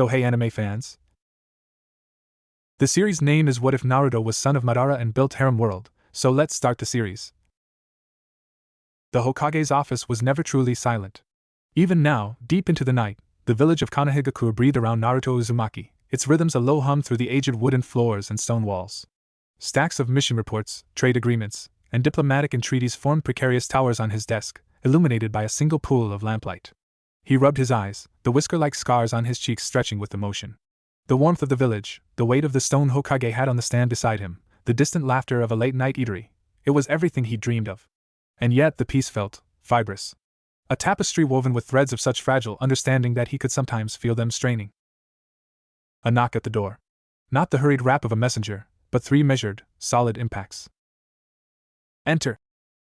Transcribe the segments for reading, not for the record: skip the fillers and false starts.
So hey anime fans. The series name is What If Naruto Was Son of Madara and Built Harem World, so let's start the series. The Hokage's office was never truly silent. Even now, deep into the night, the village of Kanahigakure breathed around Naruto Uzumaki, its rhythms a low hum through the aged wooden floors and stone walls. Stacks of mission reports, trade agreements, and diplomatic entreaties formed precarious towers on his desk, illuminated by a single pool of lamplight. He rubbed his eyes, the whisker-like scars on his cheeks stretching with emotion. The warmth of the village, the weight of the stone Hokage had on the stand beside him, the distant laughter of a late-night eatery, it was everything he'd dreamed of. And yet the peace felt fibrous. A tapestry woven with threads of such fragile understanding that he could sometimes feel them straining. A knock at the door. Not the hurried rap of a messenger, but 3 measured, solid impacts. "Enter,"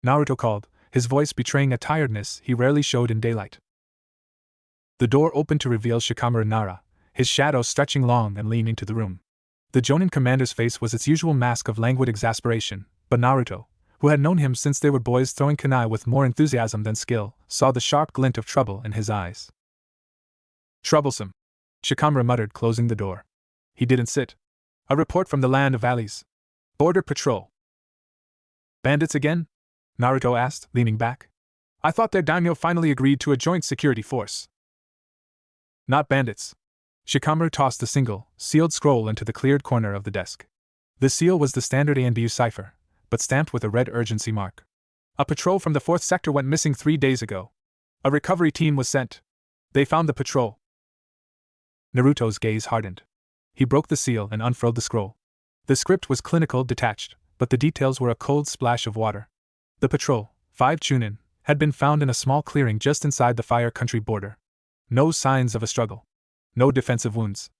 Naruto called, his voice betraying a tiredness he rarely showed in daylight. The door opened to reveal Shikamaru Nara, his shadow stretching long and lean into the room. The Jonin commander's face was its usual mask of languid exasperation, but Naruto, who had known him since they were boys throwing kunai with more enthusiasm than skill, saw the sharp glint of trouble in his eyes. "Troublesome," Shikamaru muttered, closing the door. He didn't sit. "A report from the land of valleys. Border patrol." "Bandits again?" Naruto asked, leaning back. "I thought their daimyo finally agreed to a joint security force." "Not bandits." Shikamaru tossed the single, sealed scroll into the cleared corner of the desk. The seal was the standard ANBU cipher, but stamped with a red urgency mark. "A patrol from the 4th sector went missing 3 days ago. A recovery team was sent. They found the patrol." Naruto's gaze hardened. He broke the seal and unfurled the scroll. The script was clinical, detached, but the details were a cold splash of water. The patrol, 5 Chunin, had been found in a small clearing just inside the Fire Country border. No signs of a struggle. No defensive wounds.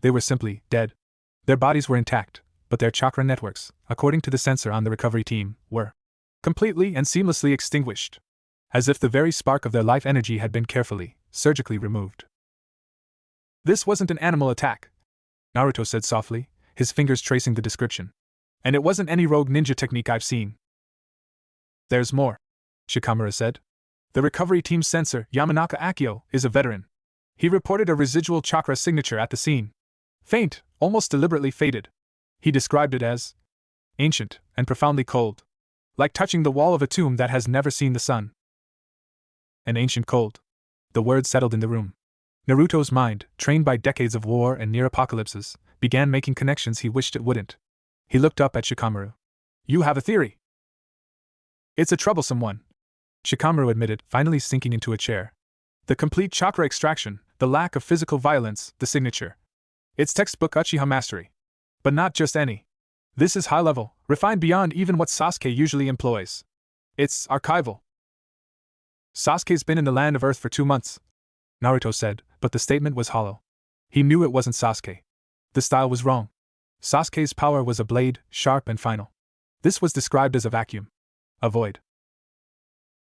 They were simply dead. Their bodies were intact, but their chakra networks, according to the sensor on the recovery team, were completely and seamlessly extinguished, as if the very spark of their life energy had been carefully, surgically removed. "This wasn't an animal attack," Naruto said softly, his fingers tracing the description. "And it wasn't any rogue ninja technique I've seen." "There's more," Shikamaru said. "The recovery team's sensor, Yamanaka Akio, is a veteran. He reported a residual chakra signature at the scene. Faint, almost deliberately faded. He described it as ancient and profoundly cold, like touching the wall of a tomb that has never seen the sun." An ancient cold. The word settled in the room. Naruto's mind, trained by decades of war and near apocalypses, began making connections he wished it wouldn't. He looked up at Shikamaru. "You have a theory." "It's a troublesome one," Shikamaru admitted, finally sinking into a chair. "The complete chakra extraction, the lack of physical violence, the signature. It's textbook Uchiha mastery. But not just any. This is high level, refined beyond even what Sasuke usually employs. It's archival." "Sasuke's been in the land of Earth for 2 months," Naruto said, but the statement was hollow. He knew it wasn't Sasuke. The style was wrong. Sasuke's power was a blade, sharp and final. This was described as a vacuum. A void.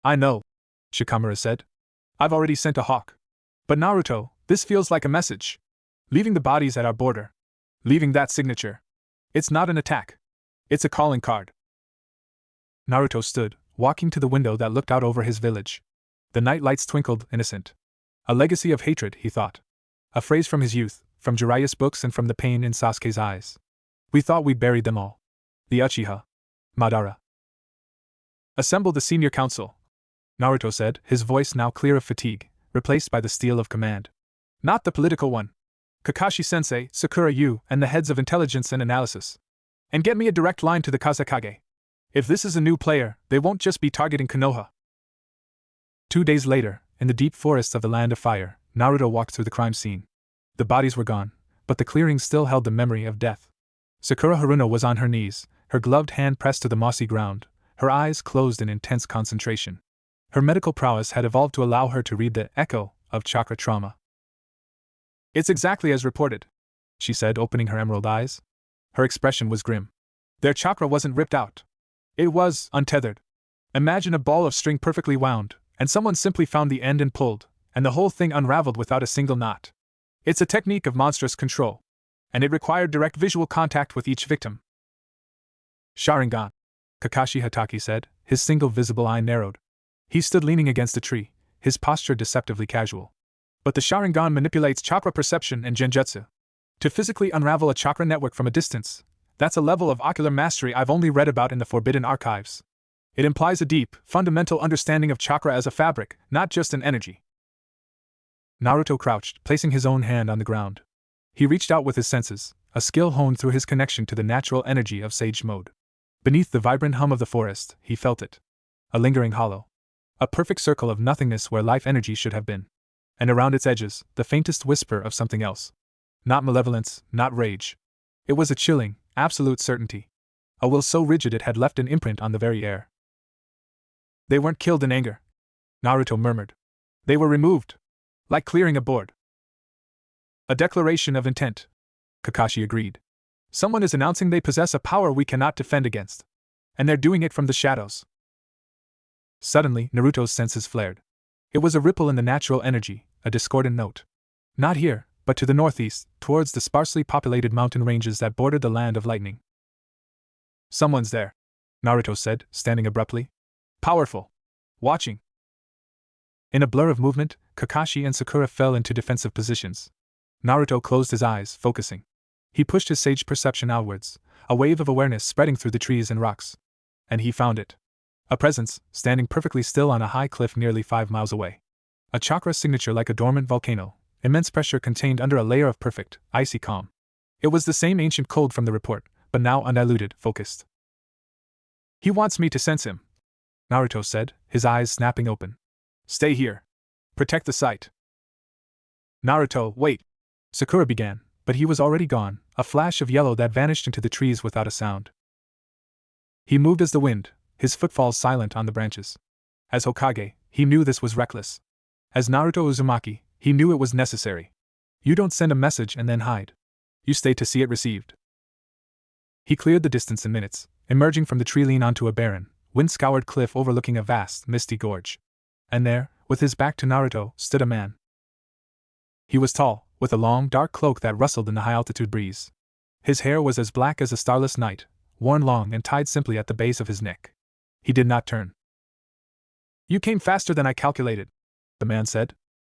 "I know," Shikamaru said. "I've already sent a hawk. But Naruto, this feels like a message. Leaving the bodies at our border. Leaving that signature. It's not an attack. It's a calling card." Naruto stood, walking to the window that looked out over his village. The night lights twinkled, innocent. A legacy of hatred, he thought. A phrase from his youth, from Jiraiya's books and from the pain in Sasuke's eyes. "We thought we'd buried them all. The Uchiha. Madara." "Assemble the senior council," Naruto said, his voice now clear of fatigue, replaced by the steel of command. "Not the political one. Kakashi-sensei, Sakura you, and the heads of intelligence and analysis. And get me a direct line to the Kazekage. If this is a new player, they won't just be targeting Konoha." 2 days later, in the deep forests of the Land of Fire, Naruto walked through the crime scene. The bodies were gone, but the clearing still held the memory of death. Sakura Haruno was on her knees, her gloved hand pressed to the mossy ground, her eyes closed in intense concentration. Her medical prowess had evolved to allow her to read the echo of chakra trauma. "It's exactly as reported," she said, opening her emerald eyes. Her expression was grim. "Their chakra wasn't ripped out. It was untethered. Imagine a ball of string perfectly wound, and someone simply found the end and pulled, and the whole thing unraveled without a single knot. It's a technique of monstrous control. And it required direct visual contact with each victim." "Sharingan," Kakashi Hatake said, his single visible eye narrowed. He stood leaning against a tree, his posture deceptively casual. But the Sharingan manipulates chakra perception and genjutsu. To physically unravel a chakra network from a distance, that's a level of ocular mastery I've only read about in the Forbidden Archives. It implies a deep, fundamental understanding of chakra as a fabric, not just an energy. Naruto crouched, placing his own hand on the ground. He reached out with his senses, a skill honed through his connection to the natural energy of sage mode. Beneath the vibrant hum of the forest, he felt it. A lingering hollow. A perfect circle of nothingness where life energy should have been. And around its edges, the faintest whisper of something else. Not malevolence, not rage. It was a chilling, absolute certainty. A will so rigid it had left an imprint on the very air. They weren't killed in anger, Naruto murmured. They were removed. Like clearing a board. A declaration of intent, Kakashi agreed. Someone is announcing they possess a power we cannot defend against. And they're doing it from the shadows. Suddenly, Naruto's senses flared. It was a ripple in the natural energy, a discordant note. Not here, but to the northeast, towards the sparsely populated mountain ranges that bordered the land of lightning. Someone's there, Naruto said, standing abruptly. Powerful. Watching. In a blur of movement, Kakashi and Sakura fell into defensive positions. Naruto closed his eyes, focusing. He pushed his sage perception outwards, a wave of awareness spreading through the trees and rocks. And he found it. A presence, standing perfectly still on a high cliff nearly 5 miles away. A chakra signature like a dormant volcano, immense pressure contained under a layer of perfect, icy calm. It was the same ancient cold from the report, but now undiluted, focused. He wants me to sense him, Naruto said, his eyes snapping open. Stay here. Protect the site. Naruto, wait. Sakura began, but he was already gone, a flash of yellow that vanished into the trees without a sound. He moved as the wind, his footfalls silent on the branches. As Hokage, he knew this was reckless. As Naruto Uzumaki, he knew it was necessary. You don't send a message and then hide. You stay to see it received. He cleared the distance in minutes, emerging from the tree lean onto a barren, wind-scoured cliff overlooking a vast, misty gorge. And there, with his back to Naruto, stood a man. He was tall, with a long, dark cloak that rustled in the high-altitude breeze. His hair was as black as a starless night, worn long and tied simply at the base of his neck. He did not turn. You came faster than I calculated, the man said.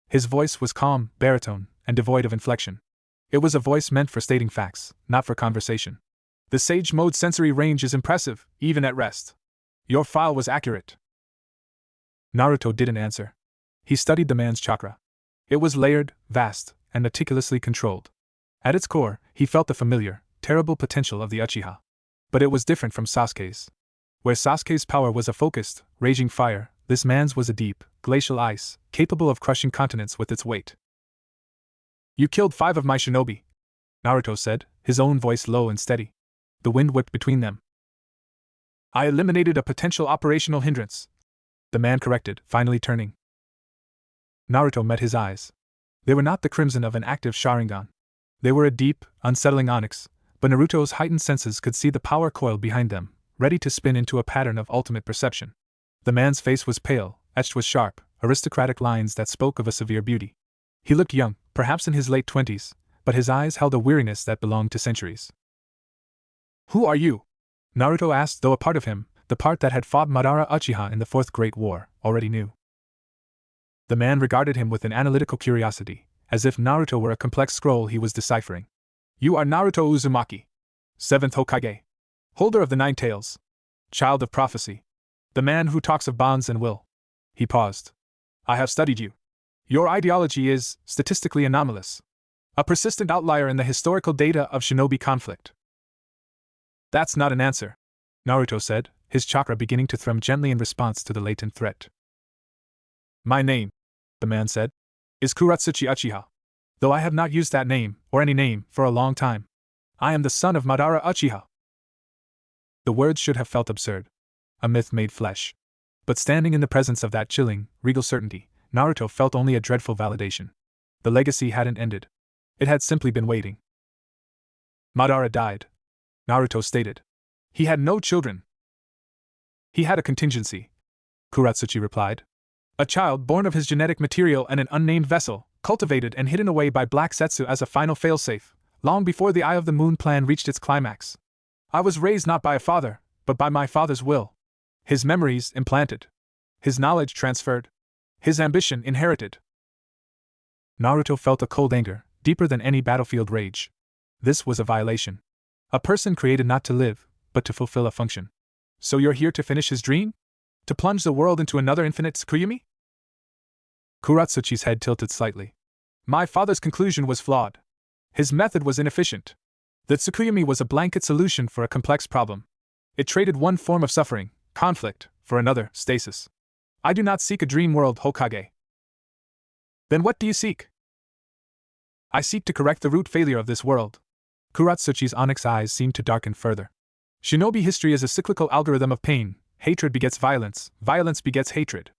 His voice was calm, baritone, and devoid of inflection. It was a voice meant for stating facts, not for conversation. The sage mode sensory range is impressive, even at rest. Your file was accurate. Naruto didn't answer. He studied the man's chakra. It was layered, vast, and meticulously controlled. At its core, he felt the familiar, terrible potential of the Uchiha. But it was different from Sasuke's. Where Sasuke's power was a focused, raging fire, this man's was a deep, glacial ice, capable of crushing continents with its weight. You killed 5 of my shinobi, Naruto said, his own voice low and steady. The wind whipped between them. I eliminated a potential operational hindrance, the man corrected, finally turning. Naruto met his eyes. They were not the crimson of an active Sharingan. They were a deep, unsettling onyx, but Naruto's heightened senses could see the power coil behind them, ready to spin into a pattern of ultimate perception. The man's face was pale, etched with sharp, aristocratic lines that spoke of a severe beauty. He looked young, perhaps in his late 20s, but his eyes held a weariness that belonged to centuries. Who are you? Naruto asked, though a part of him, the part that had fought Madara Uchiha in the Fourth Great War, already knew. The man regarded him with an analytical curiosity, as if Naruto were a complex scroll he was deciphering. You are Naruto Uzumaki, 7th Hokage, holder of the 9 tails, child of prophecy, the man who talks of bonds and will. He paused. I have studied you. Your ideology is, statistically anomalous. A persistent outlier in the historical data of shinobi conflict. That's not an answer, Naruto said, his chakra beginning to thrum gently in response to the latent threat. My name, the man said, is Kuratsuchi Uchiha. Though I have not used that name, or any name, for a long time. I am the son of Madara Uchiha. The words should have felt absurd. A myth made flesh. But standing in the presence of that chilling, regal certainty, Naruto felt only a dreadful validation. The legacy hadn't ended. It had simply been waiting. Madara died, Naruto stated. He had no children. He had a contingency, Kuratsuchi replied. A child born of his genetic material and an unnamed vessel, cultivated and hidden away by Black Setsu as a final failsafe, long before the Eye of the Moon plan reached its climax. I was raised not by a father, but by my father's will. His memories implanted. His knowledge transferred. His ambition inherited. Naruto felt a cold anger, deeper than any battlefield rage. This was a violation. A person created not to live, but to fulfill a function. So you're here to finish his dream? To plunge the world into another infinite Tsukuyumi? Kuratsuchi's head tilted slightly. My father's conclusion was flawed. His method was inefficient. The Tsukuyumi was a blanket solution for a complex problem. It traded one form of suffering, conflict, for another, stasis. I do not seek a dream world, Hokage. Then what do you seek? I seek to correct the root failure of this world. Kuratsuchi's onyx eyes seemed to darken further. Shinobi history is a cyclical algorithm of pain. Hatred begets violence, violence begets hatred.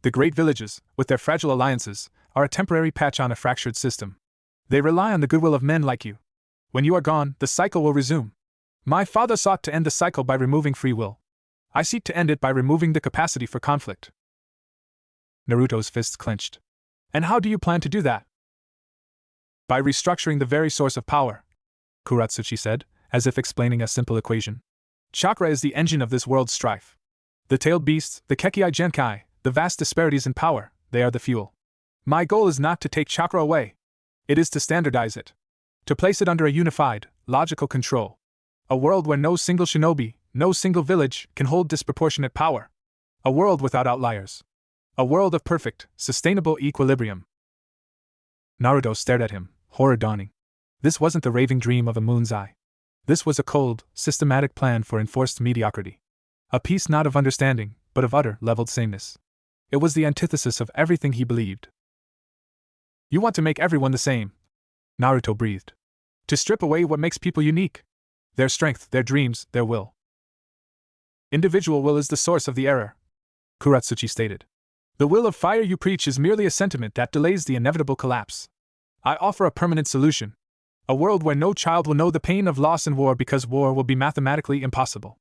The great villages, with their fragile alliances, are a temporary patch on a fractured system. They rely on the goodwill of men like you. When you are gone, the cycle will resume. My father sought to end the cycle by removing free will. I seek to end it by removing the capacity for conflict. Naruto's fists clenched. And how do you plan to do that? By restructuring the very source of power, Kuratsuchi said, as if explaining a simple equation. Chakra is the engine of this world's strife. The tailed beasts, the Kekkei Genkai, the vast disparities in power, they are the fuel. My goal is not to take chakra away. It is to standardize it. To place it under a unified, logical control. A world where no single shinobi, no single village, can hold disproportionate power. A world without outliers. A world of perfect, sustainable equilibrium. Naruto stared at him, horror dawning. This wasn't the raving dream of a moon's eye. This was a cold, systematic plan for enforced mediocrity. A piece not of understanding, but of utter, leveled sameness. It was the antithesis of everything he believed. You want to make everyone the same, Naruto breathed. To strip away what makes people unique. Their strength, their dreams, their will. Individual will is the source of the error, Kuratsuchi stated. The will of fire you preach is merely a sentiment that delays the inevitable collapse. I offer a permanent solution. A world where no child will know the pain of loss in war because war will be mathematically impossible.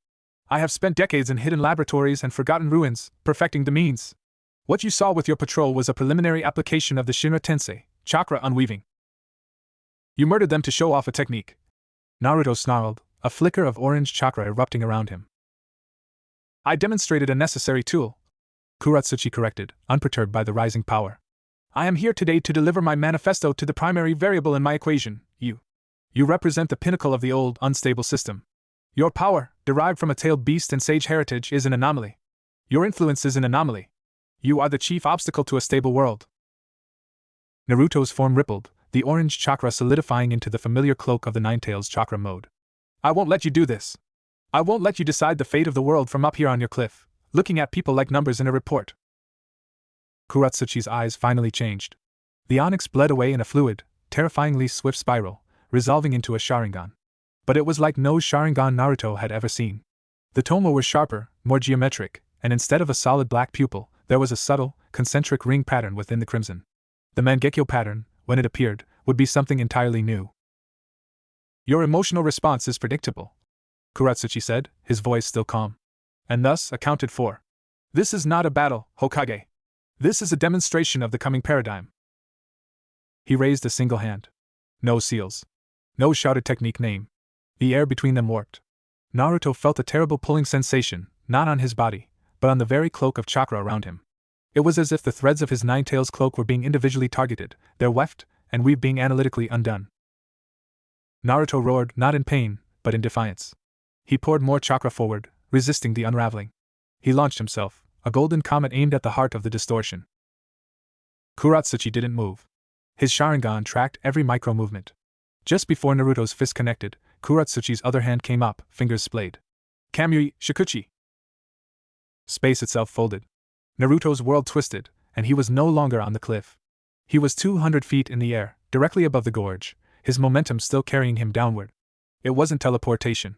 I have spent decades in hidden laboratories and forgotten ruins, perfecting the means. What you saw with your patrol was a preliminary application of the Shinra Tensei, chakra unweaving. You murdered them to show off a technique. Naruto snarled, a flicker of orange chakra erupting around him. I demonstrated a necessary tool, Kuratsuchi corrected, unperturbed by the rising power. I am here today to deliver my manifesto to the primary variable in my equation, you. You represent the pinnacle of the old, unstable system. Your power, derived from a tailed beast and sage heritage, is an anomaly. Your influence is an anomaly. You are the chief obstacle to a stable world. Naruto's form rippled, the orange chakra solidifying into the familiar cloak of the Ninetales chakra mode. I won't let you do this. I won't let you decide the fate of the world from up here on your cliff, looking at people like numbers in a report. Kuratsuchi's eyes finally changed. The onyx bled away in a fluid, terrifyingly swift spiral, resolving into a Sharingan. But it was like no Sharingan Naruto had ever seen. The Tomo were sharper, more geometric, and instead of a solid black pupil, there was a subtle, concentric ring pattern within the crimson. The Mangekyo pattern, when it appeared, would be something entirely new. Your emotional response is predictable, Kuratsuchi said, his voice still calm. And thus accounted for. This is not a battle, Hokage. This is a demonstration of the coming paradigm. He raised a single hand. No seals. No shouted technique name. The air between them warped. Naruto felt a terrible pulling sensation, not on his body, but on the very cloak of chakra around him. It was as if the threads of his Ninetales cloak were being individually targeted, their weft and weave being analytically undone. Naruto roared, not in pain, but in defiance. He poured more chakra forward, resisting the unraveling. He launched himself, a golden comet aimed at the heart of the distortion. Kuratsuchi didn't move. His Sharingan tracked every micro-movement. Just before Naruto's fist connected, Kuratsuchi's other hand came up, fingers splayed. Kamui, Shikuchi! Space itself folded. Naruto's world twisted, and he was no longer on the cliff. He was 200 feet in the air, directly above the gorge, his momentum still carrying him downward. It wasn't teleportation.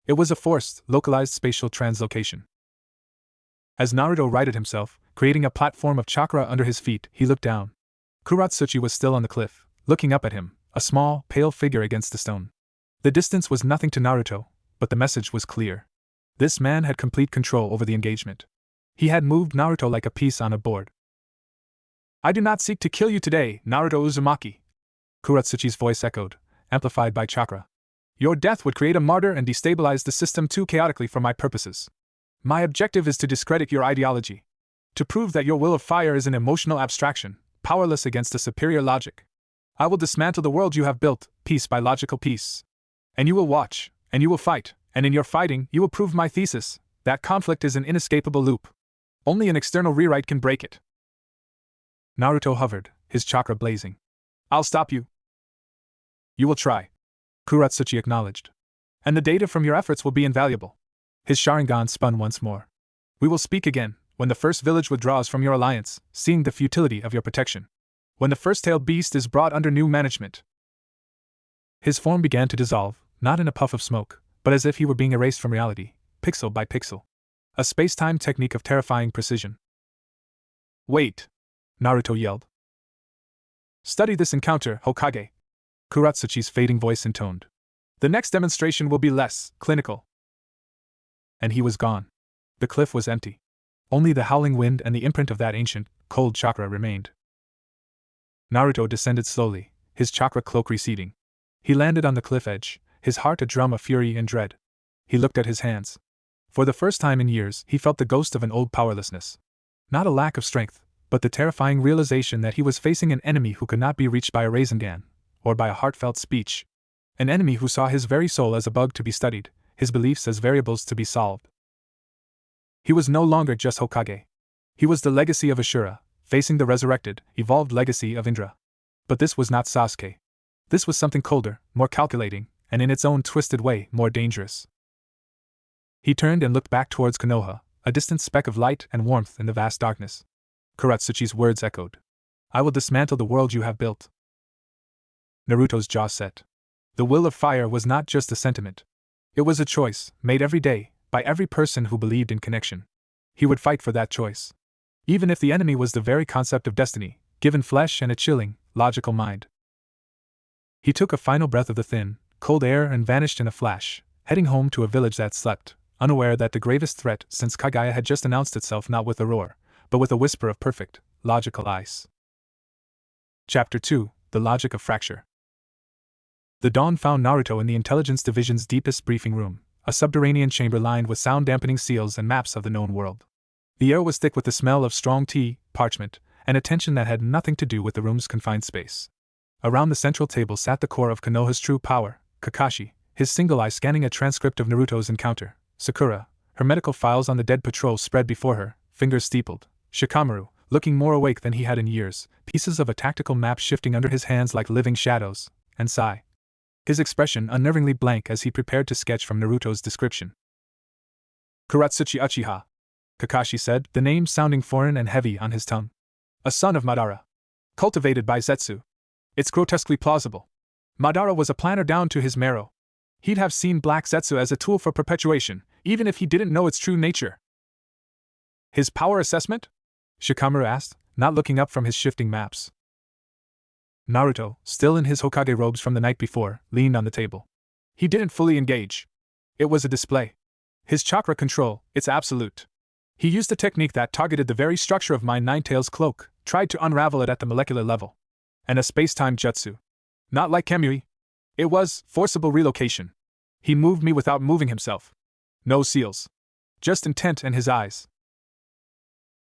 It was a forced, localized spatial translocation. As Naruto righted himself, creating a platform of chakra under his feet, he looked down. Kuratsuchi was still on the cliff, looking up at him, a small, pale figure against the stone. The distance was nothing to Naruto, but the message was clear. This man had complete control over the engagement. He had moved Naruto like a piece on a board. I do not seek to kill you today, Naruto Uzumaki. Kuratsuchi's voice echoed, amplified by chakra. Your death would create a martyr and destabilize the system too chaotically for my purposes. My objective is to discredit your ideology. To prove that your will of fire is an emotional abstraction, powerless against a superior logic. I will dismantle the world you have built, piece by logical piece. And you will watch, and you will fight, and in your fighting you will prove my thesis, that conflict is an inescapable loop. Only an external rewrite can break it. Naruto hovered, his chakra blazing. I'll stop you. You will try. Kuratsuchi acknowledged. And the data from your efforts will be invaluable. His Sharingan spun once more. We will speak again, when the first village withdraws from your alliance, seeing the futility of your protection. When the first-tailed beast is brought under new management. His form began to dissolve, not in a puff of smoke, but as if he were being erased from reality, pixel by pixel. A space-time technique of terrifying precision. Wait! Naruto yelled. Study this encounter, Hokage. Kuratsuchi's fading voice intoned. The next demonstration will be less clinical. And he was gone. The cliff was empty. Only the howling wind and the imprint of that ancient, cold chakra remained. Naruto descended slowly, his chakra cloak receding. He landed on the cliff edge, his heart a drum of fury and dread. He looked at his hands. For the first time in years, he felt the ghost of an old powerlessness. Not a lack of strength, but the terrifying realization that he was facing an enemy who could not be reached by a Rasengan, or by a heartfelt speech. An enemy who saw his very soul as a bug to be studied, his beliefs as variables to be solved. He was no longer just Hokage. He was the legacy of Ashura, facing the resurrected, evolved legacy of Indra. But this was not Sasuke. This was something colder, more calculating, and in its own twisted way, more dangerous. He turned and looked back towards Konoha, a distant speck of light and warmth in the vast darkness. Kuratsuchi's words echoed. I will dismantle the world you have built. Naruto's jaw set. The will of fire was not just a sentiment. It was a choice, made every day, by every person who believed in connection. He would fight for that choice. Even if the enemy was the very concept of destiny, given flesh and a chilling, logical mind. He took a final breath of the thin, cold air and vanished in a flash, heading home to a village that slept, unaware that the gravest threat since Kaguya had just announced itself not with a roar, but with a whisper of perfect, logical ice. Chapter 2, The Logic of Fracture. The dawn found Naruto in the Intelligence Division's deepest briefing room, a subterranean chamber lined with sound-dampening seals and maps of the known world. The air was thick with the smell of strong tea, parchment, and a tension that had nothing to do with the room's confined space. Around the central table sat the core of Konoha's true power, Kakashi, his single eye scanning a transcript of Naruto's encounter, Sakura, her medical files on the dead patrol spread before her, fingers steepled, Shikamaru, looking more awake than he had in years, pieces of a tactical map shifting under his hands like living shadows, and Sai. His expression unnervingly blank as he prepared to sketch from Naruto's description. Kuratsuchi Uchiha, Kakashi said, the name sounding foreign and heavy on his tongue. A son of Madara. Cultivated by Zetsu. It's grotesquely plausible. Madara was a planner down to his marrow. He'd have seen Black Zetsu as a tool for perpetuation, even if he didn't know its true nature. His power assessment? Shikamaru asked, not looking up from his shifting maps. Naruto, still in his Hokage robes from the night before, leaned on the table. He didn't fully engage. It was a display. His chakra control, it's absolute. He used a technique that targeted the very structure of my Ninetales cloak, tried to unravel it at the molecular level. And a space-time jutsu. Not like Kamui. It was forcible relocation. He moved me without moving himself. No seals. Just intent in his eyes.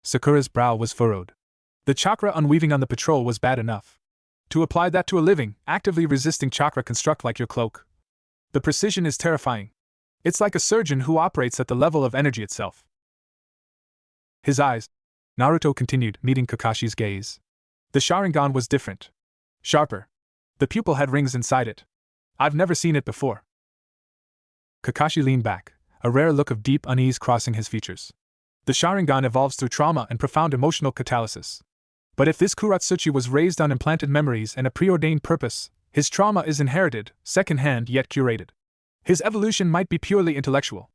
Sakura's brow was furrowed. The chakra unweaving on the patrol was bad enough. To apply that to a living, actively resisting chakra construct like your cloak. The precision is terrifying. It's like a surgeon who operates at the level of energy itself. His eyes, Naruto continued, meeting Kakashi's gaze. The Sharingan was different. Sharper. The pupil had rings inside it. I've never seen it before. Kakashi leaned back, a rare look of deep unease crossing his features. The Sharingan evolves through trauma and profound emotional catalysis. But if this Kuratsuchi was raised on implanted memories and a preordained purpose, his trauma is inherited, second-hand yet curated. His evolution might be purely intellectual.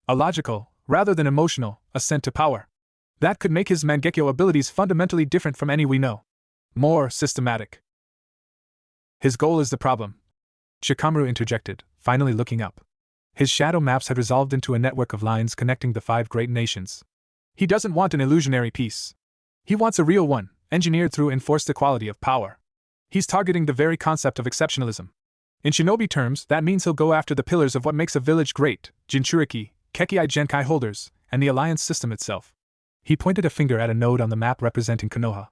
A logical, rather than emotional, ascent to power. That could make his Mangekyo abilities fundamentally different from any we know. More systematic. His goal is the problem. Shikamaru interjected, finally looking up. His shadow maps had resolved into a network of lines connecting the 5 great nations. He doesn't want an illusionary peace. He wants a real one, engineered through enforced equality of power. He's targeting the very concept of exceptionalism. In shinobi terms, that means he'll go after the pillars of what makes a village great, Jinchuriki, Kekkei Genkai holders, and the alliance system itself. He pointed a finger at a node on the map representing Konoha.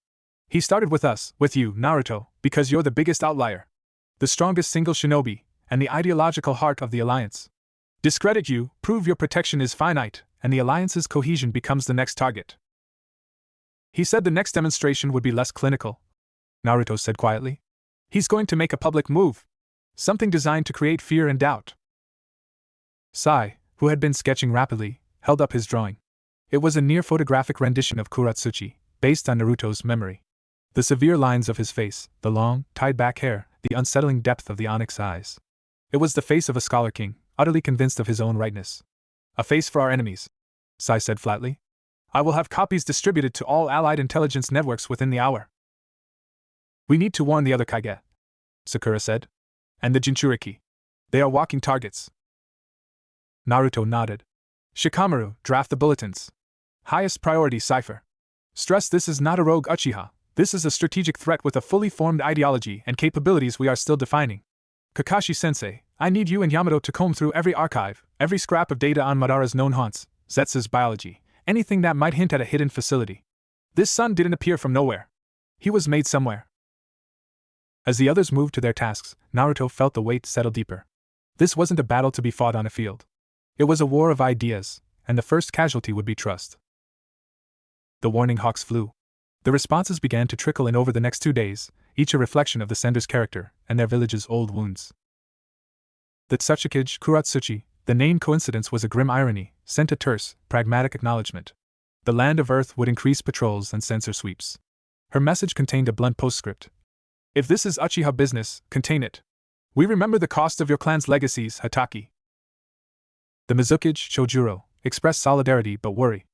He started with us, with you, Naruto, because you're the biggest outlier. The strongest single shinobi, and the ideological heart of the alliance. Discredit you, prove your protection is finite, and the alliance's cohesion becomes the next target. He said the next demonstration would be less clinical. Naruto said quietly. He's going to make a public move. Something designed to create fear and doubt. Sai, who had been sketching rapidly, held up his drawing. It was a near photographic rendition of Kuratsuchi, based on Naruto's memory. The severe lines of his face, the long, tied-back hair, the unsettling depth of the onyx eyes. It was the face of a scholar king, utterly convinced of his own rightness. A face for our enemies, Sai said flatly. I will have copies distributed to all allied intelligence networks within the hour. We need to warn the other Kage, Sakura said. And the Jinchuriki. They are walking targets. Naruto nodded. Shikamaru, draft the bulletins. Highest priority cipher. Stress this is not a rogue Uchiha. This is a strategic threat with a fully formed ideology and capabilities we are still defining. Kakashi-sensei, I need you and Yamato to comb through every archive, every scrap of data on Madara's known haunts, Zetsu's biology, anything that might hint at a hidden facility. This son didn't appear from nowhere. He was made somewhere. As the others moved to their tasks, Naruto felt the weight settle deeper. This wasn't a battle to be fought on a field. It was a war of ideas, and the first casualty would be trust. The warning hawks flew. The responses began to trickle in over the next 2 days, each a reflection of the sender's character and their village's old wounds. The Tsuchikage Kuratsuchi, the name coincidence was a grim irony, sent a terse, pragmatic acknowledgement. The land of Earth would increase patrols and sensor sweeps. Her message contained a blunt postscript. If this is Uchiha business, contain it. We remember the cost of your clan's legacies, Hataki. The Mizukage Chojuro expressed solidarity but worry.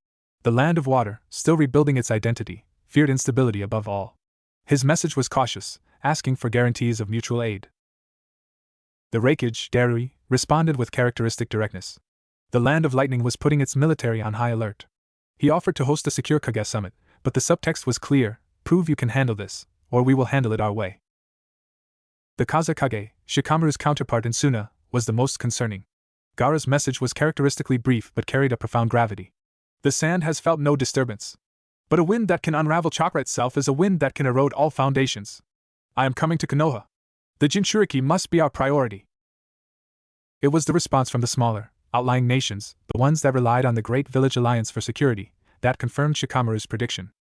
The land of water, still rebuilding its identity, feared instability above all. His message was cautious, asking for guarantees of mutual aid. The Reikage Darui responded with characteristic directness. The land of lightning was putting its military on high alert. He offered to host a secure Kage summit, but the subtext was clear: prove you can handle this, or we will handle it our way. The Kazekage, Shikamaru's counterpart in Suna, was the most concerning. Gaara's message was characteristically brief but carried a profound gravity. The sand has felt no disturbance. But a wind that can unravel chakra itself is a wind that can erode all foundations. I am coming to Konoha. The Jinchuriki must be our priority. It was the response from the smaller, outlying nations, the ones that relied on the Great Village Alliance for security, that confirmed Shikamaru's prediction.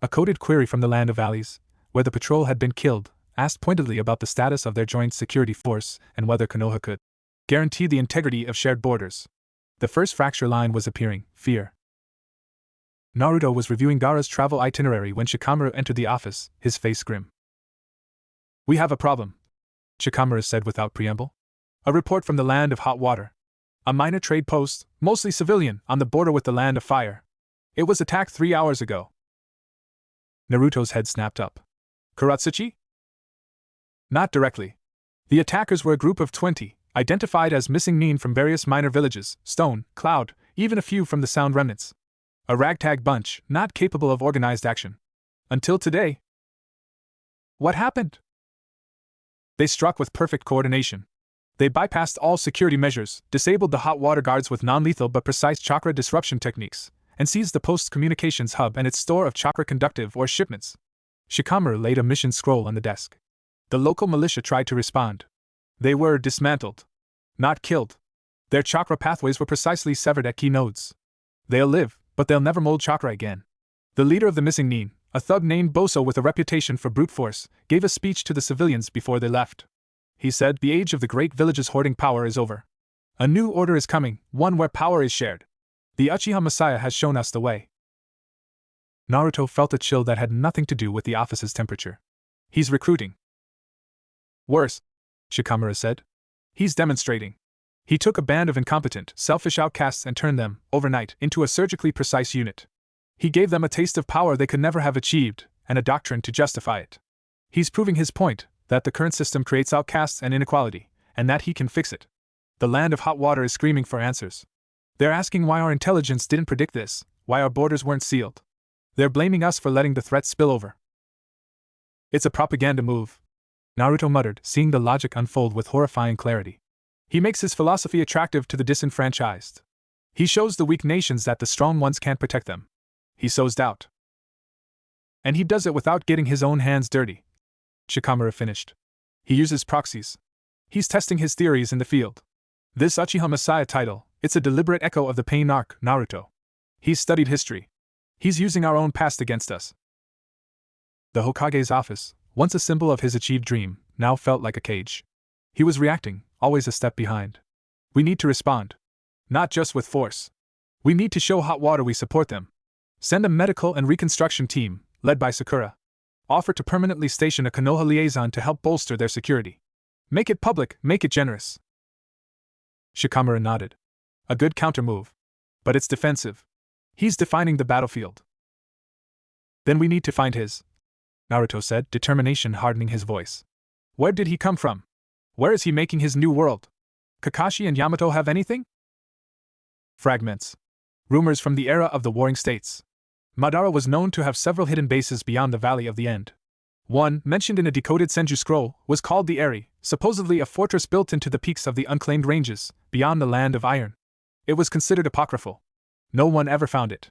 A coded query from the Land of Valleys, where the patrol had been killed, asked pointedly about the status of their joint security force and whether Konoha could guarantee the integrity of shared borders. The first fracture line was appearing: fear. Naruto was reviewing Gaara's travel itinerary when Shikamaru entered the office, his face grim. We have a problem, Shikamaru said without preamble. A report from the Land of Hot Water. A minor trade post, mostly civilian, on the border with the Land of Fire. It was attacked 3 hours ago. Naruto's head snapped up. Kuratsuchi? Not directly. The attackers were a group of 20, identified as missing nin from various minor villages, Stone, Cloud, even a few from the Sound remnants. A ragtag bunch, not capable of organized action. Until today. What happened? They struck with perfect coordination. They bypassed all security measures, disabled the hot water guards with non-lethal but precise chakra disruption techniques, and seized the post's communications hub and its store of chakra conductive ore shipments. Shikamaru laid a mission scroll on the desk. The local militia tried to respond. They were dismantled. Not killed. Their chakra pathways were precisely severed at key nodes. They'll live, but they'll never mold chakra again. The leader of the missing nin, a thug named Boso with a reputation for brute force, gave a speech to the civilians before they left. He said, the age of the great village's hoarding power is over. A new order is coming, one where power is shared. The Uchiha Messiah has shown us the way. Naruto felt a chill that had nothing to do with the office's temperature. He's recruiting. Worse, Shikamaru said. He's demonstrating. He took a band of incompetent, selfish outcasts and turned them, overnight, into a surgically precise unit. He gave them a taste of power they could never have achieved, and a doctrine to justify it. He's proving his point, that the current system creates outcasts and inequality, and that he can fix it. The Land of Hot Water is screaming for answers. They're asking why our intelligence didn't predict this, why our borders weren't sealed. They're blaming us for letting the threat spill over. It's a propaganda move, Naruto muttered, seeing the logic unfold with horrifying clarity. He makes his philosophy attractive to the disenfranchised. He shows the weak nations that the strong ones can't protect them. He sows doubt. And he does it without getting his own hands dirty. Shikamaru finished. He uses proxies. He's testing his theories in the field. This Uchiha Messiah title, it's a deliberate echo of the Pain arc, Naruto. He's studied history. He's using our own past against us. The Hokage's office, once a symbol of his achieved dream, now felt like a cage. He was reacting, always a step behind. We need to respond. Not just with force. We need to show hot water we support them. Send a medical and reconstruction team, led by Sakura. Offer to permanently station a Konoha liaison to help bolster their security. Make it public, make it generous. Shikamaru nodded. A good counter-move. But it's defensive. He's defining the battlefield. Then we need to find his, Naruto said, determination hardening his voice. Where did he come from? Where is he making his new world? Kakashi and Yamato have anything? Fragments. Rumors from the era of the Warring States. Madara was known to have several hidden bases beyond the Valley of the End. One, mentioned in a decoded Senju scroll, was called the Eri, supposedly a fortress built into the peaks of the unclaimed ranges, beyond the Land of Iron. It was considered apocryphal. No one ever found it.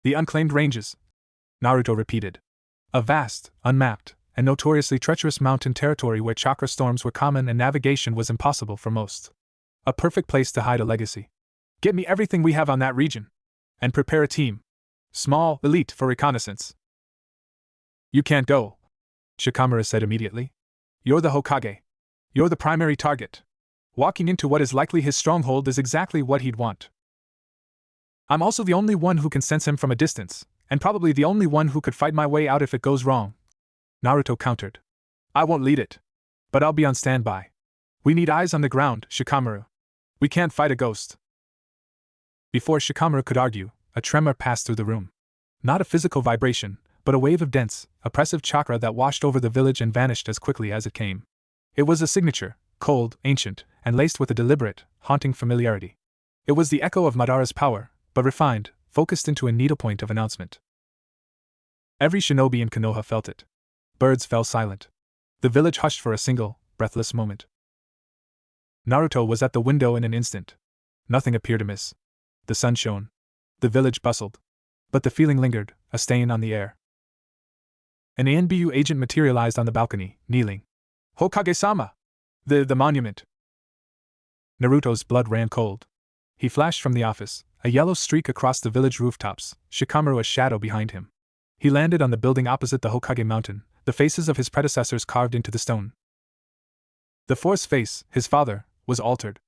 The unclaimed ranges, Naruto repeated. A vast, unmapped, and notoriously treacherous mountain territory where chakra storms were common and navigation was impossible for most. A perfect place to hide a legacy. Get me everything we have on that region. And prepare a team. Small, elite, for reconnaissance. You can't go, Shikamaru said immediately. You're the Hokage. You're the primary target. Walking into what is likely his stronghold is exactly what he'd want. I'm also the only one who can sense him from a distance, and probably the only one who could fight my way out if it goes wrong. Naruto countered. I won't lead it. But I'll be on standby. We need eyes on the ground, Shikamaru. We can't fight a ghost. Before Shikamaru could argue, a tremor passed through the room. Not a physical vibration, but a wave of dense, oppressive chakra that washed over the village and vanished as quickly as it came. It was a signature, cold, ancient, and laced with a deliberate, haunting familiarity. It was the echo of Madara's power, but refined, focused into a needlepoint of announcement. Every shinobi in Konoha felt it. Birds fell silent. The village hushed for a single, breathless moment. Naruto was at the window in an instant. Nothing appeared amiss. The sun shone. The village bustled. But the feeling lingered, a stain on the air. An ANBU agent materialized on the balcony, kneeling. Hokage-sama! The monument! Naruto's blood ran cold. He flashed from the office, a yellow streak across the village rooftops, Shikamaru a shadow behind him. He landed on the building opposite the Hokage mountain, the faces of his predecessors carved into the stone. The fourth's face, his father, was altered.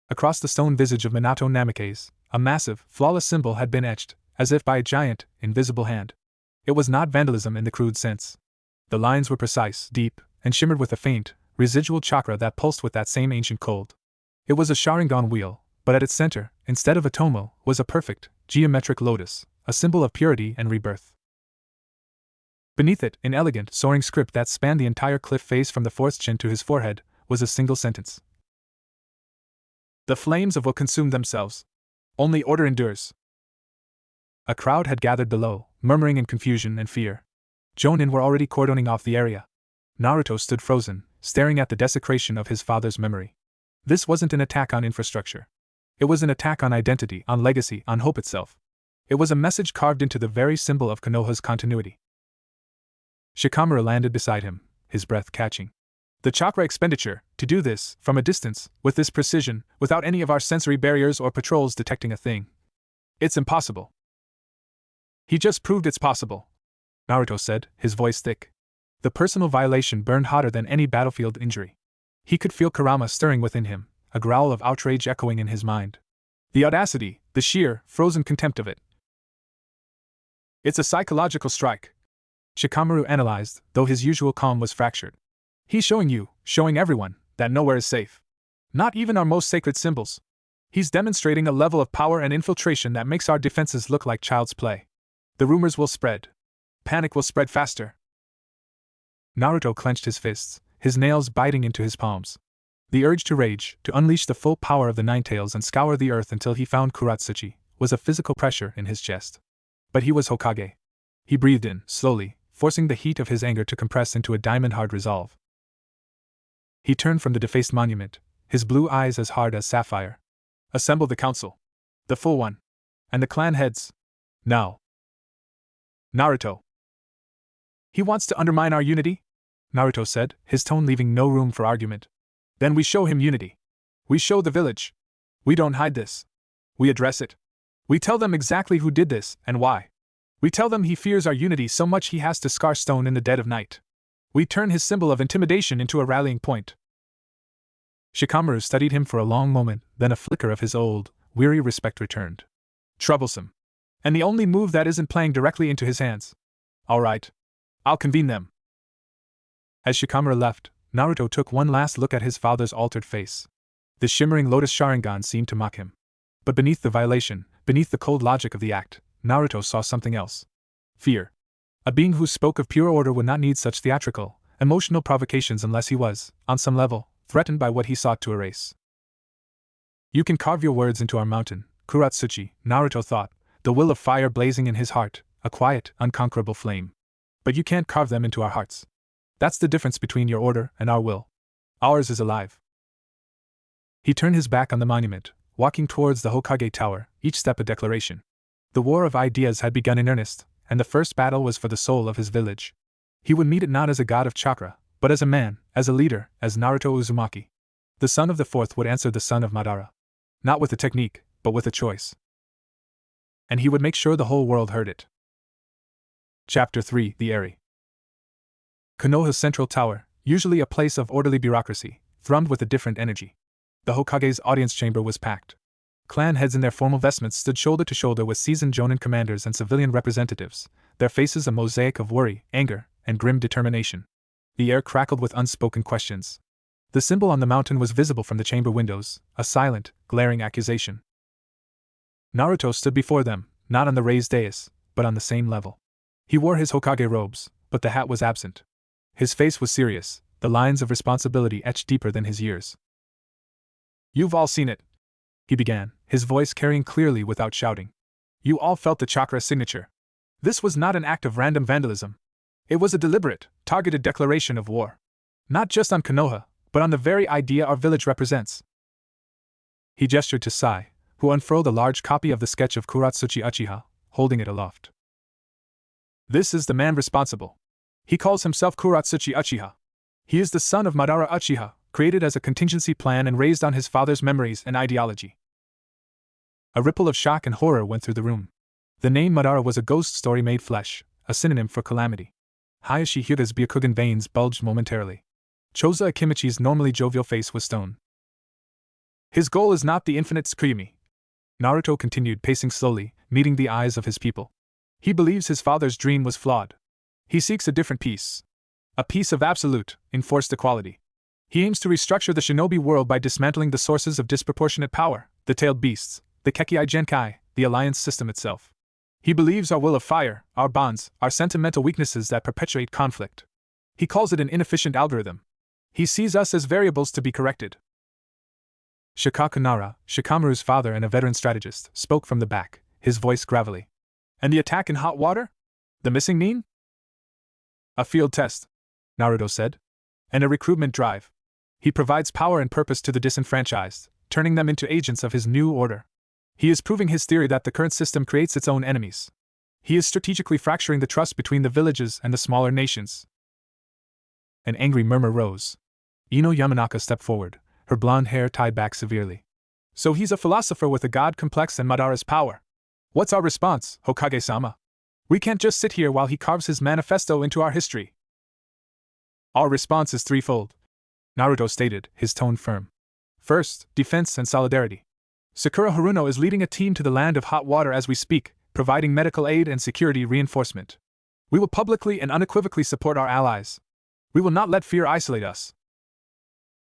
Across the stone visage of Minato Namikaze, a massive, flawless symbol had been etched, as if by a giant, invisible hand. It was not vandalism in the crude sense. The lines were precise, deep, and shimmered with a faint, residual chakra that pulsed with that same ancient cold. It was a Sharingan wheel, but at its center, instead of a tomo, was a perfect, geometric lotus, a symbol of purity and rebirth. Beneath it, in elegant, soaring script that spanned the entire cliff face from the fourth's chin to his forehead, was a single sentence. The flames of will consume themselves. Only order endures. A crowd had gathered below, murmuring in confusion and fear. Jonin were already cordoning off the area. Naruto stood frozen, staring at the desecration of his father's memory. This wasn't an attack on infrastructure. It was an attack on identity, on legacy, on hope itself. It was a message carved into the very symbol of Konoha's continuity. Shikamaru landed beside him, his breath catching. The chakra expenditure, to do this, from a distance, with this precision, without any of our sensory barriers or patrols detecting a thing. It's impossible. He just proved it's possible, Naruto said, his voice thick. The personal violation burned hotter than any battlefield injury. He could feel Kurama stirring within him, a growl of outrage echoing in his mind. The audacity, the sheer, frozen contempt of it. It's a psychological strike, Shikamaru analyzed, though his usual calm was fractured. He's showing you, showing everyone, that nowhere is safe. Not even our most sacred symbols. He's demonstrating a level of power and infiltration that makes our defenses look like child's play. The rumors will spread. Panic will spread faster. Naruto clenched his fists, his nails biting into his palms. The urge to rage, to unleash the full power of the Ninetales and scour the earth until he found Kuratsuchi, was a physical pressure in his chest. But he was Hokage. He breathed in, slowly, forcing the heat of his anger to compress into a diamond-hard resolve. He turned from the defaced monument, his blue eyes as hard as sapphire. Assemble the council. The full one. And the clan heads. Now. Naruto. He wants to undermine our unity? Naruto said, his tone leaving no room for argument. Then we show him unity. We show the village. We don't hide this. We address it. We tell them exactly who did this and why. We tell them he fears our unity so much he has to scar stone in the dead of night. We turn his symbol of intimidation into a rallying point. Shikamaru studied him for a long moment, then a flicker of his old, weary respect returned. Troublesome. And the only move that isn't playing directly into his hands. All right. I'll convene them. As Shikamaru left, Naruto took one last look at his father's altered face. The shimmering lotus Sharingan seemed to mock him. But beneath the violation, beneath the cold logic of the act, Naruto saw something else. Fear. A being who spoke of pure order would not need such theatrical, emotional provocations unless he was, on some level, threatened by what he sought to erase. You can carve your words into our mountain, Kuratsuchi, Naruto thought, the will of fire blazing in his heart, a quiet, unconquerable flame. But you can't carve them into our hearts. That's the difference between your order and our will. Ours is alive. He turned his back on the monument, walking towards the Hokage Tower, each step a declaration. The war of ideas had begun in earnest, and the first battle was for the soul of his village. He would meet it not as a god of chakra, but as a man, as a leader, as Naruto Uzumaki. The son of the fourth would answer the son of Madara. Not with a technique, but with a choice. And he would make sure the whole world heard it. Chapter 3: The Eri. Konoha's central tower, usually a place of orderly bureaucracy, thrummed with a different energy. The Hokage's audience chamber was packed. Clan heads in their formal vestments stood shoulder to shoulder with seasoned Jonin commanders and civilian representatives, their faces a mosaic of worry, anger, and grim determination. The air crackled with unspoken questions. The symbol on the mountain was visible from the chamber windows, a silent, glaring accusation. Naruto stood before them, not on the raised dais, but on the same level. He wore his Hokage robes, but the hat was absent. His face was serious, the lines of responsibility etched deeper than his years. You've all seen it, he began, his voice carrying clearly without shouting. You all felt the chakra signature. This was not an act of random vandalism. It was a deliberate, targeted declaration of war. Not just on Konoha, but on the very idea our village represents. He gestured to Sai, who unfurled a large copy of the sketch of Kuratsuchi Uchiha, holding it aloft. This is the man responsible. He calls himself Kuratsuchi Uchiha. He is the son of Madara Uchiha, created as a contingency plan and raised on his father's memories and ideology. A ripple of shock and horror went through the room. The name Madara was a ghost story made flesh, a synonym for calamity. Hayashi Hyuga's Byakugan veins bulged momentarily. Choza Akimichi's normally jovial face was stone. His goal is not the infinite Tsukuyumi. Naruto continued, pacing slowly, meeting the eyes of his people. He believes his father's dream was flawed. He seeks a different peace. A peace of absolute, enforced equality. He aims to restructure the shinobi world by dismantling the sources of disproportionate power, the tailed beasts, the Kekkei Genkai, the alliance system itself. He believes our will of fire, our bonds, are sentimental weaknesses that perpetuate conflict. He calls it an inefficient algorithm. He sees us as variables to be corrected. Shikaku Nara, Shikamaru's father and a veteran strategist, spoke from the back, his voice gravelly. And the attack in hot water? The missing mean? A field test, Naruto said. And a recruitment drive. He provides power and purpose to the disenfranchised, turning them into agents of his new order. He is proving his theory that the current system creates its own enemies. He is strategically fracturing the trust between the villages and the smaller nations. An angry murmur rose. Ino Yamanaka stepped forward, her blonde hair tied back severely. So he's a philosopher with a god complex and Madara's power. What's our response, Hokage-sama? We can't just sit here while he carves his manifesto into our history. Our response is threefold, Naruto stated, his tone firm. First, defense and solidarity. Sakura Haruno is leading a team to the land of hot water as we speak, providing medical aid and security reinforcement. We will publicly and unequivocally support our allies. We will not let fear isolate us.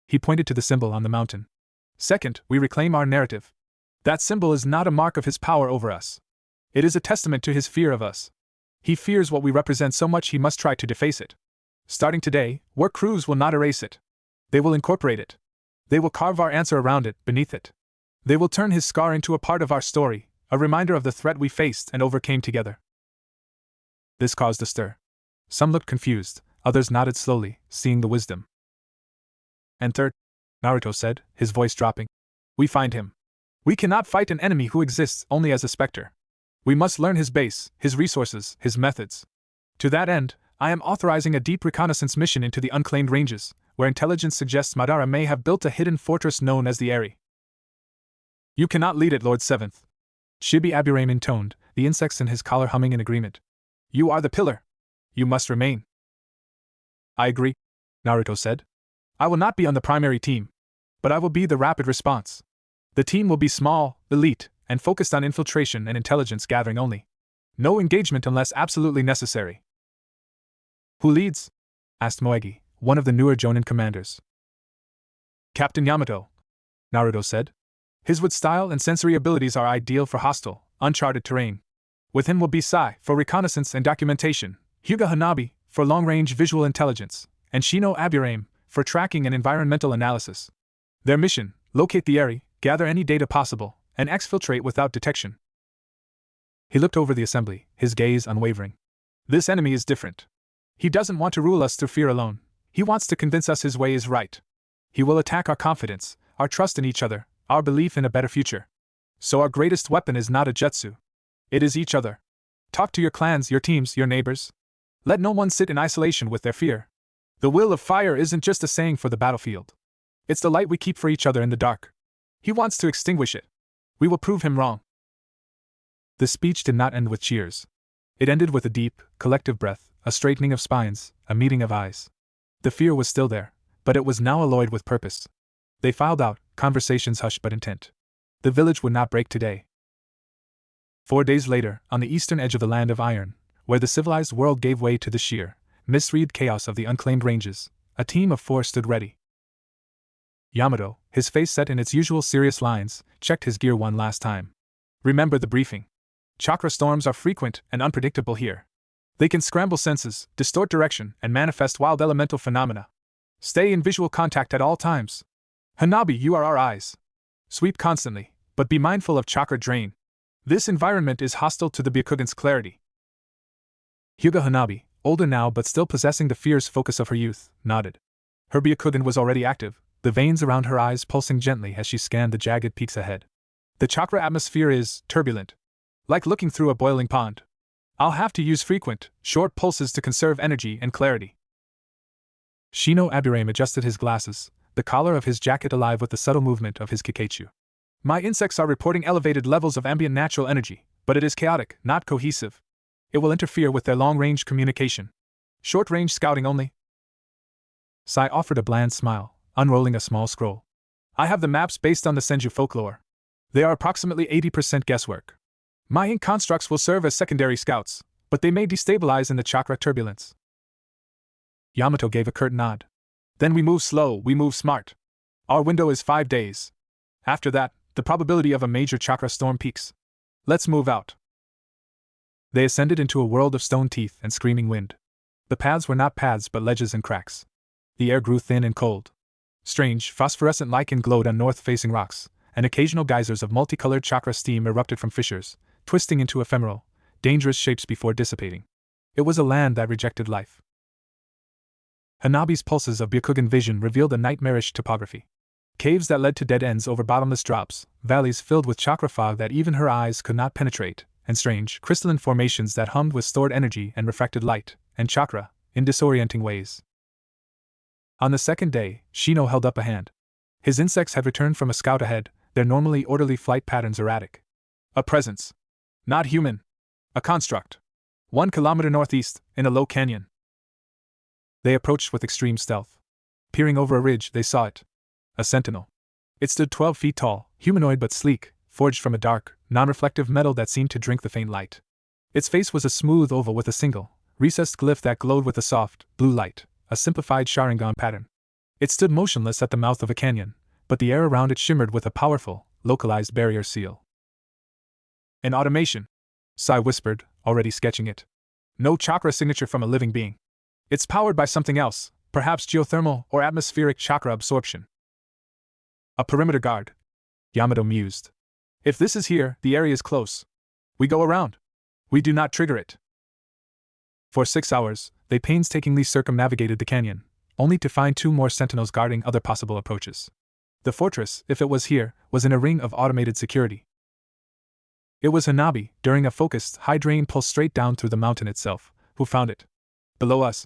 He pointed to the symbol on the mountain. Second, we reclaim our narrative. That symbol is not a mark of his power over us. It is a testament to his fear of us. He fears what we represent so much he must try to deface it. Starting today, work crews will not erase it. They will incorporate it. They will carve our answer around it, beneath it. They will turn his scar into a part of our story, a reminder of the threat we faced and overcame together. This caused a stir. Some looked confused, others nodded slowly, seeing the wisdom. And third, Naruto said, his voice dropping. We find him. We cannot fight an enemy who exists only as a specter. We must learn his base, his resources, his methods. To that end, I am authorizing a deep reconnaissance mission into the unclaimed ranges, where intelligence suggests Madara may have built a hidden fortress known as the Eyrie. You cannot lead it, Lord Seventh. Chibi Aburame intoned, the insects in his collar humming in agreement. You are the pillar. You must remain. I agree, Naruto said. I will not be on the primary team, but I will be the rapid response. The team will be small, elite, and focused on infiltration and intelligence gathering only. No engagement unless absolutely necessary. Who leads? Asked Moegi, one of the newer Jonin commanders. Captain Yamato, Naruto said. His wood style and sensory abilities are ideal for hostile, uncharted terrain. With him will be Sai for reconnaissance and documentation, Hyuga Hanabi for long-range visual intelligence, and Shino Aburame for tracking and environmental analysis. Their mission: locate the Eyrie, gather any data possible, and exfiltrate without detection. He looked over the assembly, his gaze unwavering. This enemy is different. He doesn't want to rule us through fear alone. He wants to convince us his way is right. He will attack our confidence, our trust in each other, our belief in a better future. So our greatest weapon is not a jutsu. It is each other. Talk to your clans, your teams, your neighbors. Let no one sit in isolation with their fear. The will of fire isn't just a saying for the battlefield. It's the light we keep for each other in the dark. He wants to extinguish it. We will prove him wrong. The speech did not end with cheers. It ended with a deep, collective breath, a straightening of spines, a meeting of eyes. The fear was still there, but it was now alloyed with purpose. They filed out, conversations hushed but intent. The village would not break today. 4 days later, on the eastern edge of the Land of Iron, where the civilized world gave way to the sheer, misread chaos of the unclaimed ranges, a team of 4 stood ready. Yamato, his face set in its usual serious lines, checked his gear one last time. Remember the briefing. Chakra storms are frequent and unpredictable here. They can scramble senses, distort direction, and manifest wild elemental phenomena. Stay in visual contact at all times. Hanabi, you are our eyes. Sweep constantly, but be mindful of chakra drain. This environment is hostile to the Byakugan's clarity. Hyuga Hanabi, older now but still possessing the fierce focus of her youth, nodded. Her Byakugan was already active, the veins around her eyes pulsing gently as she scanned the jagged peaks ahead. The chakra atmosphere is turbulent, like looking through a boiling pond. I'll have to use frequent, short pulses to conserve energy and clarity. Shino Aburame adjusted his glasses, the collar of his jacket alive with the subtle movement of his kikaichu. My insects are reporting elevated levels of ambient natural energy, but it is chaotic, not cohesive. It will interfere with their long-range communication. Short-range scouting only. Sai offered a bland smile, unrolling a small scroll. I have the maps based on the Senju folklore. They are approximately 80% guesswork. My ink constructs will serve as secondary scouts, but they may destabilize in the chakra turbulence. Yamato gave a curt nod. Then we move slow, we move smart. Our window is 5 days. After that, the probability of a major chakra storm peaks. Let's move out. They ascended into a world of stone teeth and screaming wind. The paths were not paths but ledges and cracks. The air grew thin and cold. Strange, phosphorescent lichen glowed on north-facing rocks, and occasional geysers of multicolored chakra steam erupted from fissures, twisting into ephemeral, dangerous shapes before dissipating. It was a land that rejected life. Hanabi's pulses of Byakugan vision revealed a nightmarish topography. Caves that led to dead ends over bottomless drops, valleys filled with chakra fog that even her eyes could not penetrate, and strange, crystalline formations that hummed with stored energy and refracted light, and chakra, in disorienting ways. On the second day, Shino held up a hand. His insects had returned from a scout ahead, their normally orderly flight patterns erratic. A presence. Not human. A construct. 1 kilometer northeast, in a low canyon. They approached with extreme stealth. Peering over a ridge, they saw it. A sentinel. It stood 12 feet tall, humanoid but sleek, forged from a dark, non-reflective metal that seemed to drink the faint light. Its face was a smooth oval with a single, recessed glyph that glowed with a soft, blue light, a simplified Sharingan pattern. It stood motionless at the mouth of a canyon, but the air around it shimmered with a powerful, localized barrier seal. An automation, Sai whispered, already sketching it. No chakra signature from a living being. It's powered by something else, perhaps geothermal or atmospheric chakra absorption. A perimeter guard, Yamato mused. If this is here, the area is close. We go around. We do not trigger it. For 6 hours, they painstakingly circumnavigated the canyon, only to find 2 more sentinels guarding other possible approaches. The fortress, if it was here, was in a ring of automated security. It was Hanabi, during a focused, high drain pull straight down through the mountain itself, who found it. Below us.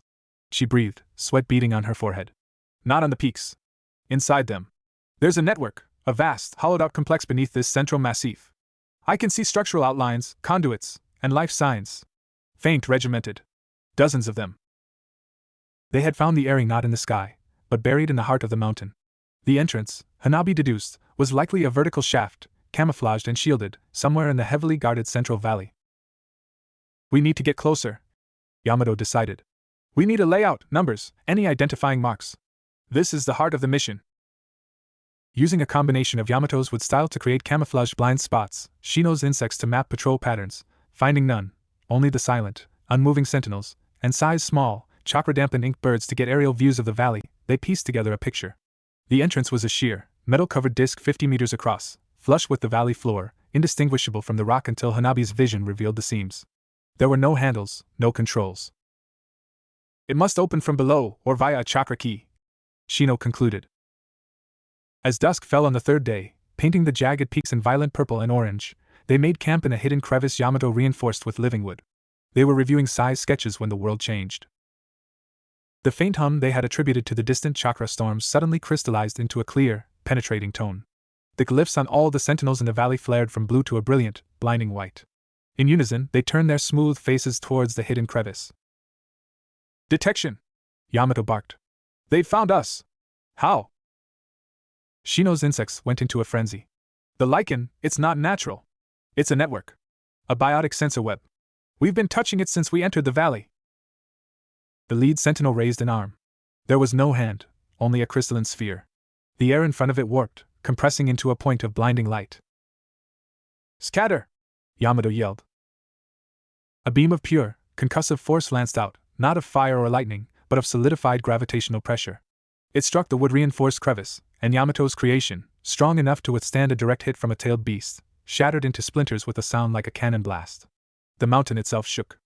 She breathed, sweat beading on her forehead. Not on the peaks. Inside them. There's a network, a vast, hollowed-out complex beneath this central massif. I can see structural outlines, conduits, and life signs. Faint, regimented. Dozens of them. They had found the airing not in the sky, but buried in the heart of the mountain. The entrance, Hanabi deduced, was likely a vertical shaft, camouflaged and shielded, somewhere in the heavily guarded central valley. We need to get closer, Yamato decided. We need a layout, numbers, any identifying marks. This is the heart of the mission. Using a combination of Yamato's wood style to create camouflaged blind spots, Shino's insects to map patrol patterns, finding none, only the silent, unmoving sentinels, and size small, chakra-dampened ink birds to get aerial views of the valley, they pieced together a picture. The entrance was a sheer, metal-covered disc 50 meters across, flush with the valley floor, indistinguishable from the rock until Hanabi's vision revealed the seams. There were no handles, no controls. It must open from below, or via a chakra key, Shino concluded. As dusk fell on the third day, painting the jagged peaks in violent purple and orange, they made camp in a hidden crevice Yamato reinforced with living wood. They were reviewing size sketches when the world changed. The faint hum they had attributed to the distant chakra storms suddenly crystallized into a clear, penetrating tone. The glyphs on all the sentinels in the valley flared from blue to a brilliant, blinding white. In unison, they turned their smooth faces towards the hidden crevice. Detection! Yamato barked. They've found us! How? Shino's insects went into a frenzy. The lichen, it's not natural. It's a network. A biotic sensor web. We've been touching it since we entered the valley. The lead sentinel raised an arm. There was no hand, only a crystalline sphere. The air in front of it warped, compressing into a point of blinding light. Scatter! Yamato yelled. A beam of pure, concussive force lanced out, not of fire or lightning, but of solidified gravitational pressure. It struck the wood-reinforced crevice, and Yamato's creation, strong enough to withstand a direct hit from a tailed beast, shattered into splinters with a sound like a cannon blast. The mountain itself shook.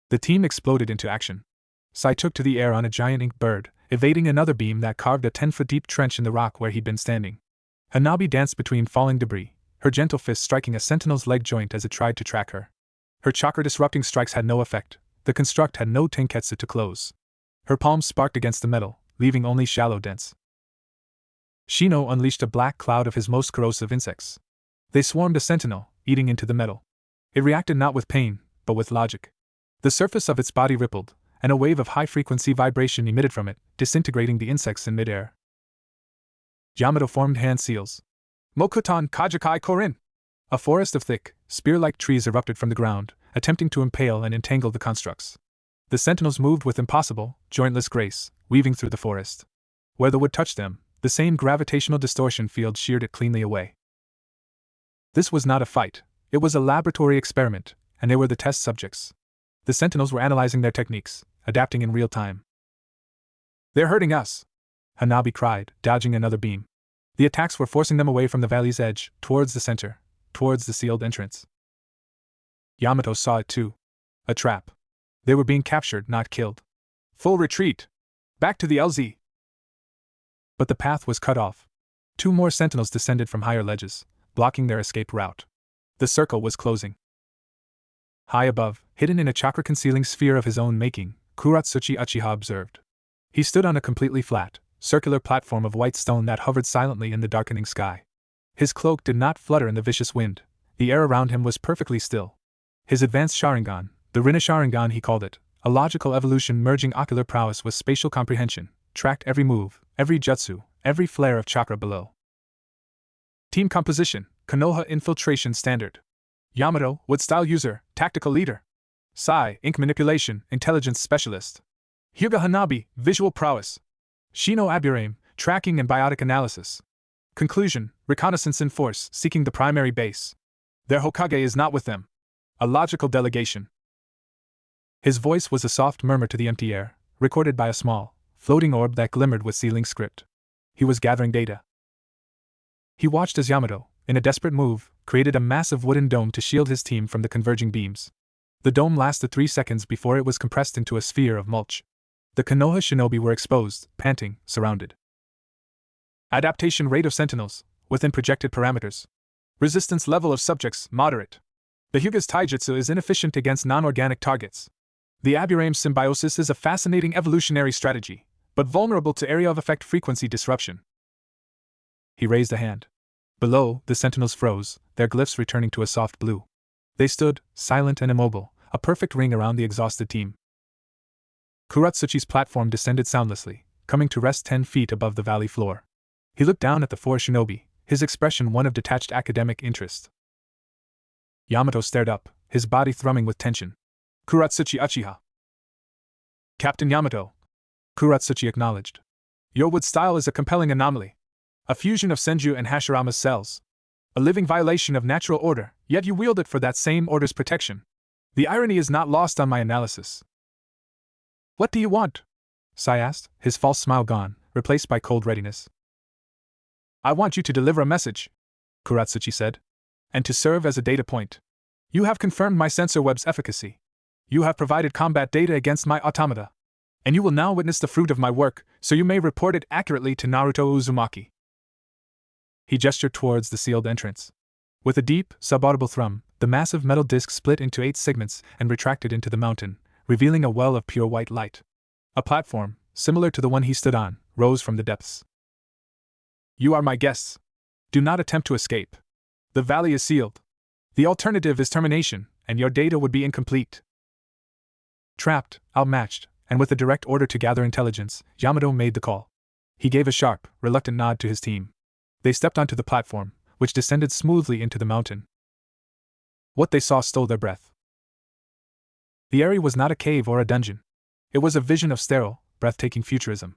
The team exploded into action. Sai took to the air on a giant ink bird, evading another beam that carved a 10-foot-deep trench in the rock where he'd been standing. Hanabi danced between falling debris, her gentle fist striking a sentinel's leg joint as it tried to track her. Her chakra-disrupting strikes had no effect. The construct had no tenketsu to close. Her palms sparked against the metal, leaving only shallow dents. Shino unleashed a black cloud of his most corrosive insects. They swarmed a sentinel, eating into the metal. It reacted not with pain, but with logic. The surface of its body rippled, and a wave of high-frequency vibration emitted from it, disintegrating the insects in midair. Yamato formed hand seals. Mokutan Kajakai Korin! A forest of thick, spear-like trees erupted from the ground, attempting to impale and entangle the constructs. The sentinels moved with impossible, jointless grace, weaving through the forest. Where the wood touched them, the same gravitational distortion field sheared it cleanly away. This was not a fight, it was a laboratory experiment, and they were the test subjects. The sentinels were analyzing their techniques, adapting in real time. They're hurting us! Hanabi cried, dodging another beam. The attacks were forcing them away from the valley's edge, towards the center, towards the sealed entrance. Yamato saw it too. A trap. They were being captured, not killed. Full retreat! Back to the LZ! But the path was cut off. 2 more sentinels descended from higher ledges, blocking their escape route. The circle was closing. High above, hidden in a chakra-concealing sphere of his own making, Kuratsuchi Uchiha observed. He stood on a completely flat, circular platform of white stone that hovered silently in the darkening sky. His cloak did not flutter in the vicious wind. The air around him was perfectly still. His advanced Sharingan, the Rinna Sharingan he called it, a logical evolution merging ocular prowess with spatial comprehension, tracked every move, every jutsu, every flare of chakra below. Team composition, Konoha infiltration standard. Yamato, wood-style user, tactical leader. Sai, ink manipulation, intelligence specialist. Hyuga Hanabi, visual prowess. Shino Aburame, tracking and biotic analysis. Conclusion, reconnaissance in force, seeking the primary base. Their Hokage is not with them. A logical delegation. His voice was a soft murmur to the empty air, recorded by a small, floating orb that glimmered with sealing script. He was gathering data. He watched as Yamato, in a desperate move, created a massive wooden dome to shield his team from the converging beams. The dome lasted 3 seconds before it was compressed into a sphere of mulch. The Konoha shinobi were exposed, panting, surrounded. Adaptation rate of sentinels, within projected parameters. Resistance level of subjects, moderate. The Hyuga's taijutsu is inefficient against non-organic targets. The Aburame symbiosis is a fascinating evolutionary strategy, but vulnerable to area of effect frequency disruption. He raised a hand. Below, the sentinels froze, their glyphs returning to a soft blue. They stood, silent and immobile, a perfect ring around the exhausted team. Kuratsuchi's platform descended soundlessly, coming to rest 10 feet above the valley floor. He looked down at the four shinobi, his expression one of detached academic interest. Yamato stared up, his body thrumming with tension. Kuratsuchi Uchiha. Captain Yamato. Kuratsuchi acknowledged. Your wood style is a compelling anomaly. A fusion of Senju and Hashirama's cells. A living violation of natural order, yet you wield it for that same order's protection. The irony is not lost on my analysis. What do you want? Sai asked, his false smile gone, replaced by cold readiness. I want you to deliver a message, Kuratsuchi said. And to serve as a data point. You have confirmed my sensor web's efficacy. You have provided combat data against my automata. And you will now witness the fruit of my work, so you may report it accurately to Naruto Uzumaki. He gestured towards the sealed entrance. With a deep, subaudible thrum, the massive metal disc split into 8 segments and retracted into the mountain, revealing a well of pure white light. A platform, similar to the one he stood on, rose from the depths. You are my guests. Do not attempt to escape. The valley is sealed. The alternative is termination, and your data would be incomplete. Trapped, outmatched, and with a direct order to gather intelligence, Yamato made the call. He gave a sharp, reluctant nod to his team. They stepped onto the platform, which descended smoothly into the mountain. What they saw stole their breath. The area was not a cave or a dungeon. It was a vision of sterile, breathtaking futurism.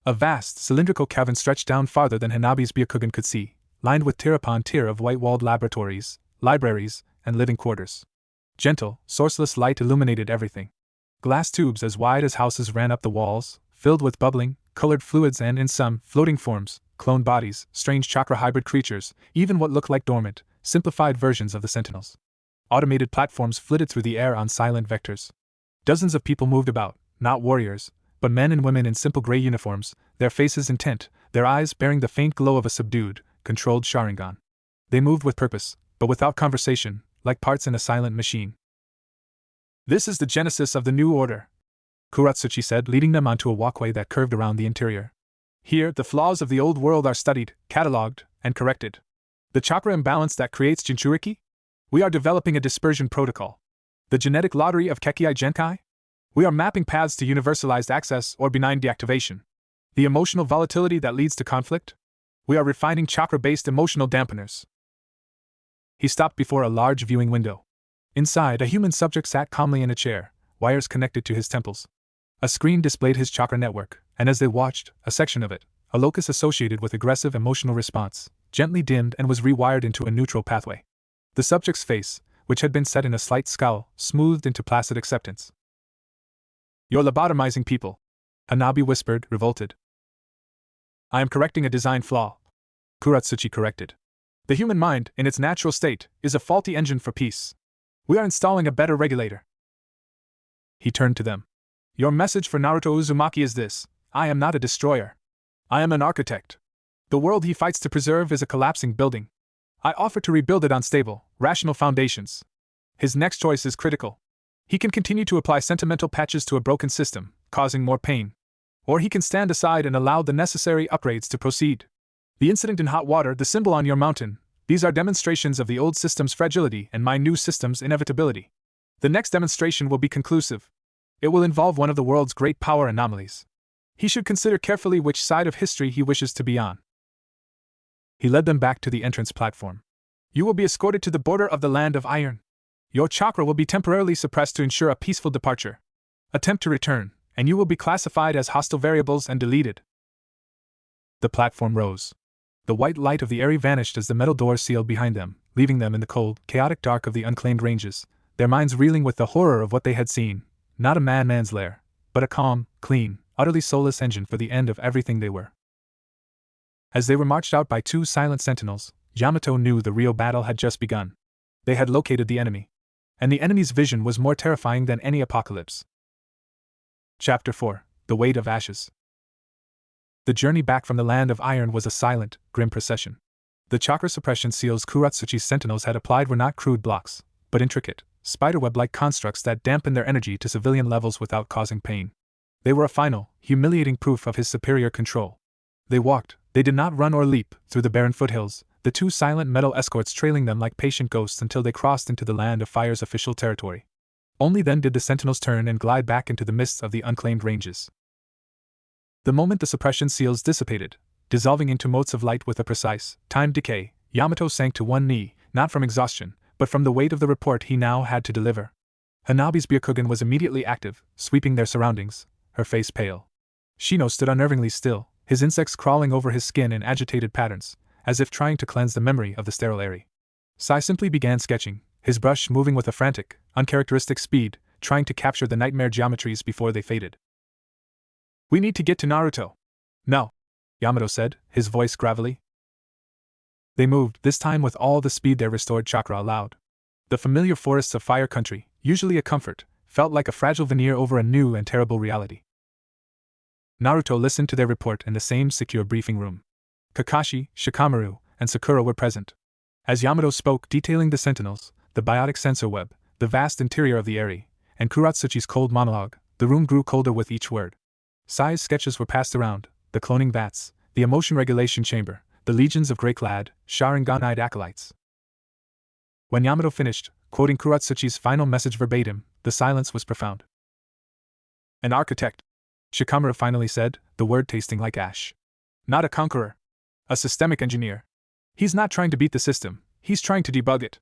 A vast, cylindrical cavern stretched down farther than Hanabi's Byakugan could see, lined with tier upon tier of white-walled laboratories, libraries, and living quarters. Gentle, sourceless light illuminated everything. Glass tubes as wide as houses ran up the walls, filled with bubbling, colored fluids and, in some, floating forms, cloned bodies, strange chakra hybrid creatures, even what looked like dormant, simplified versions of the sentinels. Automated platforms flitted through the air on silent vectors. Dozens of people moved about, not warriors, but men and women in simple gray uniforms, their faces intent, their eyes bearing the faint glow of a subdued, controlled Sharingan. They moved with purpose, but without conversation, like parts in a silent machine. This is the genesis of the new order, Kuratsuchi said, leading them onto a walkway that curved around the interior. Here, the flaws of the old world are studied, catalogued, and corrected. The chakra imbalance that creates Jinchuriki? We are developing a dispersion protocol. The genetic lottery of Kekkei Genkai? We are mapping paths to universalized access or benign deactivation. The emotional volatility that leads to conflict? We are refining chakra-based emotional dampeners. He stopped before a large viewing window. Inside, a human subject sat calmly in a chair, wires connected to his temples. A screen displayed his chakra network, and as they watched, a section of it, a locus associated with aggressive emotional response, gently dimmed and was rewired into a neutral pathway. The subject's face, which had been set in a slight scowl, smoothed into placid acceptance. You're lobotomizing people, Hanabi whispered, revolted. I am correcting a design flaw, Kuratsuchi corrected. The human mind, in its natural state, is a faulty engine for peace. We are installing a better regulator. He turned to them. Your message for Naruto Uzumaki is this: I am not a destroyer. I am an architect. The world he fights to preserve is a collapsing building. I offer to rebuild it on stable, rational foundations. His next choice is critical. He can continue to apply sentimental patches to a broken system, causing more pain. Or he can stand aside and allow the necessary upgrades to proceed. The incident in hot water, the symbol on your mountain, these are demonstrations of the old system's fragility and my new system's inevitability. The next demonstration will be conclusive. It will involve one of the world's great power anomalies. He should consider carefully which side of history he wishes to be on. He led them back to the entrance platform. You will be escorted to the border of the Land of Iron. Your chakra will be temporarily suppressed to ensure a peaceful departure. Attempt to return, and you will be classified as hostile variables and deleted. The platform rose. The white light of the area vanished as the metal door sealed behind them, leaving them in the cold, chaotic dark of the unclaimed ranges, their minds reeling with the horror of what they had seen. Not a madman's lair, but a calm, clean, utterly soulless engine for the end of everything they were. As they were marched out by 2 silent sentinels, Yamato knew the real battle had just begun. They had located the enemy. And the enemy's vision was more terrifying than any apocalypse. Chapter 4: The Weight of Ashes. The journey back from the Land of Iron was a silent, grim procession. The chakra suppression seals Kuratsuchi's sentinels had applied were not crude blocks, but intricate, spiderweb-like constructs that dampened their energy to civilian levels without causing pain. They were a final, humiliating proof of his superior control. They walked, they did not run or leap, through the barren foothills, the two silent metal escorts trailing them like patient ghosts until they crossed into the Land of Fire's official territory. Only then did the sentinels turn and glide back into the mists of the unclaimed ranges. The moment the suppression seals dissipated, dissolving into motes of light with a precise, timed decay, Yamato sank to one knee, not from exhaustion, but from the weight of the report he now had to deliver. Hanabi's Byakugan was immediately active, sweeping their surroundings, her face pale. Shino stood unnervingly still, his insects crawling over his skin in agitated patterns, as if trying to cleanse the memory of the sterile area. Sai simply began sketching, his brush moving with a frantic, uncharacteristic speed, trying to capture the nightmare geometries before they faded. "We need to get to Naruto." "No," Yamato said, his voice gravelly. They moved, this time with all the speed their restored chakra allowed. The familiar forests of Fire Country, usually a comfort, felt like a fragile veneer over a new and terrible reality. Naruto listened to their report in the same secure briefing room. Kakashi, Shikamaru, and Sakura were present. As Yamato spoke, detailing the sentinels, the biotic sensor web, the vast interior of the area, and Kuratsuchi's cold monologue, the room grew colder with each word. Sai's sketches were passed around, the cloning vats, the emotion regulation chamber, the legions of grey-clad, Sharingan-eyed acolytes. When Yamato finished, quoting Kuratsuchi's final message verbatim, the silence was profound. "An architect," Shikamaru finally said, the word tasting like ash. "Not a conqueror. A systemic engineer. He's not trying to beat the system, he's trying to debug it.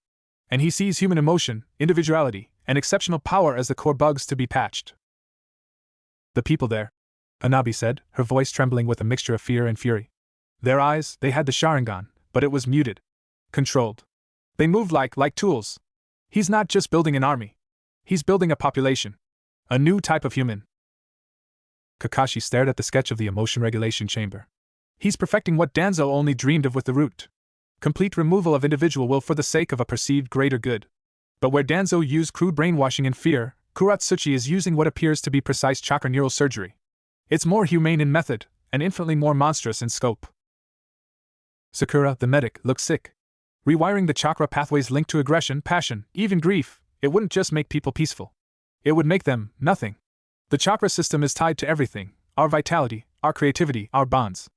And he sees human emotion, individuality, and exceptional power as the core bugs to be patched." "The people there," Hanabi said, her voice trembling with a mixture of fear and fury. "Their eyes, they had the Sharingan, but it was muted. Controlled. They moved like tools. He's not just building an army. He's building a population. A new type of human." Kakashi stared at the sketch of the emotion regulation chamber. "He's perfecting what Danzo only dreamed of with the root. Complete removal of individual will for the sake of a perceived greater good. But where Danzo used crude brainwashing and fear, Kuratsuchi is using what appears to be precise chakra neural surgery. It's more humane in method, and infinitely more monstrous in scope." Sakura, the medic, looked sick. Rewiring the chakra pathways linked to aggression, passion, even grief, it wouldn't just make people peaceful. It would make them nothing. The chakra system is tied to everything, our vitality, our creativity, our bonds.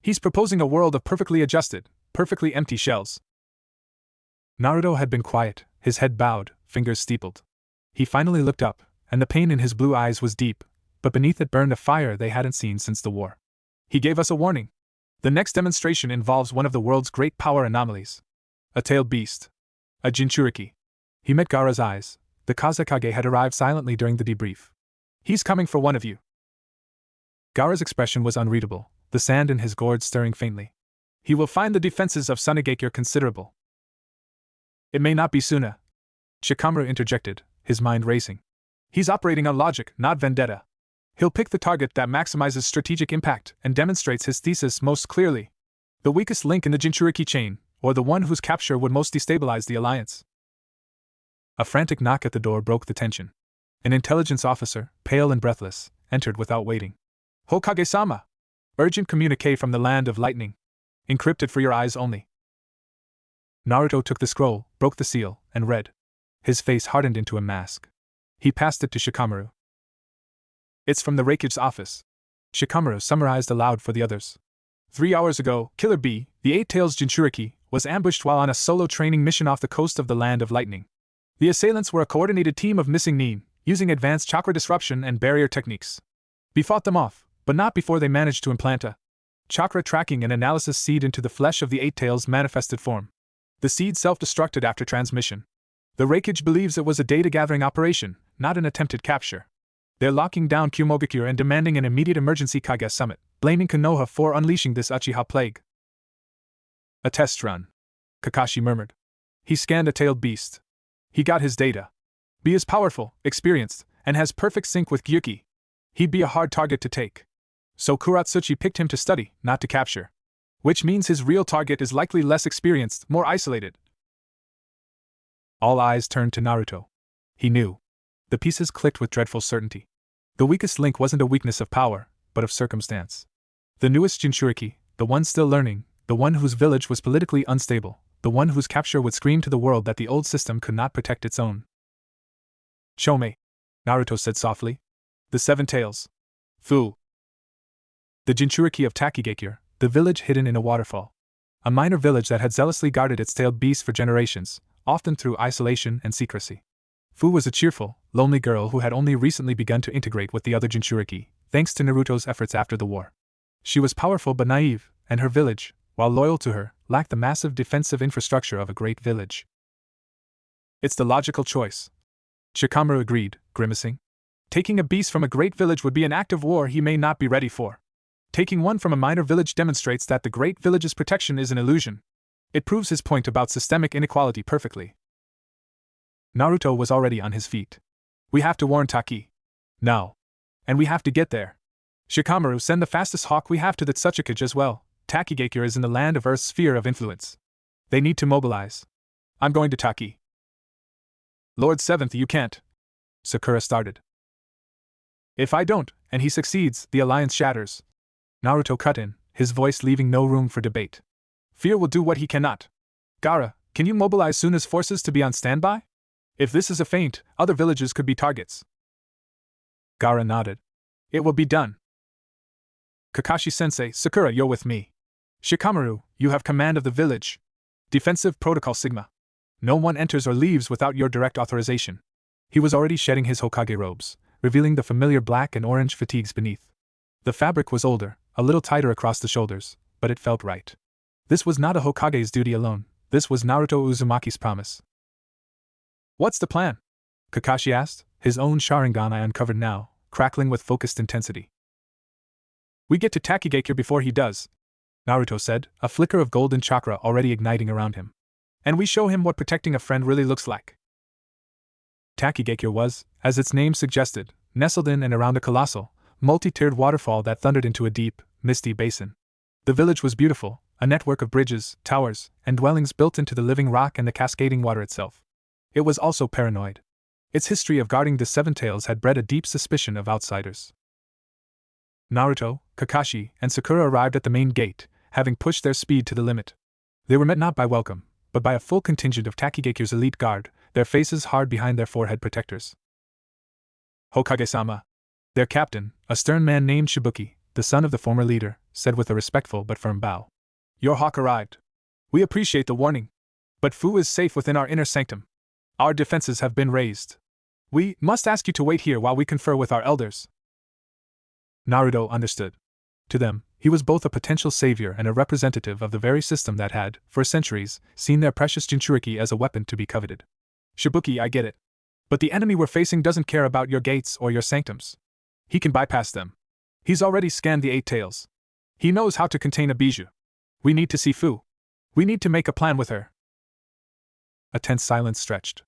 He's proposing a world of perfectly adjusted, perfectly empty shells. Naruto had been quiet, his head bowed, fingers steepled. He finally looked up, and the pain in his blue eyes was deep, but beneath it burned a fire they hadn't seen since the war. "He gave us a warning. The next demonstration involves one of the world's great power anomalies. A tailed beast. A Jinchuriki." He met Gaara's eyes. The Kazekage had arrived silently during the debrief. "He's coming for one of you." Gaara's expression was unreadable, the sand in his gourd stirring faintly. "He will find the defenses of Sunagakure considerable." "It may not be Suna," Shikamaru interjected, his mind racing. "He's operating on logic, not vendetta. He'll pick the target that maximizes strategic impact and demonstrates his thesis most clearly. The weakest link in the Jinchuriki chain, or the one whose capture would most destabilize the alliance." A frantic knock at the door broke the tension. An intelligence officer, pale and breathless, entered without waiting. "Hokage-sama! Urgent communique from the Land of Lightning. Encrypted for your eyes only." Naruto took the scroll, broke the seal, and read. His face hardened into a mask. He passed it to Shikamaru. "It's from the Reikige's office," Shikamaru summarized aloud for the others. 3 hours ago, Killer B, the Eight-Tails Jinchuriki, was ambushed while on a solo training mission off the coast of the Land of Lightning. The assailants were a coordinated team of missing Nin, using advanced chakra disruption and barrier techniques. We fought them off, but not before they managed to implant a chakra tracking and analysis seed into the flesh of the Eight-Tails' manifested form. The seed self-destructed after transmission. The Reikage believes it was a data-gathering operation, not an attempted capture. They're locking down Kumogakure and demanding an immediate emergency Kage summit, blaming Konoha for unleashing this Uchiha plague. "A test run," Kakashi murmured. He scanned the tailed beast. He got his data. B is powerful, experienced, and has perfect sync with Gyuki. He'd be a hard target to take. So Kuratsuchi picked him to study, not to capture. Which means his real target is likely less experienced, more isolated. All eyes turned to Naruto. He knew. The pieces clicked with dreadful certainty. The weakest link wasn't a weakness of power, but of circumstance. The newest Jinchuriki, the one still learning, the one whose village was politically unstable, the one whose capture would scream to the world that the old system could not protect its own. Chome, Naruto said softly. The Seven Tails. Fu. The Jinchuriki of Takigakure, the village hidden in a waterfall. A minor village that had zealously guarded its tailed beast for generations, often through isolation and secrecy. Fu was a cheerful, lonely girl who had only recently begun to integrate with the other Jinchuriki, thanks to Naruto's efforts after the war. She was powerful but naive, and her village, while loyal to her, lacked the massive defensive infrastructure of a great village. It's the logical choice. Shikamaru agreed, grimacing. Taking a beast from a great village would be an act of war he may not be ready for. Taking one from a minor village demonstrates that the great village's protection is an illusion. It proves his point about systemic inequality perfectly. Naruto was already on his feet. We have to warn Taki. Now. And we have to get there. Shikamaru, send the fastest hawk we have to the Tsuchikage as well. Takigakure is in the land of Earth's sphere of influence. They need to mobilize. I'm going to Taki. Lord Seventh, you can't. Sakura started. If I don't, and he succeeds, the alliance shatters. Naruto cut in, his voice leaving no room for debate. Fear will do what he cannot. Gaara, can you mobilize Suna's forces to be on standby? If this is a feint, other villages could be targets. Gaara nodded. It will be done. Kakashi-sensei, Sakura, you're with me. Shikamaru, you have command of the village. Defensive Protocol Sigma. No one enters or leaves without your direct authorization. He was already shedding his Hokage robes, revealing the familiar black and orange fatigues beneath. The fabric was older, a little tighter across the shoulders, but it felt right. This was not a Hokage's duty alone, this was Naruto Uzumaki's promise. What's the plan? Kakashi asked, his own Sharingan eye uncovered now, crackling with focused intensity. We get to Takigakure before he does, Naruto said, a flicker of golden chakra already igniting around him. And we show him what protecting a friend really looks like. Takigakure was, as its name suggested, nestled in and around a colossal, multi-tiered waterfall that thundered into a deep, misty basin. The village was beautiful, a network of bridges, towers, and dwellings built into the living rock and the cascading water itself. It was also paranoid. Its history of guarding the Seven Tails had bred a deep suspicion of outsiders. Naruto, Kakashi, and Sakura arrived at the main gate, having pushed their speed to the limit. They were met not by welcome, but by a full contingent of Takigakure's elite guard, their faces hard behind their forehead protectors. Hokage-sama. Their captain, a stern man named Shibuki, the son of the former leader, said with a respectful but firm bow. Your hawk arrived. We appreciate the warning. But Fu is safe within our inner sanctum. Our defenses have been raised. We must ask you to wait here while we confer with our elders. Naruto understood. To them, he was both a potential savior and a representative of the very system that had, for centuries, seen their precious Jinchuriki as a weapon to be coveted. Shibuki, I get it. But the enemy we're facing doesn't care about your gates or your sanctums. He can bypass them. He's already scanned the 8 tails. He knows how to contain a bijou. We need to see Fu. We need to make a plan with her. A tense silence stretched.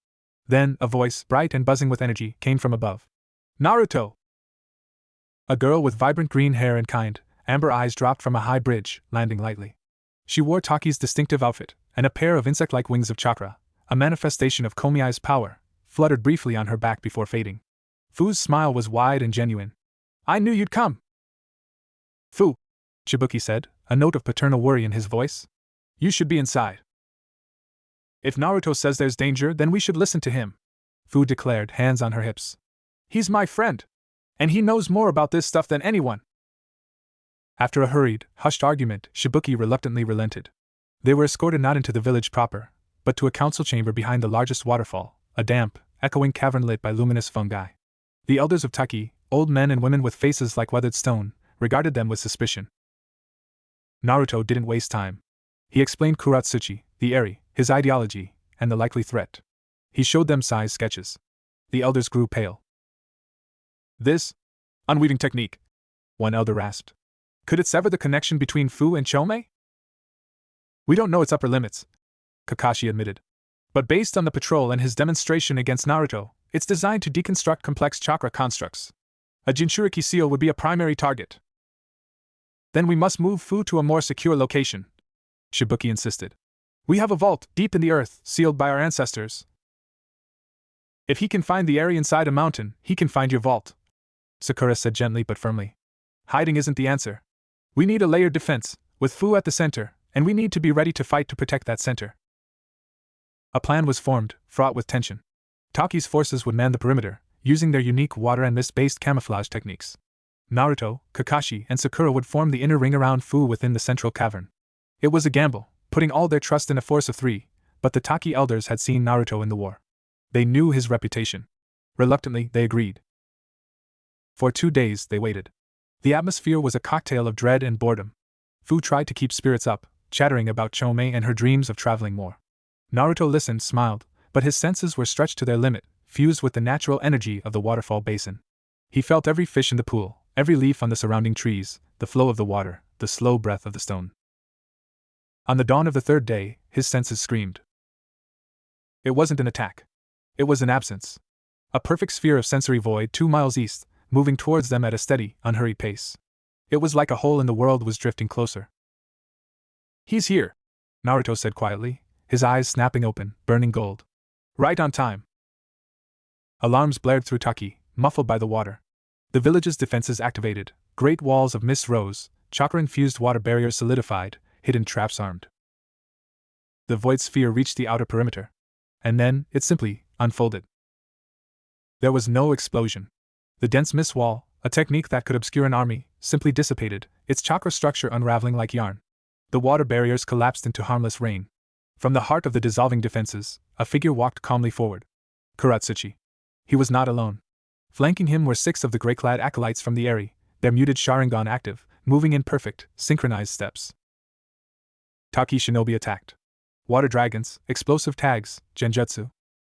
Then, a voice, bright and buzzing with energy, came from above. Naruto! A girl with vibrant green hair and kind, amber eyes dropped from a high bridge, landing lightly. She wore Taki's distinctive outfit, and a pair of insect-like wings of chakra, a manifestation of Komiai's power, fluttered briefly on her back before fading. Fu's smile was wide and genuine. I knew you'd come! Fu, Shibuki said, a note of paternal worry in his voice. You should be inside. If Naruto says there's danger, then we should listen to him, Fu declared, hands on her hips. He's my friend. And he knows more about this stuff than anyone. After a hurried, hushed argument, Shibuki reluctantly relented. They were escorted not into the village proper, but to a council chamber behind the largest waterfall, a damp, echoing cavern lit by luminous fungi. The elders of Taki, old men and women with faces like weathered stone, regarded them with suspicion. Naruto didn't waste time. He explained Kuratsuchi, the Eri, his ideology, and the likely threat. He showed them size sketches. The elders grew pale. This unweaving technique, one elder rasped. Could it sever the connection between Fu and Chome? We don't know its upper limits, Kakashi admitted. But based on the patrol and his demonstration against Naruto, it's designed to deconstruct complex chakra constructs. A Jinchuriki seal would be a primary target. Then we must move Fu to a more secure location, Shibuki insisted. We have a vault, deep in the earth, sealed by our ancestors. If he can find the area inside a mountain, he can find your vault, Sakura said gently but firmly. Hiding isn't the answer. We need a layered defense, with Fu at the center, And we need to be ready to fight to protect that center. A plan was formed, fraught with tension. Taki's forces would man the perimeter, using their unique water and mist-based camouflage techniques. Naruto, Kakashi, and Sakura would form the inner ring around Fu within the central cavern. It was a gamble, putting all their trust in a force of 3, but the Taki elders had seen Naruto in the war. They knew his reputation. Reluctantly, they agreed. For 2 days, they waited. The atmosphere was a cocktail of dread and boredom. Fu tried to keep spirits up, chattering about Chomei and her dreams of traveling more. Naruto listened, smiled, but his senses were stretched to their limit, fused with the natural energy of the waterfall basin. He felt every fish in the pool, every leaf on the surrounding trees, the flow of the water, the slow breath of the stone. On the dawn of the 3rd day, his senses screamed. It wasn't an attack. It was an absence. A perfect sphere of sensory void 2 miles east, moving towards them at a steady, unhurried pace. It was like a hole in the world was drifting closer. "He's here," Naruto said quietly, his eyes snapping open, burning gold. "Right on time." Alarms blared through Taki, muffled by the water. The village's defenses activated, great walls of mist rose, chakra-infused water barriers solidified, hidden traps armed. The void sphere reached the outer perimeter. And then, it simply unfolded. There was no explosion. The dense mist wall, a technique that could obscure an army, simply dissipated, its chakra structure unraveling like yarn. The water barriers collapsed into harmless rain. From the heart of the dissolving defenses, a figure walked calmly forward. Kuratsuchi. He was not alone. Flanking him were 6 of the gray-clad acolytes from the Eri, their muted Sharingan active, moving in perfect, synchronized steps. Taki shinobi attacked. Water dragons, explosive tags, genjutsu.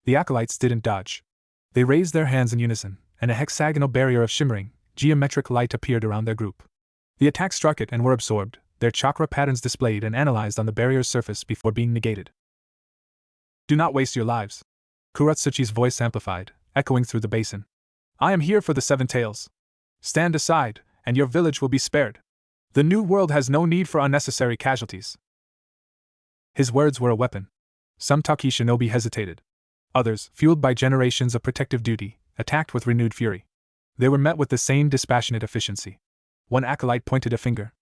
The acolytes didn't dodge. They raised their hands in unison, and a hexagonal barrier of shimmering, geometric light appeared around their group. The attack struck it and were absorbed, their chakra patterns displayed and analyzed on the barrier's surface before being negated. "Do not waste your lives." Kuratsuchi's voice amplified, echoing through the basin. "I am here for the 7 tails. Stand aside, and your village will be spared. The new world has no need for unnecessary casualties." His words were a weapon. Some Taki shinobi hesitated. Others, fueled by generations of protective duty, attacked with renewed fury. They were met with the same dispassionate efficiency. One acolyte pointed a finger.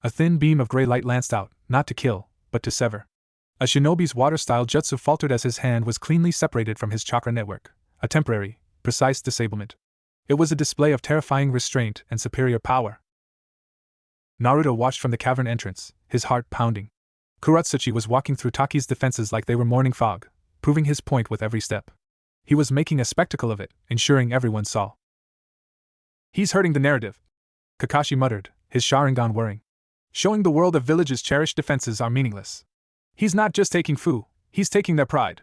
A thin beam of gray light lanced out, not to kill, but to sever. A shinobi's water-style jutsu faltered as his hand was cleanly separated from his chakra network, a temporary, precise disablement. It was a display of terrifying restraint and superior power. Naruto watched from the cavern entrance, his heart pounding. Kuratsuchi was walking through Taki's defenses like they were morning fog, proving his point with every step. He was making a spectacle of it, ensuring everyone saw. "He's hurting the narrative," Kakashi muttered, his Sharingan whirring. "Showing the world a village's cherished defenses are meaningless. He's not just taking Fu, he's taking their pride."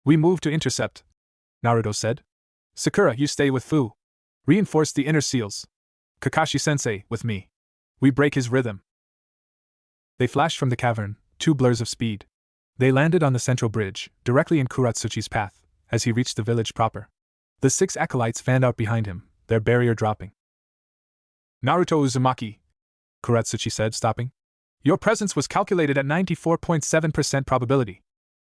"We move to intercept," Naruto said. "Sakura, you stay with Fu. Reinforce the inner seals. Kakashi-sensei, with me. We break his rhythm." They flashed from the cavern, 2 blurs of speed. They landed on the central bridge, directly in Kuratsuchi's path, as he reached the village proper. The 6 acolytes fanned out behind him, their barrier dropping. "Naruto Uzumaki," Kuratsuchi said, stopping. "Your presence was calculated at 94.7% probability.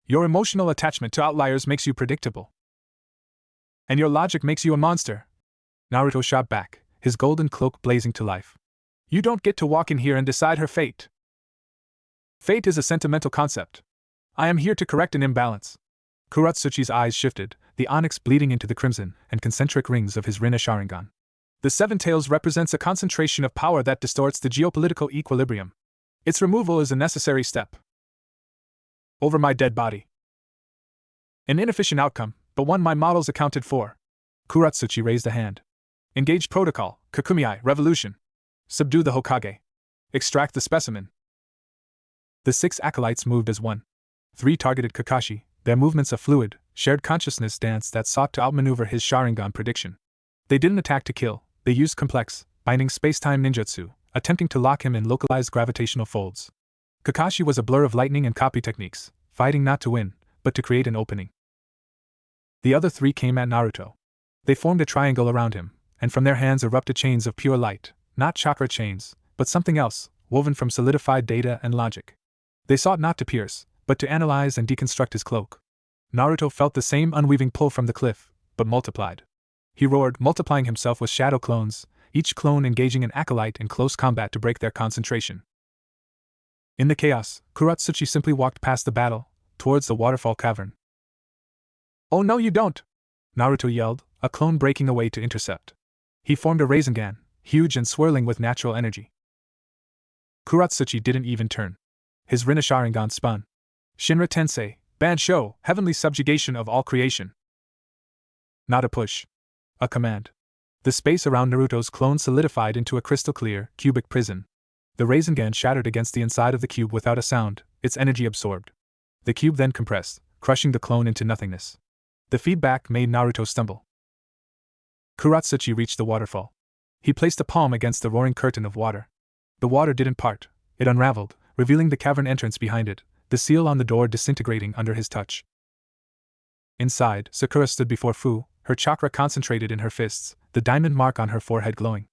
Your emotional attachment to outliers makes you predictable. And your logic makes you a monster." Naruto shot back, his golden cloak blazing to life. "You don't get to walk in here and decide her fate. Fate is a sentimental concept. I am here to correct an imbalance." Kuratsuchi's eyes shifted, the onyx bleeding into the crimson and concentric rings of his Rinna Sharingan. "The 7 tails represents a concentration of power that distorts the geopolitical equilibrium. Its removal is a necessary step. Over my dead body. An inefficient outcome, but one my models accounted for." Kuratsuchi raised a hand. "Engage protocol, Kakumiai, revolution. Subdue the Hokage. Extract the specimen." The 6 acolytes moved as one. 3 targeted Kakashi, their movements a fluid, shared consciousness dance that sought to outmaneuver his Sharingan prediction. They didn't attack to kill, they used complex, binding space-time ninjutsu, attempting to lock him in localized gravitational folds. Kakashi was a blur of lightning and copy techniques, fighting not to win, but to create an opening. The other 3 came at Naruto. They formed a triangle around him, and from their hands erupted chains of pure light, not chakra chains, but something else, woven from solidified data and logic. They sought not to pierce, but to analyze and deconstruct his cloak. Naruto felt the same unweaving pull from the cliff, but multiplied. He roared, multiplying himself with shadow clones, each clone engaging an acolyte in close combat to break their concentration. In the chaos, Kuratsuchi simply walked past the battle, towards the waterfall cavern. "Oh no you don't!" Naruto yelled, a clone breaking away to intercept. He formed a Rasengan, huge and swirling with natural energy. Kuratsuchi didn't even turn. His Rinne Sharingan spun. Shinra Tensei, Bansho, heavenly subjugation of all creation. Not a push. A command. The space around Naruto's clone solidified into a crystal-clear, cubic prison. The Rasengan shattered against the inside of the cube without a sound, its energy absorbed. The cube then compressed, crushing the clone into nothingness. The feedback made Naruto stumble. Kuratsuchi reached the waterfall. He placed a palm against the roaring curtain of water. The water didn't part, it unraveled, revealing the cavern entrance behind it, the seal on the door disintegrating under his touch. Inside, Sakura stood before Fu, her chakra concentrated in her fists, the diamond mark on her forehead glowing.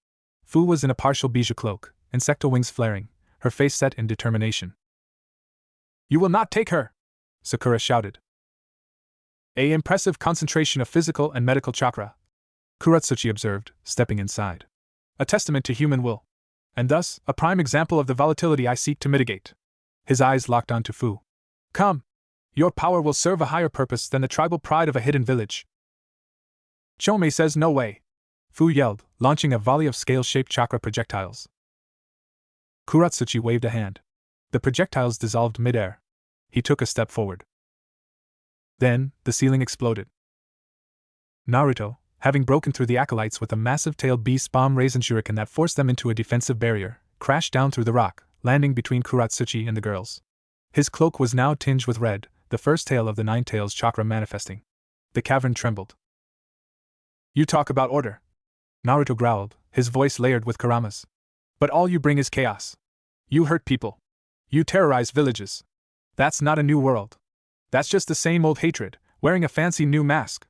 Fu was in a partial bijou cloak, insectal wings flaring, her face set in determination. "You will not take her!" Sakura shouted. "A impressive concentration of physical and medical chakra," Kuratsuchi observed, stepping inside. "A testament to human will. And thus, a prime example of the volatility I seek to mitigate." His eyes locked onto Fu. "Come! Your power will serve a higher purpose than the tribal pride of a hidden village." "Chomei says no way!" Fu yelled, launching a volley of scale-shaped chakra projectiles. Kuratsuchi waved a hand. The projectiles dissolved midair. He took a step forward. Then, the ceiling exploded. Naruto, having broken through the acolytes with a massive tailed beast bomb Raisin Shuriken that forced them into a defensive barrier, crashed down through the rock, landing between Kuratsuchi and the girls. His cloak was now tinged with red, the first tail of the Nine Tails chakra manifesting. The cavern trembled. "You talk about order," Naruto growled, his voice layered with karamas. "But all you bring is chaos. You hurt people. You terrorize villages. That's not a new world. That's just the same old hatred, wearing a fancy new mask."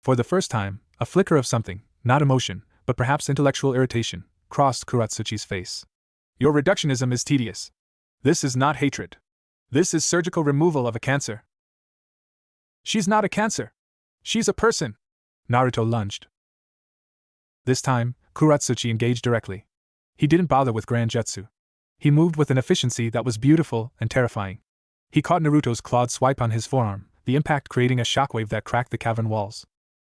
For the first time, a flicker of something, not emotion, but perhaps intellectual irritation, crossed Kuratsuchi's face. "Your reductionism is tedious. This is not hatred. This is surgical removal of a cancer." "She's not a cancer. She's a person." Naruto lunged. This time, Kuratsuchi engaged directly. He didn't bother with grand jutsu. He moved with an efficiency that was beautiful and terrifying. He caught Naruto's clawed swipe on his forearm, the impact creating a shockwave that cracked the cavern walls.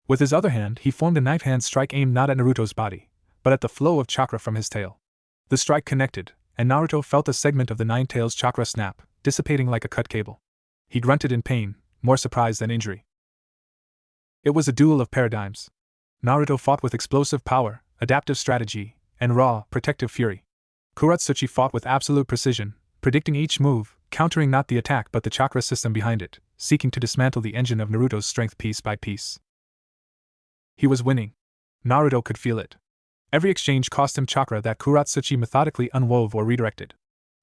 With his other hand, he formed a knife-hand strike aimed not at Naruto's body, but at the flow of chakra from his tail. The strike connected, and Naruto felt a segment of the Nine Tails chakra snap, dissipating like a cut cable. He grunted in pain, more surprise than injury. It was a duel of paradigms. Naruto fought with explosive power, adaptive strategy, and raw, protective fury. Kuratsuchi fought with absolute precision, predicting each move, countering not the attack but the chakra system behind it, seeking to dismantle the engine of Naruto's strength piece by piece. He was winning. Naruto could feel it. Every exchange cost him chakra that Kuratsuchi methodically unwove or redirected.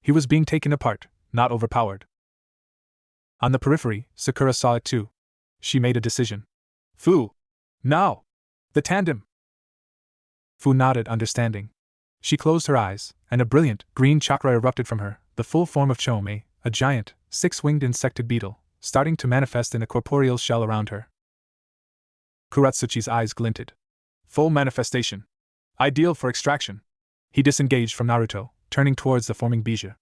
He was being taken apart, not overpowered. On the periphery, Sakura saw it too. She made a decision. "Fu! Now! The tandem!" Fu nodded, understanding. She closed her eyes, and a brilliant, green chakra erupted from her, the full form of Chomei, a giant, six-winged insected beetle, starting to manifest in a corporeal shell around her. Kuratsuchi's eyes glinted. Full manifestation. Ideal for extraction. He disengaged from Naruto, turning towards the forming bijou.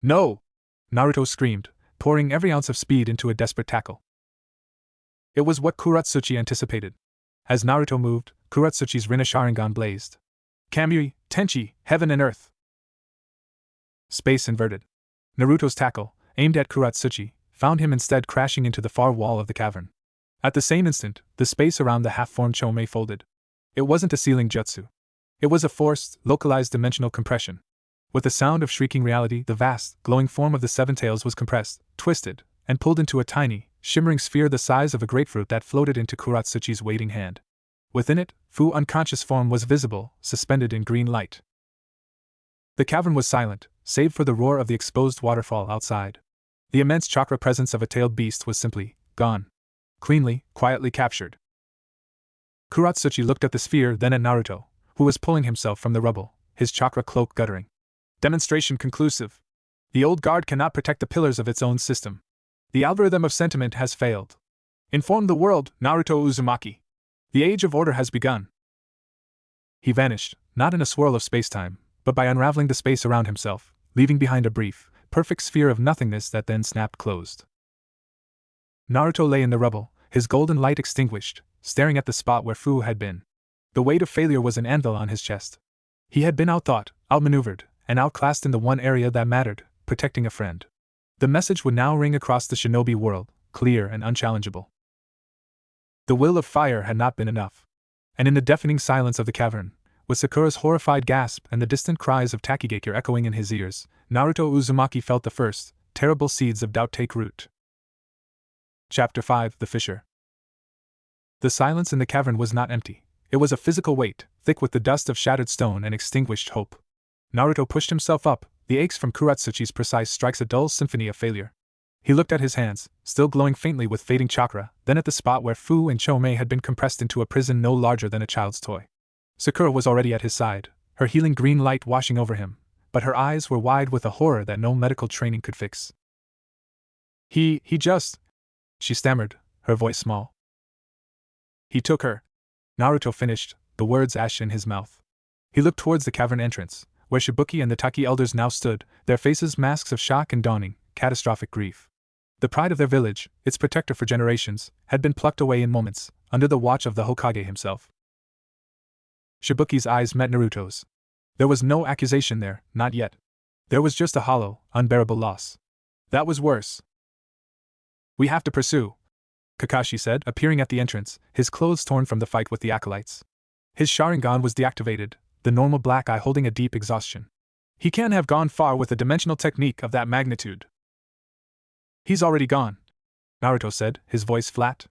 "No!" Naruto screamed, pouring every ounce of speed into a desperate tackle. It was what Kuratsuchi anticipated. As Naruto moved, Kuratsuchi's Rinne Sharingan blazed. Kamui, Tenchi, heaven and earth. Space inverted. Naruto's tackle, aimed at Kuratsuchi, found him instead crashing into the far wall of the cavern. At the same instant, the space around the half-formed Chomei folded. It wasn't a ceiling jutsu. It was a forced, localized dimensional compression. With the sound of shrieking reality, the vast, glowing form of the Seven Tails was compressed, twisted, and pulled into a tiny, shimmering sphere the size of a grapefruit that floated into Kuratsuchi's waiting hand. Within it, Fu's unconscious form was visible, suspended in green light. The cavern was silent, save for the roar of the exposed waterfall outside. The immense chakra presence of a tailed beast was simply gone. Cleanly, quietly captured. Kuratsuchi looked at the sphere, then at Naruto, who was pulling himself from the rubble, his chakra cloak guttering. Demonstration conclusive. The old guard cannot protect the pillars of its own system. The algorithm of sentiment has failed. Inform the world, Naruto Uzumaki. The age of order has begun. He vanished, not in a swirl of spacetime, but by unraveling the space around himself, leaving behind a brief, perfect sphere of nothingness that then snapped closed. Naruto lay in the rubble, his golden light extinguished, staring at the spot where Fu had been. The weight of failure was an anvil on his chest. He had been outthought, outmaneuvered, and outclassed in the one area that mattered, protecting a friend. The message would now ring across the shinobi world, clear and unchallengeable. The will of fire had not been enough. And in the deafening silence of the cavern, with Sakura's horrified gasp and the distant cries of Takigakure echoing in his ears, Naruto Uzumaki felt the first, terrible seeds of doubt take root. Chapter 5: The Fissure. The silence in the cavern was not empty. It was a physical weight, thick with the dust of shattered stone and extinguished hope. Naruto pushed himself up, the aches from Kuratsuchi's precise strikes a dull symphony of failure. He looked at his hands, still glowing faintly with fading chakra, then at the spot where Fu and Chomei had been compressed into a prison no larger than a child's toy. Sakura was already at his side, her healing green light washing over him, but her eyes were wide with a horror that no medical training could fix. He just... she stammered, her voice small. He took her. Naruto finished, the words ash in his mouth. He looked towards the cavern entrance, where Shibuki and the Taki elders now stood, their faces masks of shock and dawning, catastrophic grief. The pride of their village, its protector for generations, had been plucked away in moments, under the watch of the Hokage himself. Shibuki's eyes met Naruto's. There was no accusation there, not yet. There was just a hollow, unbearable loss. That was worse. We have to pursue, Kakashi said, appearing at the entrance, his clothes torn from the fight with the acolytes. His Sharingan was deactivated, the normal black eye holding a deep exhaustion. He can't have gone far with a dimensional technique of that magnitude. He's already gone, Naruto said, his voice flat.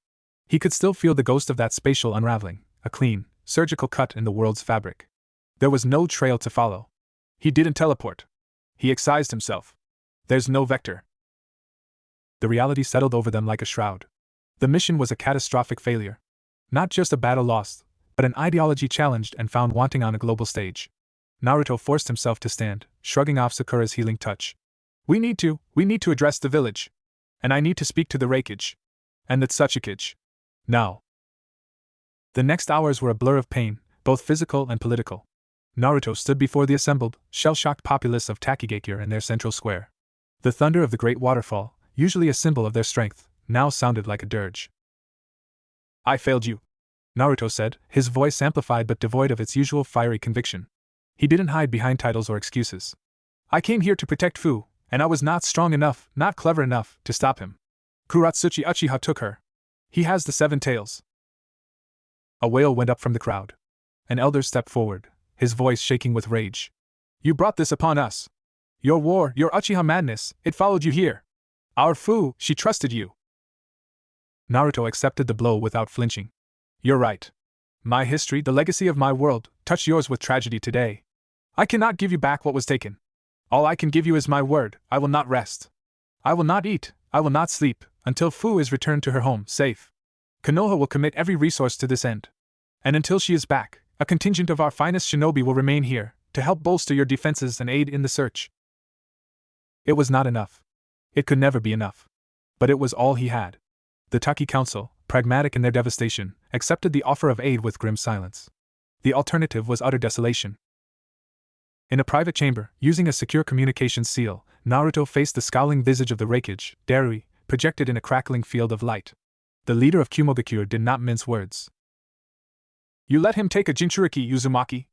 He could still feel the ghost of that spatial unraveling, a clean, surgical cut in the world's fabric. There was no trail to follow. He didn't teleport. He excised himself. There's no vector. The reality settled over them like a shroud. The mission was a catastrophic failure. Not just a battle lost, but an ideology challenged and found wanting on a global stage. Naruto forced himself to stand, shrugging off Sakura's healing touch. We need to address the village. And I need to speak to the Reikage. And the Tsuchikage. Now. The next hours were a blur of pain, both physical and political. Naruto stood before the assembled, shell-shocked populace of Takigakure in their central square. The thunder of the great waterfall, usually a symbol of their strength, now sounded like a dirge. I failed you, Naruto said, his voice amplified but devoid of its usual fiery conviction. He didn't hide behind titles or excuses. I came here to protect Fu, and I was not strong enough, not clever enough, to stop him. Kuratsuchi Uchiha took her. He has the 7 tails. A wail went up from the crowd. An elder stepped forward, his voice shaking with rage. You brought this upon us. Your war, your Uchiha madness, it followed you here. Our Fu, she trusted you. Naruto accepted the blow without flinching. You're right. My history, the legacy of my world, touched yours with tragedy today. I cannot give you back what was taken. All I can give you is my word, I will not rest. I will not eat, I will not sleep, until Fu is returned to her home, safe. Konoha will commit every resource to this end. And until she is back, a contingent of our finest shinobi will remain here, to help bolster your defenses and aid in the search. It was not enough. It could never be enough. But it was all he had. The Taki Council, pragmatic in their devastation, accepted the offer of aid with grim silence. The alternative was utter desolation. In a private chamber, using a secure communications seal, Naruto faced the scowling visage of the Reikage, Darui, projected in a crackling field of light. The leader of Kumogakure did not mince words. You let him take a Jinchuriki, Uzumaki.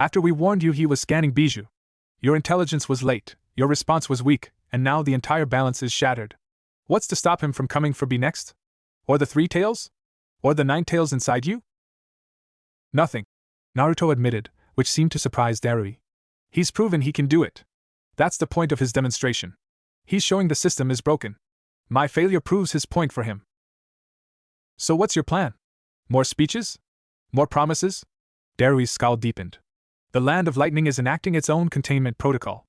After we warned you he was scanning Bijou. Your intelligence was late, your response was weak, and now the entire balance is shattered. What's to stop him from coming for B next? Or the 3 tails? Or the 9 tails inside you? Nothing, Naruto admitted, which seemed to surprise Darui. He's proven he can do it. That's the point of his demonstration. He's showing the system is broken. My failure proves his point for him. So what's your plan? More speeches? More promises? Darui's scowl deepened. The Land of Lightning is enacting its own containment protocol.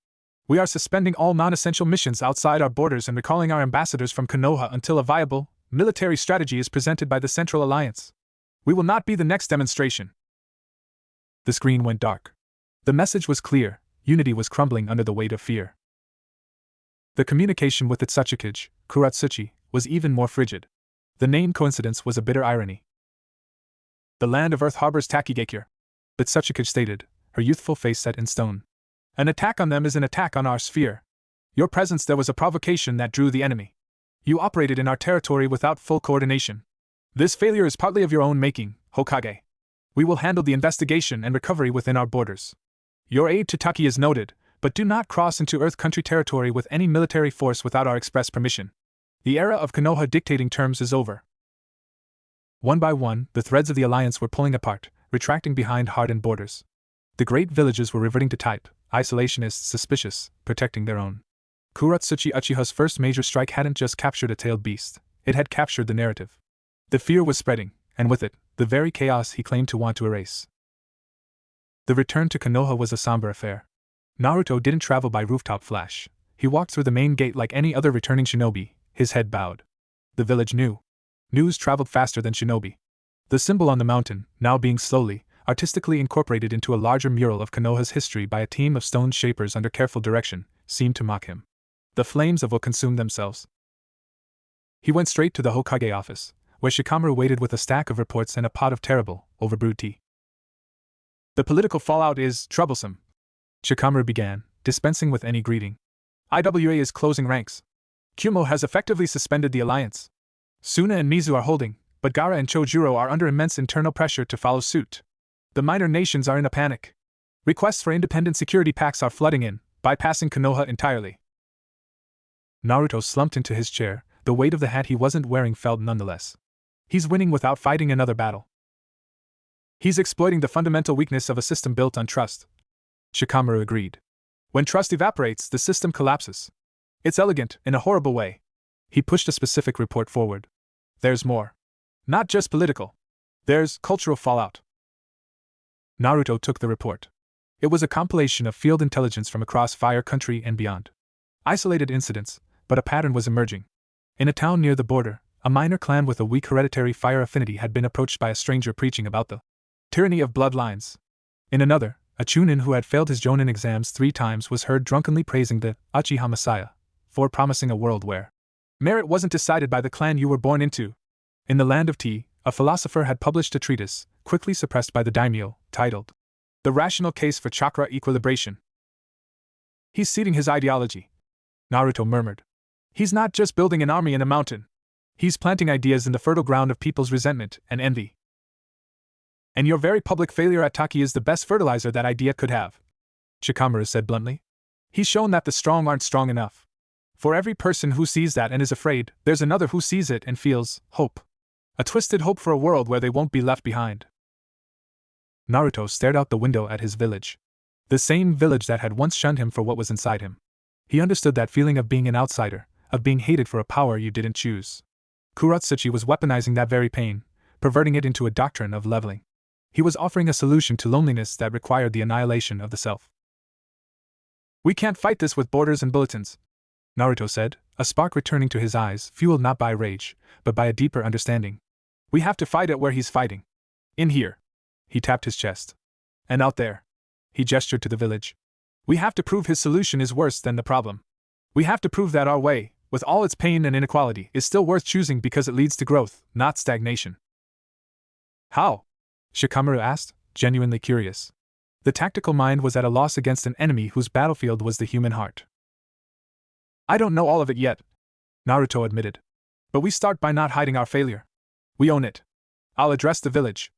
We are suspending all non-essential missions outside our borders and recalling our ambassadors from Konoha until a viable, military strategy is presented by the Central Alliance. We will not be the next demonstration. The screen went dark. The message was clear, unity was crumbling under the weight of fear. The communication with the Tsuchikage, Kuratsuchi, was even more frigid. The name coincidence was a bitter irony. The land of Earth harbors Takigakure, the Tsuchikage stated, her youthful face set in stone. An attack on them is an attack on our sphere. Your presence there was a provocation that drew the enemy. You operated in our territory without full coordination. This failure is partly of your own making, Hokage. We will handle the investigation and recovery within our borders. Your aid to Taki is noted, but do not cross into Earth Country territory with any military force without our express permission. The era of Konoha dictating terms is over. One by one, the threads of the alliance were pulling apart, retracting behind hardened borders. The great villages were reverting to type, isolationists suspicious, protecting their own. Kuratsuchi Uchiha's first major strike hadn't just captured a tailed beast, it had captured the narrative. The fear was spreading, and with it, the very chaos he claimed to want to erase. The return to Konoha was a somber affair. Naruto didn't travel by rooftop flash. He walked through the main gate like any other returning shinobi, his head bowed. The village knew. News traveled faster than shinobi. The symbol on the mountain, now being slowly, artistically incorporated into a larger mural of Konoha's history by a team of stone shapers under careful direction, seemed to mock him. The flames of will consumed themselves. He went straight to the Hokage office, where Shikamaru waited with a stack of reports and a pot of terrible, overbrewed tea. The political fallout is troublesome, Shikamaru began, dispensing with any greeting. IWA is closing ranks. Kumo has effectively suspended the alliance. Suna and Mizu are holding, but Gaara and Chojuro are under immense internal pressure to follow suit. The minor nations are in a panic. Requests for independent security pacts are flooding in, bypassing Konoha entirely. Naruto slumped into his chair, the weight of the hat he wasn't wearing felt nonetheless. He's winning without fighting another battle. He's exploiting the fundamental weakness of a system built on trust. Shikamaru agreed. When trust evaporates, the system collapses. It's elegant, in a horrible way. He pushed a specific report forward. There's more. Not just political. There's cultural fallout. Naruto took the report. It was a compilation of field intelligence from across Fire Country and beyond. Isolated incidents, but a pattern was emerging. In a town near the border, a minor clan with a weak hereditary fire affinity had been approached by a stranger preaching about the tyranny of bloodlines. In another, a Chunin who had failed his Jonin exams 3 times was heard drunkenly praising the Uchiha Messiah for promising a world where merit wasn't decided by the clan you were born into. In the land of tea, a philosopher had published a treatise, quickly suppressed by the daimyo, titled The Rational Case for Chakra Equilibration. He's seeding his ideology, Naruto murmured. He's not just building an army in a mountain. He's planting ideas in the fertile ground of people's resentment and envy. And your very public failure at Taki is the best fertilizer that idea could have, Shikamaru said bluntly. He's shown that the strong aren't strong enough. For every person who sees that and is afraid, there's another who sees it and feels hope. A twisted hope for a world where they won't be left behind. Naruto stared out the window at his village. The same village that had once shunned him for what was inside him. He understood that feeling of being an outsider, of being hated for a power you didn't choose. Kuratsuchi was weaponizing that very pain, perverting it into a doctrine of leveling. He was offering a solution to loneliness that required the annihilation of the self. We can't fight this with borders and bulletins, Naruto said, a spark returning to his eyes, fueled not by rage, but by a deeper understanding. We have to fight it where he's fighting. In here. He tapped his chest. And out there. He gestured to the village. We have to prove his solution is worse than the problem. We have to prove that our way, with all its pain and inequality, is still worth choosing because it leads to growth, not stagnation. How? Shikamaru asked, genuinely curious. The tactical mind was at a loss against an enemy whose battlefield was the human heart. I don't know all of it yet, Naruto admitted. But we start by not hiding our failure. We own it. I'll address the village.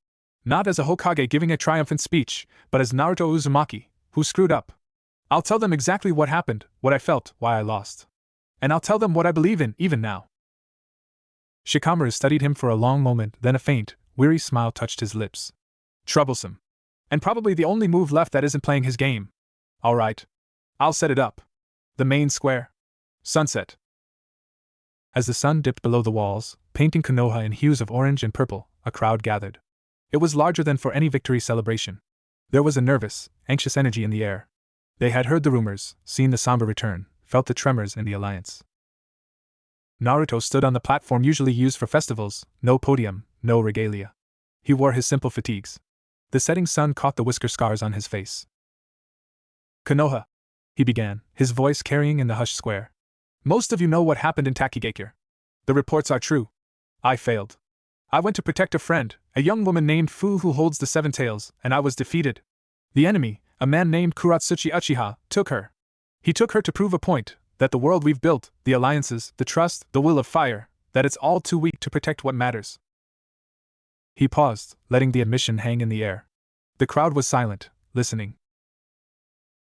Not as a Hokage giving a triumphant speech, but as Naruto Uzumaki, who screwed up. I'll tell them exactly what happened, what I felt, why I lost. And I'll tell them what I believe in, even now. Shikamaru studied him for a long moment, then a faint, weary smile touched his lips. Troublesome. And probably the only move left that isn't playing his game. All right. I'll set it up. The main square. Sunset. As the sun dipped below the walls, painting Konoha in hues of orange and purple, a crowd gathered. It was larger than for any victory celebration. There was a nervous, anxious energy in the air. They had heard the rumors, seen the somber return, felt the tremors in the alliance. Naruto stood on the platform usually used for festivals, no podium, no regalia. He wore his simple fatigues. The setting sun caught the whisker scars on his face. Konoha, he began, his voice carrying in the hushed square. Most of you know what happened in Takigakure. The reports are true. I failed. I went to protect a friend, a young woman named Fu who holds the 7 tails, and I was defeated. The enemy, A man named Kuratsuchi Uchiha took her. He took her to prove a point, that the world we've built, the alliances, the trust, the will of fire, that it's all too weak to protect what matters. He paused, letting the admission hang in the air. The crowd was silent, listening.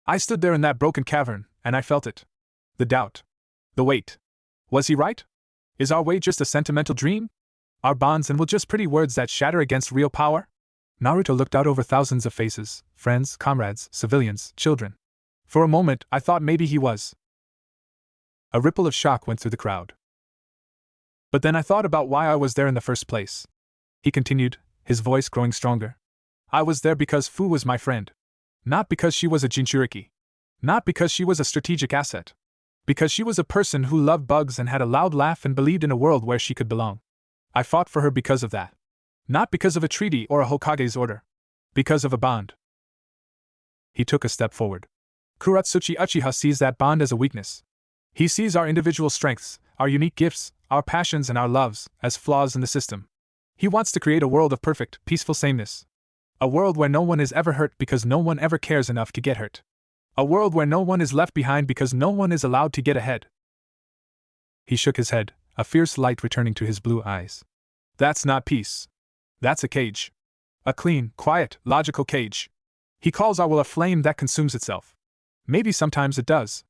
I stood there in that broken cavern, and I felt it. The doubt. The weight. Was he right? Is our way just a sentimental dream? Our bonds and will just pretty words that shatter against real power? Naruto looked out over thousands of faces, friends, comrades, civilians, children. For a moment, I thought maybe he was. A ripple of shock went through the crowd. But then I thought about why I was there in the first place. He continued, his voice growing stronger. I was there because Fu was my friend. Not because she was a Jinchuriki. Not because she was a strategic asset. Because she was a person who loved bugs and had a loud laugh and believed in a world where she could belong. I fought for her because of that. Not because of a treaty or a Hokage's order. Because of a bond. He took a step forward. Kuratsuchi Uchiha sees that bond as a weakness. He sees our individual strengths, our unique gifts, our passions and our loves, as flaws in the system. He wants to create a world of perfect, peaceful sameness. A world where no one is ever hurt because no one ever cares enough to get hurt. A world where no one is left behind because no one is allowed to get ahead. He shook his head, a fierce light returning to his blue eyes. That's not peace. That's a cage. A clean, quiet, logical cage. He calls our will a flame that consumes itself. Maybe sometimes it does.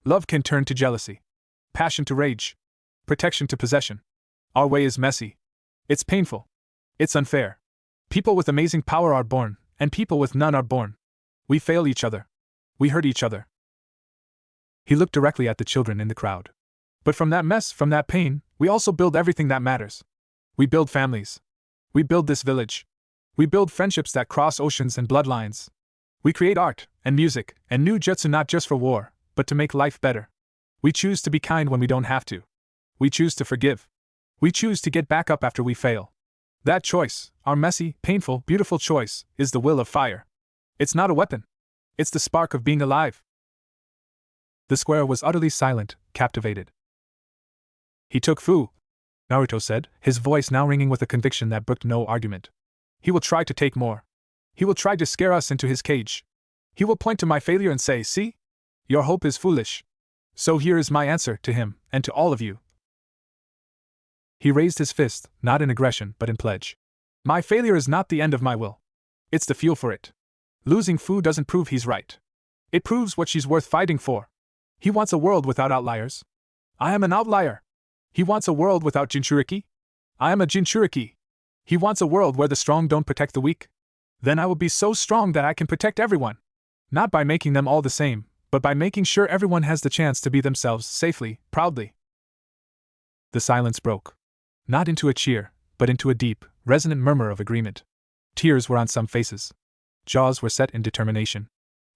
Love can turn to jealousy. Passion to rage. Protection to possession. Our way is messy. It's painful. It's unfair. People with amazing power are born, and people with none are born. We fail each other. We hurt each other. He looked directly at the children in the crowd. But from that mess, from that pain, we also build everything that matters. We build families. We build this village. We build friendships that cross oceans and bloodlines. We create art, and music, and new jutsu not just for war, but to make life better. We choose to be kind when we don't have to. We choose to forgive. We choose to get back up after we fail. That choice, our messy, painful, beautiful choice, is the will of fire. It's not a weapon. It's the spark of being alive. The square was utterly silent, captivated. He took Fu, Naruto said, his voice now ringing with a conviction that brooked no argument. He will try to take more. He will try to scare us into his cage. He will point to my failure and say, see? Your hope is foolish. So here is my answer to him, and to all of you. He raised his fist, not in aggression but in pledge. My failure is not the end of my will. It's the fuel for it. Losing Fu doesn't prove he's right. It proves what she's worth fighting for. He wants a world without outliers. I am an outlier. He wants a world without Jinchuriki. I am a Jinchuriki. He wants a world where the strong don't protect the weak. Then I will be so strong that I can protect everyone. Not by making them all the same, but by making sure everyone has the chance to be themselves safely, proudly. The silence broke. Not into a cheer, but into a deep, resonant murmur of agreement. Tears were on some faces. Jaws were set in determination.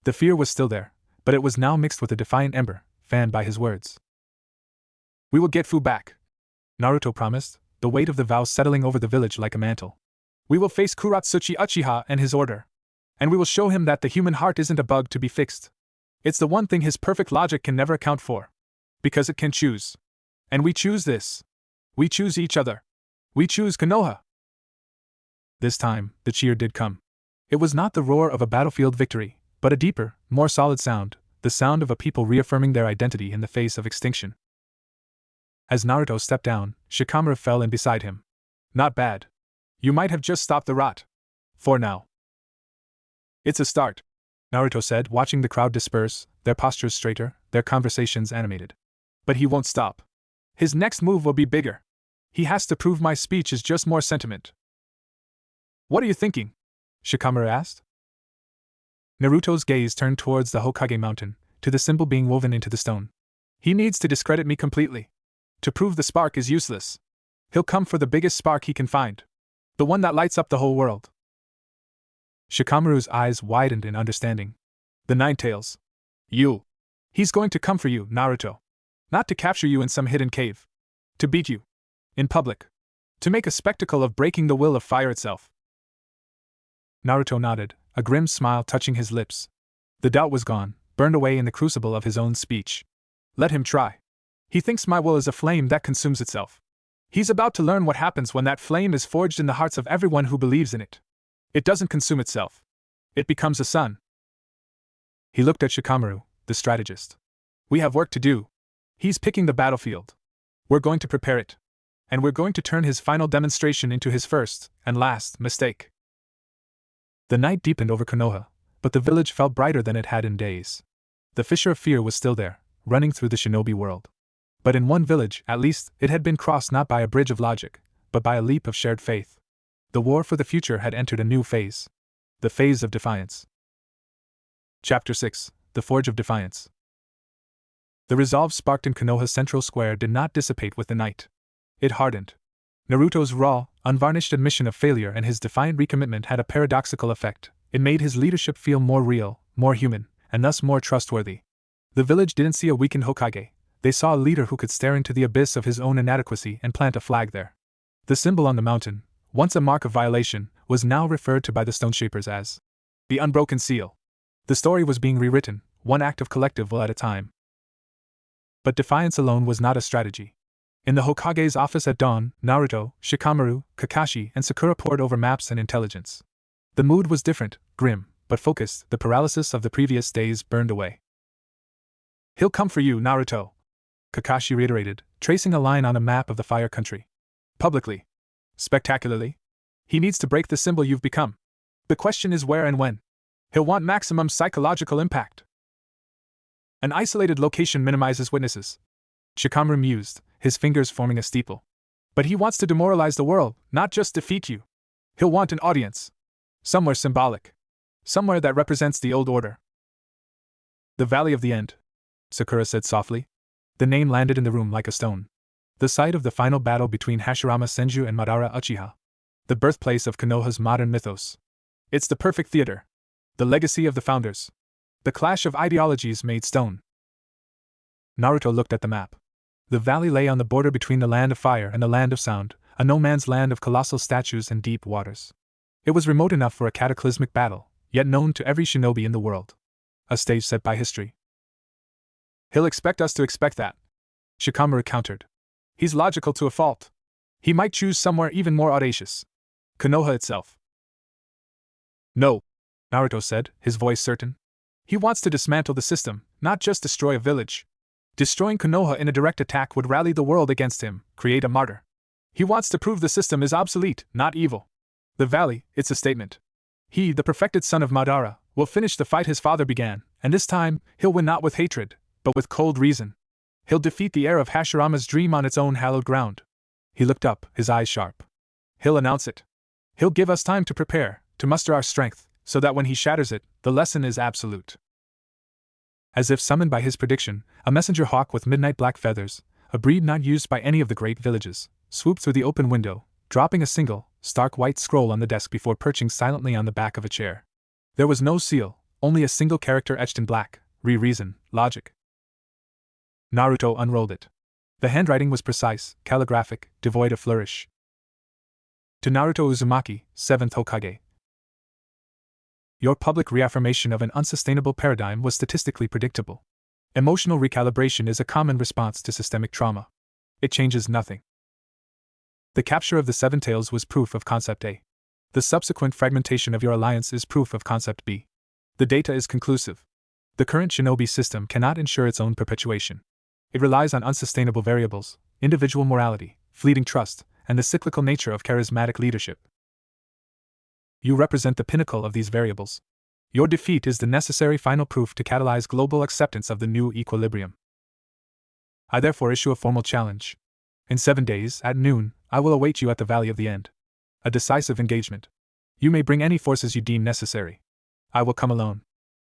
The fear was still there, but it was now mixed with a defiant ember, fanned by his words. We will get Fu back, Naruto promised, the weight of the vow settling over the village like a mantle. We will face Kuratsuchi Uchiha and his order. And we will show him that the human heart isn't a bug to be fixed. It's the one thing his perfect logic can never account for. Because it can choose. And we choose this. We choose each other. We choose Konoha. This time, the cheer did come. It was not the roar of a battlefield victory, but a deeper, more solid sound, the sound of a people reaffirming their identity in the face of extinction. As Naruto stepped down, Shikamaru fell in beside him. Not bad. You might have just stopped the rot. For now. It's a start, Naruto said, watching the crowd disperse, their postures straighter, their conversations animated. But he won't stop. His next move will be bigger. He has to prove my speech is just more sentiment. What are you thinking? Shikamaru asked. Naruto's gaze turned towards the Hokage mountain, to the symbol being woven into the stone. He needs to discredit me completely. To prove the spark is useless. He'll come for the biggest spark he can find. The one that lights up the whole world. Shikamaru's eyes widened in understanding. The Nine Tails. You. He's going to come for you, Naruto. Not to capture you in some hidden cave. To beat you. In public. To make a spectacle of breaking the will of fire itself. Naruto nodded, a grim smile touching his lips. The doubt was gone, burned away in the crucible of his own speech. Let him try. He thinks my will is a flame that consumes itself. He's about to learn what happens when that flame is forged in the hearts of everyone who believes in it. It doesn't consume itself. It becomes a sun. He looked at Shikamaru, the strategist. We have work to do. He's picking the battlefield. We're going to prepare it. And we're going to turn his final demonstration into his first, and last, mistake. The night deepened over Konoha, but the village felt brighter than it had in days. The fissure of fear was still there, running through the shinobi world. But in one village, at least, it had been crossed not by a bridge of logic, but by a leap of shared faith. The war for the future had entered a new phase. The phase of defiance. Chapter 6: The Forge of Defiance. The resolve sparked in Konoha's central square did not dissipate with the night. It hardened. Naruto's raw, unvarnished admission of failure and his defiant recommitment had a paradoxical effect. It made his leadership feel more real, more human, and thus more trustworthy. The village didn't see a weakened Hokage. They saw a leader who could stare into the abyss of his own inadequacy and plant a flag there. The symbol on the mountain, once a mark of violation, was now referred to by the stone shapers as the unbroken seal. The story was being rewritten, one act of collective will at a time. But defiance alone was not a strategy. In the Hokage's office at dawn, Naruto, Shikamaru, Kakashi, and Sakura pored over maps and intelligence. The mood was different, grim, but focused. The paralysis of the previous days burned away. He'll come for you, Naruto, Kakashi reiterated, tracing a line on a map of the Fire Country. Publicly. Spectacularly. He needs to break the symbol you've become. The question is where and when. He'll want maximum psychological impact. An isolated location minimizes witnesses. Shikamaru mused, his fingers forming a steeple. But he wants to demoralize the world, not just defeat you. He'll want an audience. Somewhere symbolic. Somewhere that represents the old order. The Valley of the End, Sakura said softly. The name landed in the room like a stone. The site of the final battle between Hashirama Senju and Madara Uchiha. The birthplace of Konoha's modern mythos. It's the perfect theater. The legacy of the founders. The clash of ideologies made stone. Naruto looked at the map. The valley lay on the border between the land of fire and the land of sound, a no-man's land of colossal statues and deep waters. It was remote enough for a cataclysmic battle, yet known to every shinobi in the world. A stage set by history. He'll expect us to expect that, Shikamaru countered. He's logical to a fault. He might choose somewhere even more audacious. Konoha itself. No, Naruto said, his voice certain. He wants to dismantle the system, not just destroy a village. Destroying Konoha in a direct attack would rally the world against him, create a martyr. He wants to prove the system is obsolete, not evil. The valley, it's a statement. He, the perfected son of Madara, will finish the fight his father began, and this time, he'll win not with hatred, but with cold reason. He'll defeat the heir of Hashirama's dream on its own hallowed ground. He looked up, his eyes sharp. He'll announce it. He'll give us time to prepare, to muster our strength, so that when he shatters it, the lesson is absolute. As if summoned by his prediction, a messenger hawk with midnight black feathers, a breed not used by any of the great villages, swooped through the open window, dropping a single, stark white scroll on the desk before perching silently on the back of a chair. There was no seal, only a single character etched in black, reason, logic. Naruto unrolled it. The handwriting was precise, calligraphic, devoid of flourish. To Naruto Uzumaki, 7th Hokage. Your public reaffirmation of an unsustainable paradigm was statistically predictable. Emotional recalibration is a common response to systemic trauma. It changes nothing. The capture of the Seven Tails was proof of concept A. The subsequent fragmentation of your alliance is proof of concept B. The data is conclusive. The current shinobi system cannot ensure its own perpetuation. It relies on unsustainable variables, individual morality, fleeting trust, and the cyclical nature of charismatic leadership. You represent the pinnacle of these variables. Your defeat is the necessary final proof to catalyze global acceptance of the new equilibrium. I therefore issue a formal challenge. In 7 days, at noon, I will await you at the Valley of the End. A decisive engagement. You may bring any forces you deem necessary. I will come alone.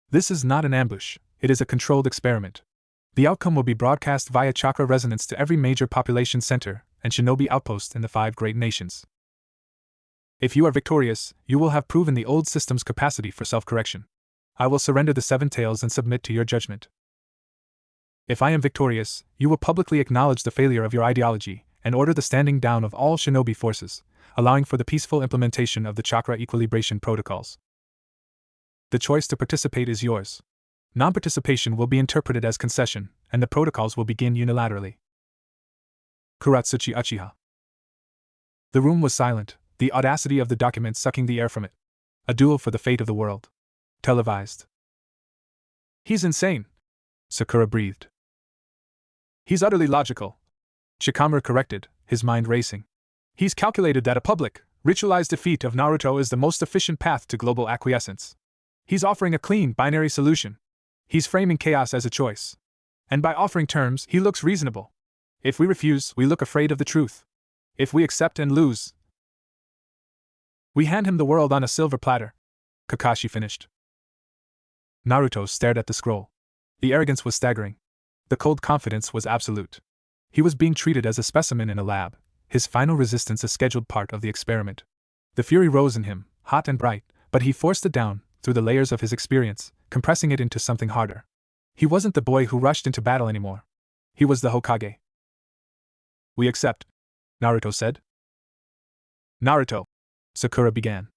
This is not an ambush, it is a controlled experiment. The outcome will be broadcast via chakra resonance to every major population center and shinobi outpost in the 5 great nations. If you are victorious, you will have proven the old system's capacity for self-correction. I will surrender the 7 tails and submit to your judgment. If I am victorious, you will publicly acknowledge the failure of your ideology and order the standing down of all shinobi forces, allowing for the peaceful implementation of the chakra equilibration protocols. The choice to participate is yours. Non-participation will be interpreted as concession, and the protocols will begin unilaterally. Kuratsuchi Uchiha. The room was silent, the audacity of the document sucking the air from it. A duel for the fate of the world. Televised. He's insane, Sakura breathed. He's utterly logical, Shikamaru corrected, his mind racing. He's calculated that a public, ritualized defeat of Naruto is the most efficient path to global acquiescence. He's offering a clean, binary solution. He's framing chaos as a choice. And by offering terms, he looks reasonable. If we refuse, we look afraid of the truth. If we accept and lose, we hand him the world on a silver platter, Kakashi finished. Naruto stared at the scroll. The arrogance was staggering. The cold confidence was absolute. He was being treated as a specimen in a lab, his final resistance a scheduled part of the experiment. The fury rose in him, hot and bright, but he forced it down, through the layers of his experience, compressing it into something harder. He wasn't the boy who rushed into battle anymore. He was the Hokage. We accept, Naruto said. Naruto, Sakura began.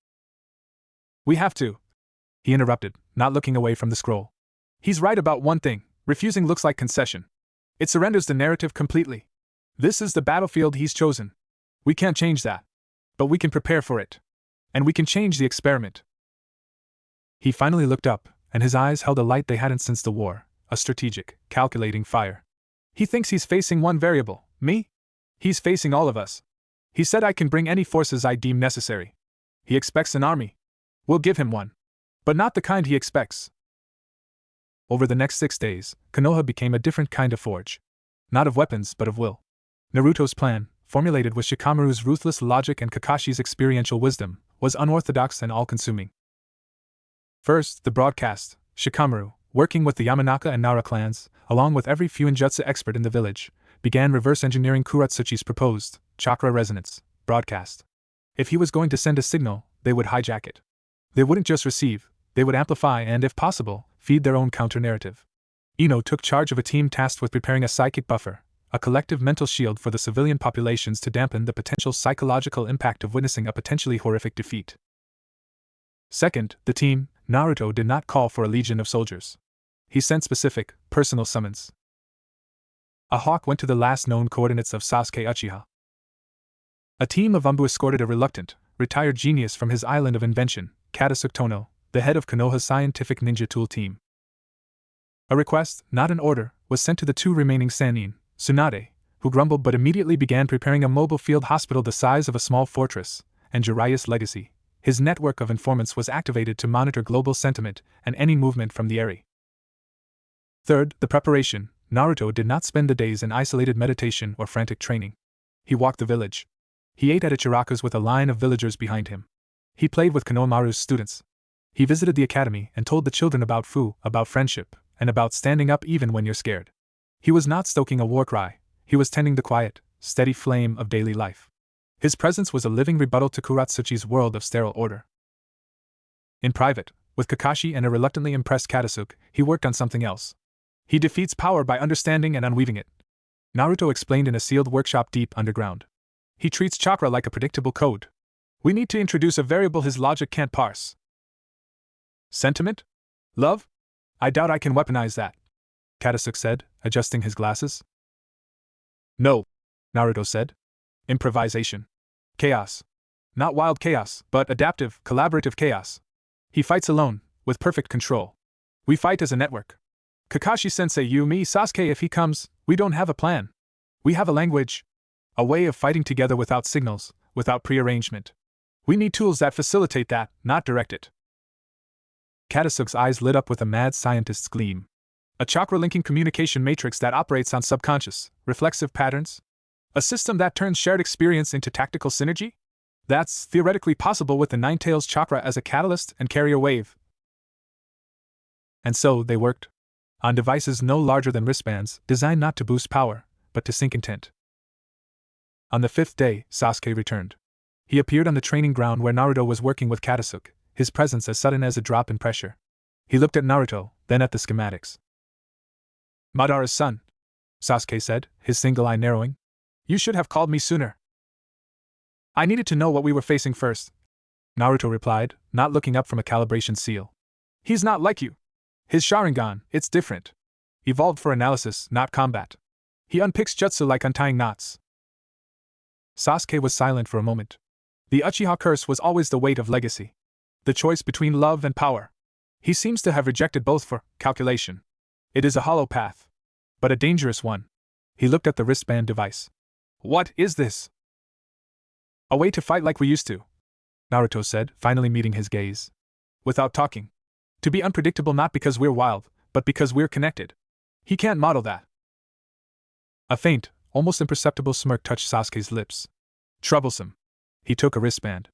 We have to, he interrupted, not looking away from the scroll. He's right about one thing, refusing looks like concession. It surrenders the narrative completely. This is the battlefield he's chosen. We can't change that. But we can prepare for it. And we can change the experiment. He finally looked up, and his eyes held a light they hadn't since the war, a strategic, calculating fire. He thinks he's facing one variable, me? He's facing all of us. He said I can bring any forces I deem necessary. He expects an army. We'll give him one. But not the kind he expects. Over the next 6 days, Konoha became a different kind of forge. Not of weapons, but of will. Naruto's plan, formulated with Shikamaru's ruthless logic and Kakashi's experiential wisdom, was unorthodox and all-consuming. First, the broadcast, Shikamaru, working with the Yamanaka and Nara clans, along with every Fuinjutsu expert in the village, began reverse-engineering Kuratsuchi's proposed chakra resonance broadcast. If he was going to send a signal, they would hijack it. They wouldn't just receive, they would amplify and, if possible, feed their own counter-narrative. Ino took charge of a team tasked with preparing a psychic buffer, a collective mental shield for the civilian populations to dampen the potential psychological impact of witnessing a potentially horrific defeat. Second, the team, Naruto, did not call for a legion of soldiers. He sent specific, personal summons. A hawk went to the last known coordinates of Sasuke Uchiha. A team of Umbu escorted a reluctant, retired genius from his island of invention, Katasuke Tono, the head of Konoha's scientific ninja tool team. A request, not an order, was sent to the 2 remaining Sannin, Tsunade, who grumbled but immediately began preparing a mobile field hospital the size of a small fortress, and Jiraiya's legacy. His network of informants was activated to monitor global sentiment and any movement from the area. Third, the preparation. Naruto did not spend the days in isolated meditation or frantic training. He walked the village. He ate at Ichiraku's with a line of villagers behind him. He played with Konohamaru's students. He visited the academy and told the children about Fu, about friendship, and about standing up even when you're scared. He was not stoking a war cry, he was tending the quiet, steady flame of daily life. His presence was a living rebuttal to Kuratsuchi's world of sterile order. In private, with Kakashi and a reluctantly impressed Katasuke, he worked on something else. He defeats power by understanding and unweaving it. Naruto explained in a sealed workshop deep underground. He treats chakra like a predictable code. We need to introduce a variable his logic can't parse. Sentiment? Love? I doubt I can weaponize that, Katasuke said, adjusting his glasses. No, Naruto said. Improvisation. Chaos. Not wild chaos, but adaptive, collaborative chaos. He fights alone, with perfect control. We fight as a network. Kakashi-sensei, you, me, Sasuke, if he comes, we don't have a plan. We have a language. A way of fighting together without signals, without prearrangement. We need tools that facilitate that, not direct it. Katasuke's eyes lit up with a mad scientist's gleam. A chakra-linking communication matrix that operates on subconscious, reflexive patterns? A system that turns shared experience into tactical synergy? That's theoretically possible with the Nine-Tails chakra as a catalyst and carrier wave. And so they worked. On devices no larger than wristbands, designed not to boost power, but to sync intent. On the 5th day, Sasuke returned. He appeared on the training ground where Naruto was working with Katasuke, his presence as sudden as a drop in pressure. He looked at Naruto, then at the schematics. Madara's son, Sasuke said, his single eye narrowing. You should have called me sooner. I needed to know what we were facing first, Naruto replied, not looking up from a calibration seal. He's not like you. His Sharingan, it's different. Evolved for analysis, not combat. He unpicks jutsu like untying knots. Sasuke was silent for a moment. The Uchiha curse was always the weight of legacy. The choice between love and power. He seems to have rejected both for calculation. It is a hollow path, but a dangerous one. He looked at the wristband device. What is this? A way to fight like we used to, Naruto said, finally meeting his gaze. Without talking. To be unpredictable not because we're wild, but because we're connected. He can't model that. A faint, almost imperceptible smirk touched Sasuke's lips. Troublesome. He took a wristband.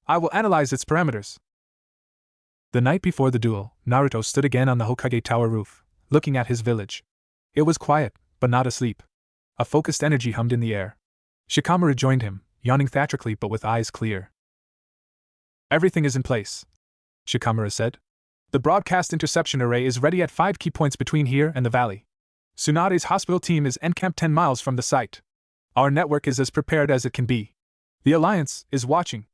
I will analyze its parameters. The night before the duel, Naruto stood again on the Hokage Tower roof, looking at his village. It was quiet, but not asleep. A focused energy hummed in the air. Shikamaru joined him, yawning theatrically but with eyes clear. Everything is in place, Shikamaru said. The broadcast interception array is ready at 5 key points between here and the valley. Tsunade's hospital team is encamped 10 miles from the site. Our network is as prepared as it can be. The Alliance is watching.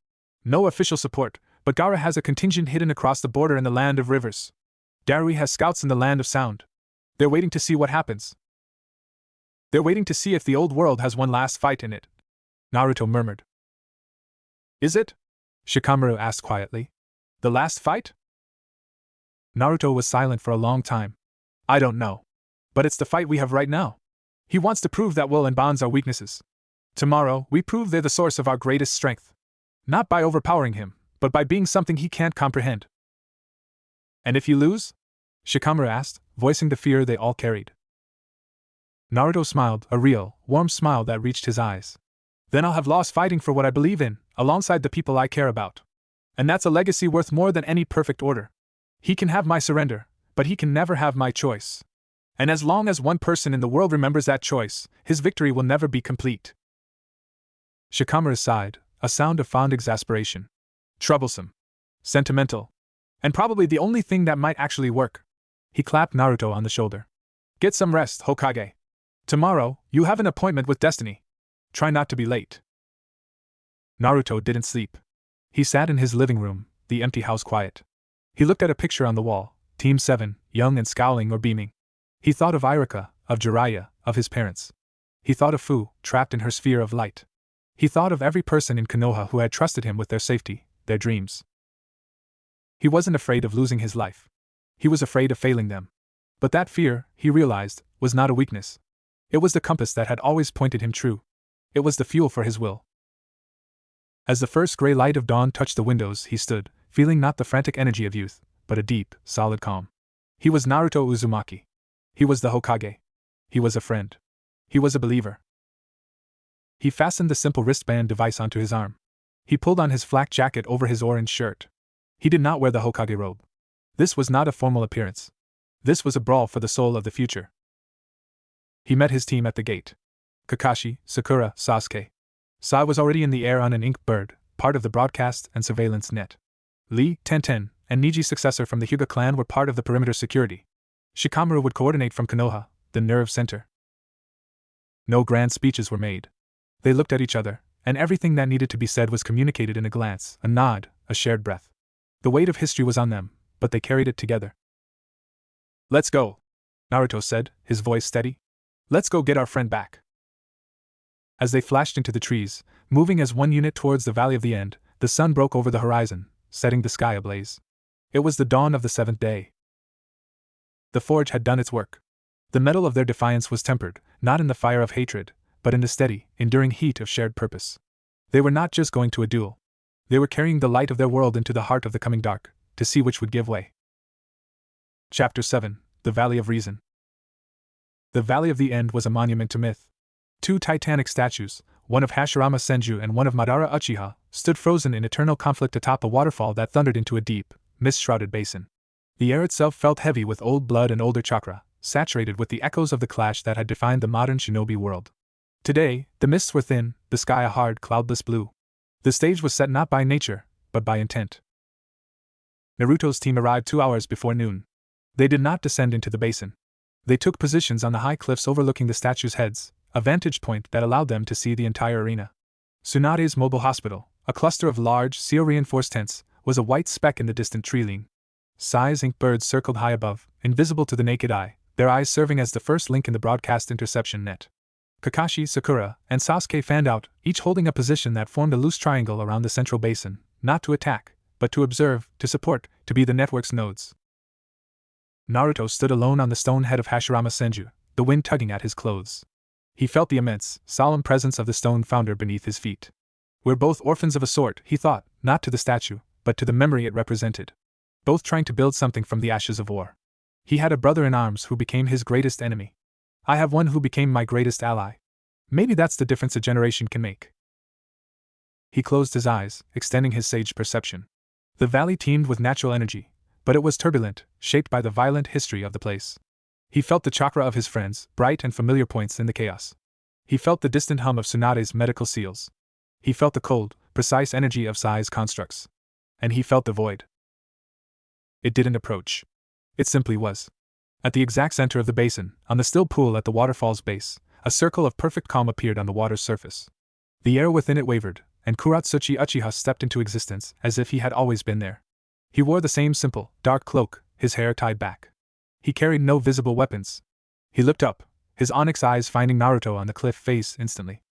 No official support, but Gaara has a contingent hidden across the border in the Land of Rivers. Darui has scouts in the Land of Sound. They're waiting to see what happens. They're waiting to see if the old world has one last fight in it, Naruto murmured. Is it? Shikamaru asked quietly. The last fight? Naruto was silent for a long time. I don't know. But it's the fight we have right now. He wants to prove that will and bonds are weaknesses. Tomorrow, we prove they're the source of our greatest strength. Not by overpowering him, but by being something he can't comprehend. And if you lose? Shikamaru asked, voicing the fear they all carried. Naruto smiled, a real, warm smile that reached his eyes. Then I'll have lost fighting for what I believe in, alongside the people I care about. And that's a legacy worth more than any perfect order. He can have my surrender, but he can never have my choice. And as long as one person in the world remembers that choice, his victory will never be complete. Shikamaru sighed, a sound of fond exasperation. Troublesome. Sentimental. And probably the only thing that might actually work. He clapped Naruto on the shoulder. Get some rest, Hokage. Tomorrow, you have an appointment with destiny. Try not to be late. Naruto didn't sleep. He sat in his living room, the empty house quiet. He looked at a picture on the wall, Team 7, young and scowling or beaming. He thought of Iruka, of Jiraiya, of his parents. He thought of Fu, trapped in her sphere of light. He thought of every person in Konoha who had trusted him with their safety, their dreams. He wasn't afraid of losing his life. He was afraid of failing them. But that fear, he realized, was not a weakness. It was the compass that had always pointed him true. It was the fuel for his will. As the first gray light of dawn touched the windows, he stood, feeling not the frantic energy of youth, but a deep, solid calm. He was Naruto Uzumaki. He was the Hokage. He was a friend. He was a believer. He fastened the simple wristband device onto his arm. He pulled on his flak jacket over his orange shirt. He did not wear the Hokage robe. This was not a formal appearance. This was a brawl for the soul of the future. He met his team at the gate. Kakashi, Sakura, Sasuke. Sai was already in the air on an ink bird, part of the broadcast and surveillance net. Lee, Tenten, and Niji's successor from the Hyuga clan were part of the perimeter security. Shikamaru would coordinate from Konoha, the nerve center. No grand speeches were made. They looked at each other, and everything that needed to be said was communicated in a glance, a nod, a shared breath. The weight of history was on them, but they carried it together. Let's go, Naruto said, his voice steady. Let's go get our friend back. As they flashed into the trees, moving as one unit towards the Valley of the End, the sun broke over the horizon, setting the sky ablaze. It was the dawn of the 7th day. The forge had done its work. The metal of their defiance was tempered, not in the fire of hatred, but in the steady, enduring heat of shared purpose. They were not just going to a duel. They were carrying the light of their world into the heart of the coming dark, to see which would give way. Chapter 7, The Valley of Reason. The Valley of the End was a monument to myth. 2 titanic statues, one of Hashirama Senju and one of Madara Uchiha, stood frozen in eternal conflict atop a waterfall that thundered into a deep, mist-shrouded basin. The air itself felt heavy with old blood and older chakra, saturated with the echoes of the clash that had defined the modern shinobi world. Today, the mists were thin, the sky a hard, cloudless blue. The stage was set not by nature, but by intent. Naruto's team arrived 2 hours before noon. They did not descend into the basin. They took positions on the high cliffs overlooking the statues' heads, a vantage point that allowed them to see the entire arena. Tsunade's mobile hospital, a cluster of large, seal-reinforced tents, was a white speck in the distant tree-line. Sai's ink birds circled high above, invisible to the naked eye, their eyes serving as the first link in the broadcast interception net. Kakashi, Sakura, and Sasuke fanned out, each holding a position that formed a loose triangle around the central basin, not to attack, but to observe, to support, to be the network's nodes. Naruto stood alone on the stone head of Hashirama Senju, the wind tugging at his clothes. He felt the immense, solemn presence of the stone founder beneath his feet. We're both orphans of a sort, he thought, not to the statue, but to the memory it represented. Both trying to build something from the ashes of war. He had a brother in arms who became his greatest enemy. I have one who became my greatest ally. Maybe that's the difference a generation can make. He closed his eyes, extending his sage perception. The valley teemed with natural energy, but it was turbulent, shaped by the violent history of the place. He felt the chakra of his friends, bright and familiar points in the chaos. He felt the distant hum of Tsunade's medical seals. He felt the cold, precise energy of Sai's constructs. And he felt the void. It didn't approach. It simply was. At the exact center of the basin, on the still pool at the waterfall's base, a circle of perfect calm appeared on the water's surface. The air within it wavered, and Kuratsuchi Uchiha stepped into existence as if he had always been there. He wore the same simple, dark cloak, his hair tied back. He carried no visible weapons. He looked up, his onyx eyes finding Naruto on the cliff face instantly.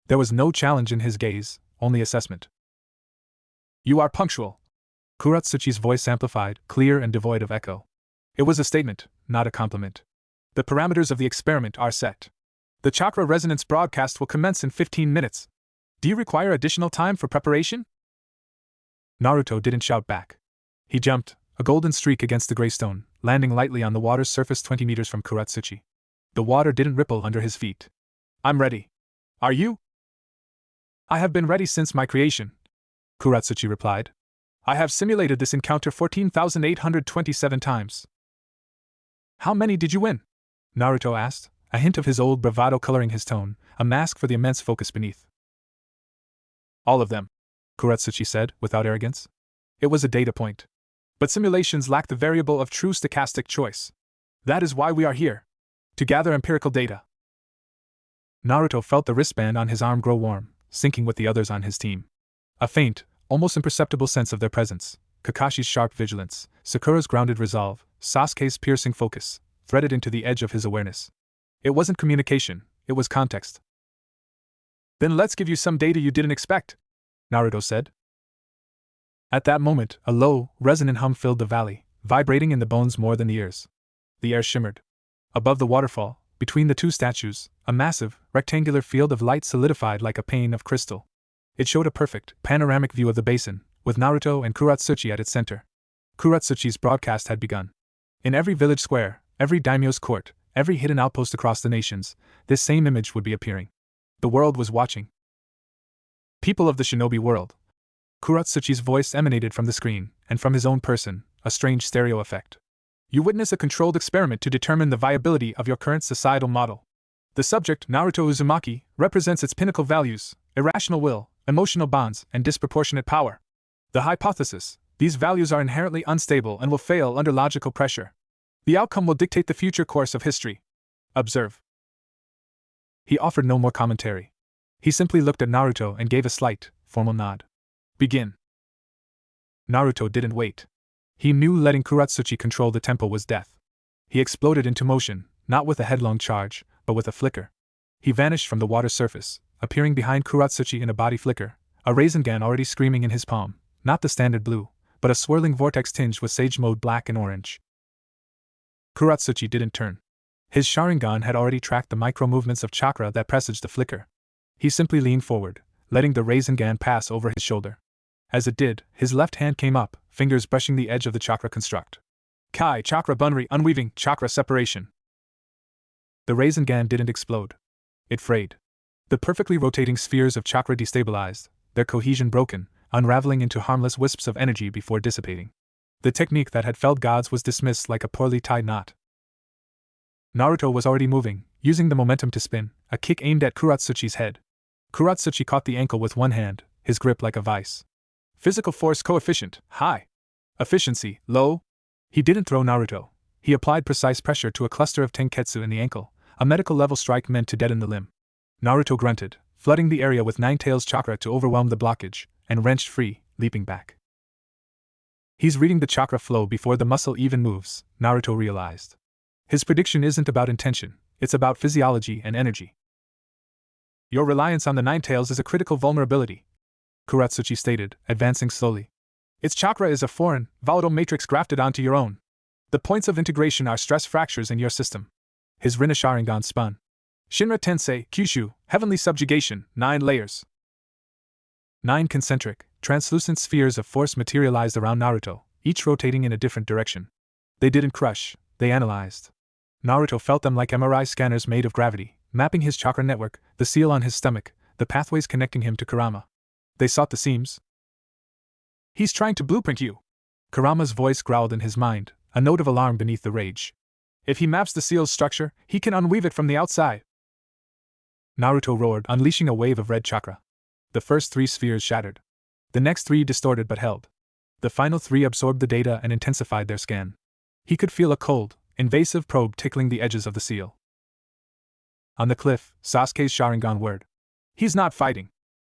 There was no challenge in his gaze, only assessment. You are punctual. Kuratsuchi's voice amplified, clear and devoid of echo. It was a statement, not a compliment. The parameters of the experiment are set. The chakra resonance broadcast will commence in 15 minutes. Do you require additional time for preparation? Naruto didn't shout back. He jumped, a golden streak against the gray stone, landing lightly on the water's surface 20 meters from Kuratsuchi. The water didn't ripple under his feet. I'm ready. Are you? I have been ready since my creation, Kuratsuchi replied. I have simulated this encounter 14,827 times. How many did you win? Naruto asked, a hint of his old bravado coloring his tone, a mask for the immense focus beneath. All of them, Kuratsuchi said, without arrogance. It was a data point. But simulations lack the variable of true stochastic choice. That is why we are here. To gather empirical data. Naruto felt the wristband on his arm grow warm, syncing with the others on his team. A faint, almost imperceptible sense of their presence, Kakashi's sharp vigilance, Sakura's grounded resolve, Sasuke's piercing focus, threaded into the edge of his awareness. It wasn't communication, it was context. Then let's give you some data you didn't expect, Naruto said. At that moment, a low, resonant hum filled the valley, vibrating in the bones more than the ears. The air shimmered. Above the waterfall, between the two statues, a massive, rectangular field of light solidified like a pane of crystal. It showed a perfect, panoramic view of the basin, with Naruto and Kuratsuchi at its center. Kuratsuchi's broadcast had begun. In every village square, every daimyo's court, every hidden outpost across the nations, this same image would be appearing. The world was watching. People of the shinobi world. Kuratsuchi's voice emanated from the screen, and from his own person, a strange stereo effect. You witness a controlled experiment to determine the viability of your current societal model. The subject, Naruto Uzumaki, represents its pinnacle values, irrational will, emotional bonds, and disproportionate power. The hypothesis, these values are inherently unstable and will fail under logical pressure. The outcome will dictate the future course of history. Observe. He offered no more commentary. He simply looked at Naruto and gave a slight, formal nod. Begin. Naruto didn't wait. He knew letting Kuratsuchi control the tempo was death. He exploded into motion, not with a headlong charge, but with a flicker. He vanished from the water surface, appearing behind Kuratsuchi in a body flicker, a Rasengan already screaming in his palm, not the standard blue, but a swirling vortex tinged with sage mode black and orange. Kuratsuchi didn't turn. His Sharingan had already tracked the micro-movements of chakra that presaged the flicker. He simply leaned forward, letting the Rasengan pass over his shoulder. As it did, his left hand came up, fingers brushing the edge of the chakra construct. Kai chakra bunri unweaving chakra separation. The Rasengan didn't explode. It frayed. The perfectly rotating spheres of chakra destabilized, their cohesion broken, unraveling into harmless wisps of energy before dissipating. The technique that had felled gods was dismissed like a poorly tied knot. Naruto was already moving, using the momentum to spin, a kick aimed at Kuratsuchi's head. Kuratsuchi caught the ankle with one hand, his grip like a vice. Physical force coefficient, high. Efficiency, low. He didn't throw Naruto. He applied precise pressure to a cluster of tenketsu in the ankle, a medical-level strike meant to deaden the limb. Naruto grunted, flooding the area with Nine-Tails chakra to overwhelm the blockage, and wrenched free, leaping back. He's reading the chakra flow before the muscle even moves, Naruto realized. His prediction isn't about intention, it's about physiology and energy. Your reliance on the Nine-Tails is a critical vulnerability, Kuratsuchi stated, advancing slowly. Its chakra is a foreign, volatile matrix grafted onto your own. The points of integration are stress fractures in your system. His Rinna Sharingan spun. Shinra Tensei, Kyushu, Heavenly Subjugation, 9 layers. 9 concentric, translucent spheres of force materialized around Naruto, each rotating in a different direction. They didn't crush, they analyzed. Naruto felt them like MRI scanners made of gravity, mapping his chakra network, the seal on his stomach, the pathways connecting him to Kurama. They sought the seams. He's trying to blueprint you. Kurama's voice growled in his mind, a note of alarm beneath the rage. If he maps the seal's structure, he can unweave it from the outside. Naruto roared, unleashing a wave of red chakra. The first 3 spheres shattered. The next 3 distorted but held. The final 3 absorbed the data and intensified their scan. He could feel a cold, invasive probe tickling the edges of the seal. On the cliff, Sasuke's Sharingan whirred. He's not fighting.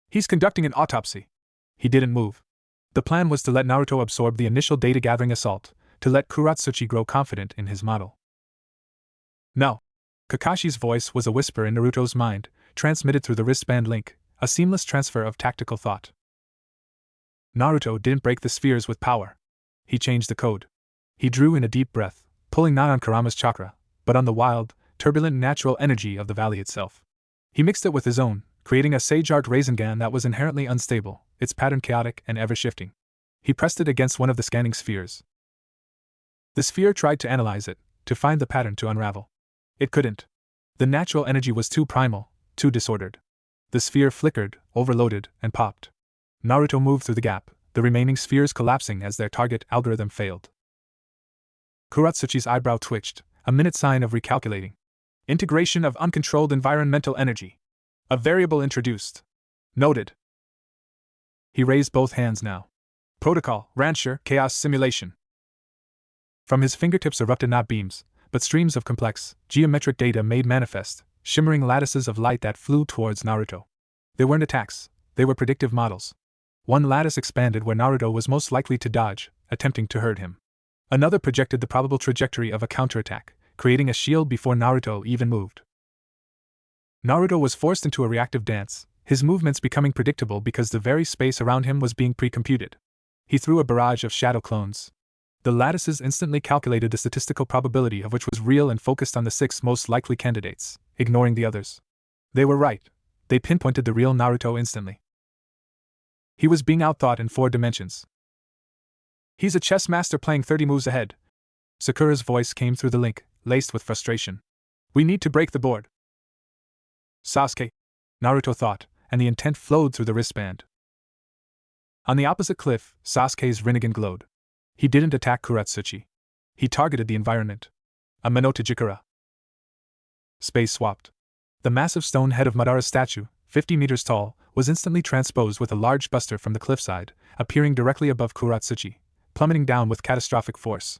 He's conducting an autopsy. He didn't move. The plan was to let Naruto absorb the initial data-gathering assault, to let Kuratsuchi grow confident in his model. No. Kakashi's voice was a whisper in Naruto's mind, transmitted through the wristband link, a seamless transfer of tactical thought. Naruto didn't break the spheres with power. He changed the code. He drew in a deep breath, pulling not on Kurama's chakra, but on the wild, turbulent natural energy of the valley itself. He mixed it with his own, creating a Sage Art Rasengan that was inherently unstable, its pattern chaotic and ever-shifting. He pressed it against one of the scanning spheres. The sphere tried to analyze it, to find the pattern to unravel. It couldn't. The natural energy was too primal, too disordered. The sphere flickered, overloaded, and popped. Naruto moved through the gap, the remaining spheres collapsing as their target algorithm failed. Kuratsuchi's eyebrow twitched, a minute sign of recalculating. Integration of uncontrolled environmental energy. A variable introduced. Noted. He raised both hands now. Protocol, Rancher, Chaos Simulation. From his fingertips erupted not beams, but streams of complex, geometric data made manifest, shimmering lattices of light that flew towards Naruto. They weren't attacks, they were predictive models. One lattice expanded where Naruto was most likely to dodge, attempting to hurt him. Another projected the probable trajectory of a counterattack, creating a shield before Naruto even moved. Naruto was forced into a reactive dance, his movements becoming predictable because the very space around him was being pre-computed. He threw a barrage of shadow clones. The lattices instantly calculated the statistical probability of which was real and focused on the 6 most likely candidates, ignoring the others. They were right. They pinpointed the real Naruto instantly. He was being outthought in 4 dimensions. He's a chess master playing 30 moves ahead. Sakura's voice came through the link, laced with frustration. We need to break the board. Sasuke, Naruto thought, and the intent flowed through the wristband. On the opposite cliff, Sasuke's Rinnegan glowed. He didn't attack Kuratsuchi. He targeted the environment. A Minotajikura. Space swapped. The massive stone head of Madara's statue, 50 meters tall, was instantly transposed with a large buster from the cliffside, appearing directly above Kuratsuchi, plummeting down with catastrophic force.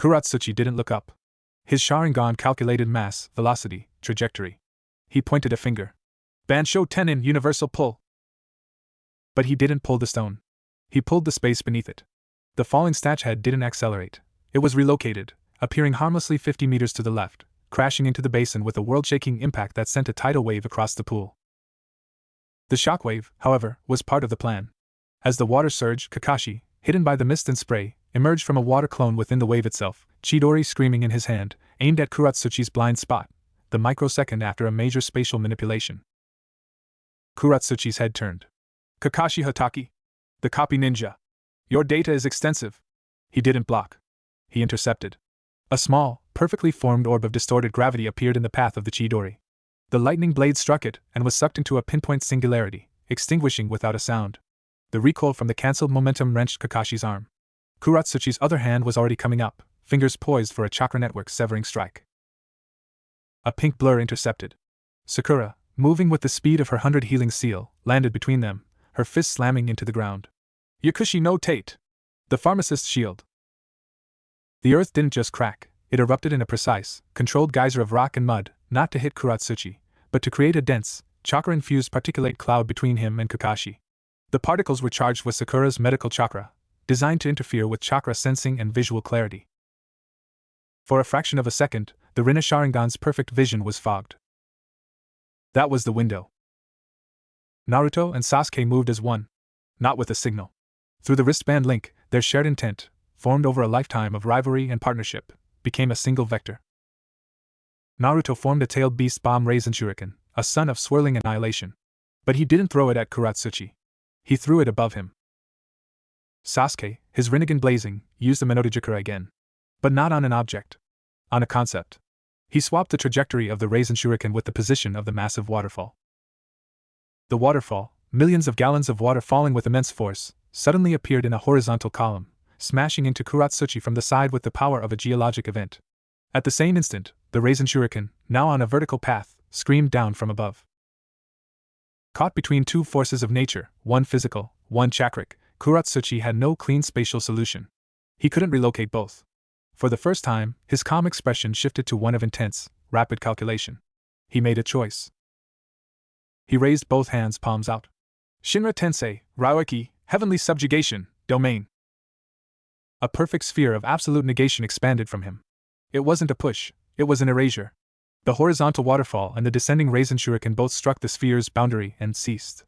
Kuratsuchi didn't look up. His Sharingan calculated mass, velocity, trajectory. He pointed a finger. Bansho Tenin Universal Pull. But he didn't pull the stone. He pulled the space beneath it. The falling statue head didn't accelerate. It was relocated, appearing harmlessly 50 meters to the left, crashing into the basin with a world-shaking impact that sent a tidal wave across the pool. The shockwave, however, was part of the plan. As the water surged, Kakashi, hidden by the mist and spray, emerged from a water clone within the wave itself, Chidori screaming in his hand, aimed at Kuratsuchi's blind spot, the microsecond after a major spatial manipulation. Kuratsuchi's head turned. Kakashi Hatake, the copy ninja. Your data is extensive. He didn't block. He intercepted. A small, perfectly formed orb of distorted gravity appeared in the path of the Chidori. The lightning blade struck it and was sucked into a pinpoint singularity, extinguishing without a sound. The recoil from the cancelled momentum wrenched Kakashi's arm. Kuratsuchi's other hand was already coming up, fingers poised for a chakra network severing strike. A pink blur intercepted. Sakura, moving with the speed of her 100 healing seal, landed between them, her fist slamming into the ground. Yakushi no Tate! The pharmacist's shield. The earth didn't just crack, it erupted in a precise, controlled geyser of rock and mud, not to hit Kuratsuchi, but to create a dense, chakra-infused particulate cloud between him and Kakashi. The particles were charged with Sakura's medical chakra, designed to interfere with chakra sensing and visual clarity. For a fraction of a second, the Rinna Sharingan's perfect vision was fogged. That was the window. Naruto and Sasuke moved as one. Not with a signal. Through the wristband link, their shared intent, formed over a lifetime of rivalry and partnership, became a single vector. Naruto formed a tailed beast bomb Raisin Shuriken, a son of swirling annihilation. But he didn't throw it at Kuratsuchi. He threw it above him. Sasuke, his Rinnegan blazing, used the Minotajikura again. But not on an object. On a concept. He swapped the trajectory of the Raisin Shuriken with the position of the massive waterfall. The waterfall, millions of gallons of water falling with immense force, suddenly appeared in a horizontal column, smashing into Kuratsuchi from the side with the power of a geologic event. At the same instant, the Raisin Shuriken, now on a vertical path, screamed down from above. Caught between two forces of nature, one physical, one chakric, Kuratsuchi had no clean spatial solution. He couldn't relocate both. For the first time, his calm expression shifted to one of intense, rapid calculation. He made a choice. He raised both hands, palms out. Shinra Tensei, Ryoiki, Heavenly Subjugation, Domain. A perfect sphere of absolute negation expanded from him. It wasn't a push, it was an erasure. The horizontal waterfall and the descending Raisin Shuriken both struck the sphere's boundary and ceased.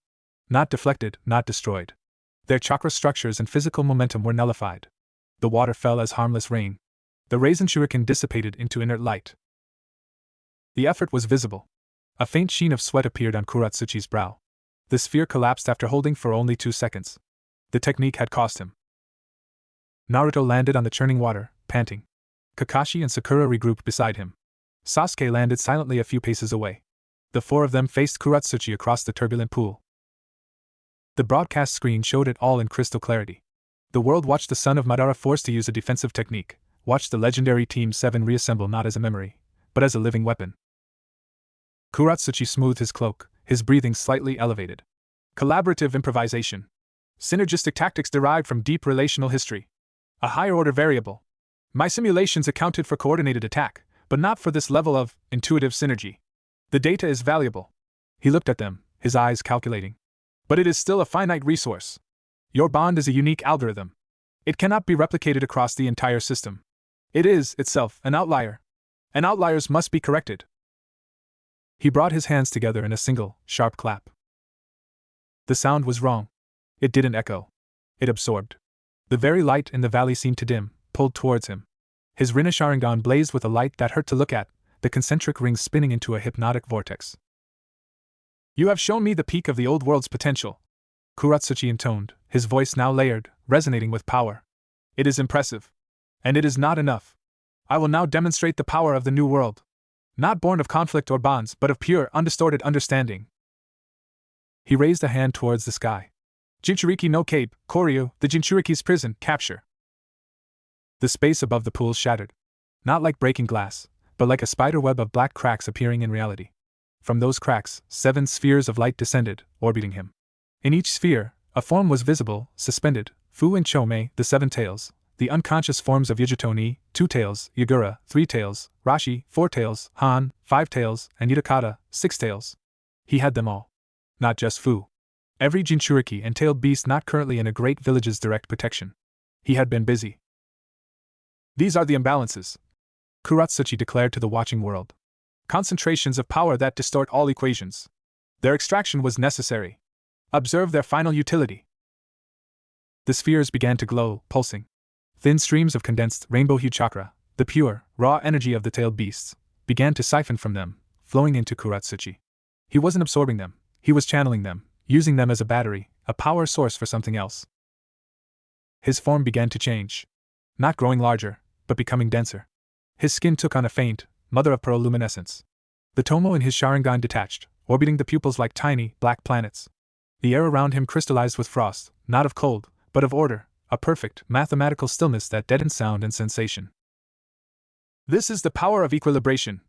Not deflected, not destroyed. Their chakra structures and physical momentum were nullified. The water fell as harmless rain. The Raisin Shuriken dissipated into inert light. The effort was visible. A faint sheen of sweat appeared on Kuratsuchi's brow. The sphere collapsed after holding for only 2 seconds. The technique had cost him. Naruto landed on the churning water, panting. Kakashi and Sakura regrouped beside him. Sasuke landed silently a few paces away. The 4 of them faced Kuratsuchi across the turbulent pool. The broadcast screen showed it all in crystal clarity. The world watched the son of Madara forced to use a defensive technique, watched the legendary Team 7 reassemble not as a memory, but as a living weapon. Kuratsuchi smoothed his cloak, his breathing slightly elevated. Collaborative improvisation. Synergistic tactics derived from deep relational history. A higher-order variable. My simulations accounted for coordinated attack, but not for this level of intuitive synergy. The data is valuable. He looked at them, his eyes calculating. But it is still a finite resource. Your bond is a unique algorithm. It cannot be replicated across the entire system. It is, itself, an outlier. And outliers must be corrected. He brought his hands together in a single, sharp clap. The sound was wrong. It didn't echo. It absorbed. The very light in the valley seemed to dim, pulled towards him. His Rinne Sharingan blazed with a light that hurt to look at, the concentric rings spinning into a hypnotic vortex. You have shown me the peak of the old world's potential, Kuratsuchi intoned, his voice now layered, resonating with power. It is impressive. And it is not enough. I will now demonstrate the power of the new world. Not born of conflict or bonds, but of pure, undistorted understanding. He raised a hand towards the sky. Jinchuriki no Cape, Koryu, the Jinchuriki's prison, capture. The space above the pool shattered. Not like breaking glass, but like a spider web of black cracks appearing in reality. From those cracks, 7 spheres of light descended, orbiting him. In each sphere, a form was visible, suspended, Fu and Chomei, the 7 tails, the unconscious forms of Yujito-ni, 2 tails, Yagura, 3 tails, Rashi, 4 tails, Han, 5 tails, and Yutakata, 6 tails. He had them all. Not just Fu. Every Jinchuriki and tailed beast not currently in a great village's direct protection. He had been busy. These are the imbalances, Kuratsuchi declared to the watching world. Concentrations of power that distort all equations. Their extraction was necessary. Observe their final utility. The spheres began to glow, pulsing. Thin streams of condensed, rainbow-hued chakra, the pure, raw energy of the tailed beasts, began to siphon from them, flowing into Kuratsuchi. He wasn't absorbing them, he was channeling them, using them as a battery, a power source for something else. His form began to change. Not growing larger, but becoming denser. His skin took on a faint, mother-of-pearl luminescence. The tomo in his Sharingan detached, orbiting the pupils like tiny, black planets. The air around him crystallized with frost, not of cold, but of order, a perfect, mathematical stillness that deadened sound and sensation. This is the power of equilibration,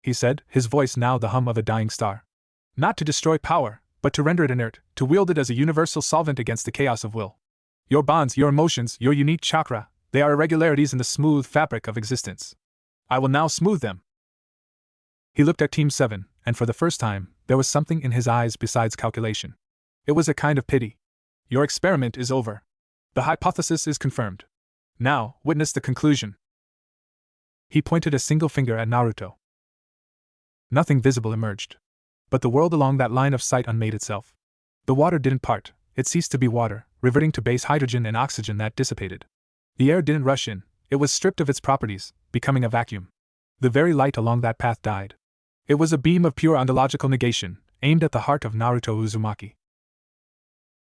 he said, his voice now the hum of a dying star. Not to destroy power, but to render it inert, to wield it as a universal solvent against the chaos of will. Your bonds, your emotions, your unique chakra, they are irregularities in the smooth fabric of existence. I will now smooth them. He looked at Team 7, and for the first time, there was something in his eyes besides calculation. It was a kind of pity. Your experiment is over. The hypothesis is confirmed. Now, witness the conclusion. He pointed a single finger at Naruto. Nothing visible emerged. But the world along that line of sight unmade itself. The water didn't part, it ceased to be water, reverting to base hydrogen and oxygen that dissipated. The air didn't rush in, it was stripped of its properties, becoming a vacuum. The very light along that path died. It was a beam of pure ontological negation, aimed at the heart of Naruto Uzumaki.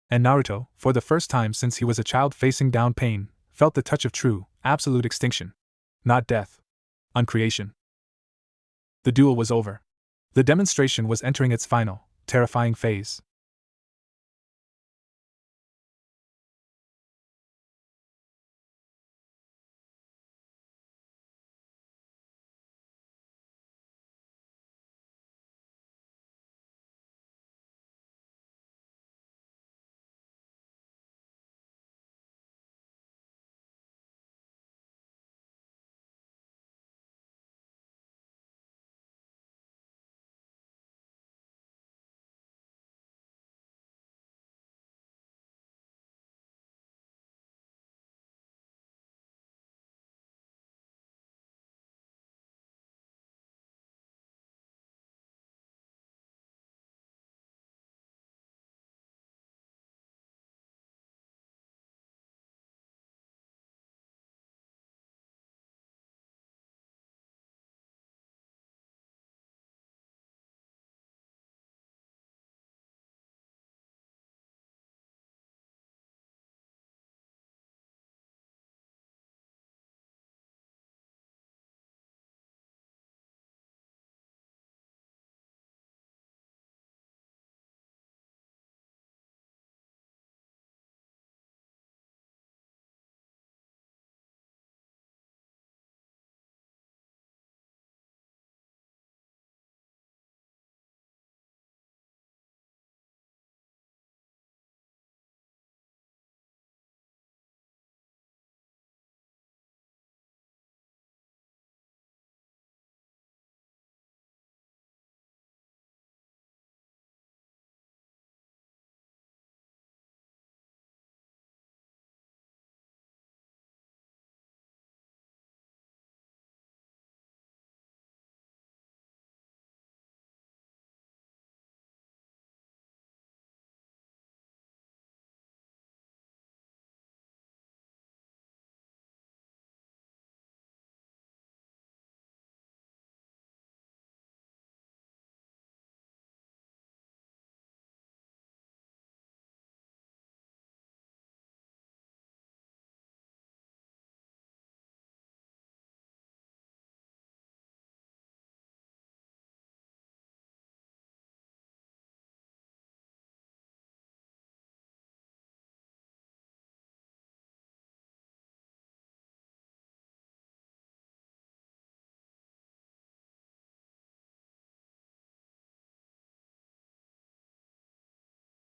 And Naruto, for the first time since he was a child facing down pain, felt the touch of true, absolute extinction. Not death. Uncreation. The duel was over. The demonstration was entering its final, terrifying phase.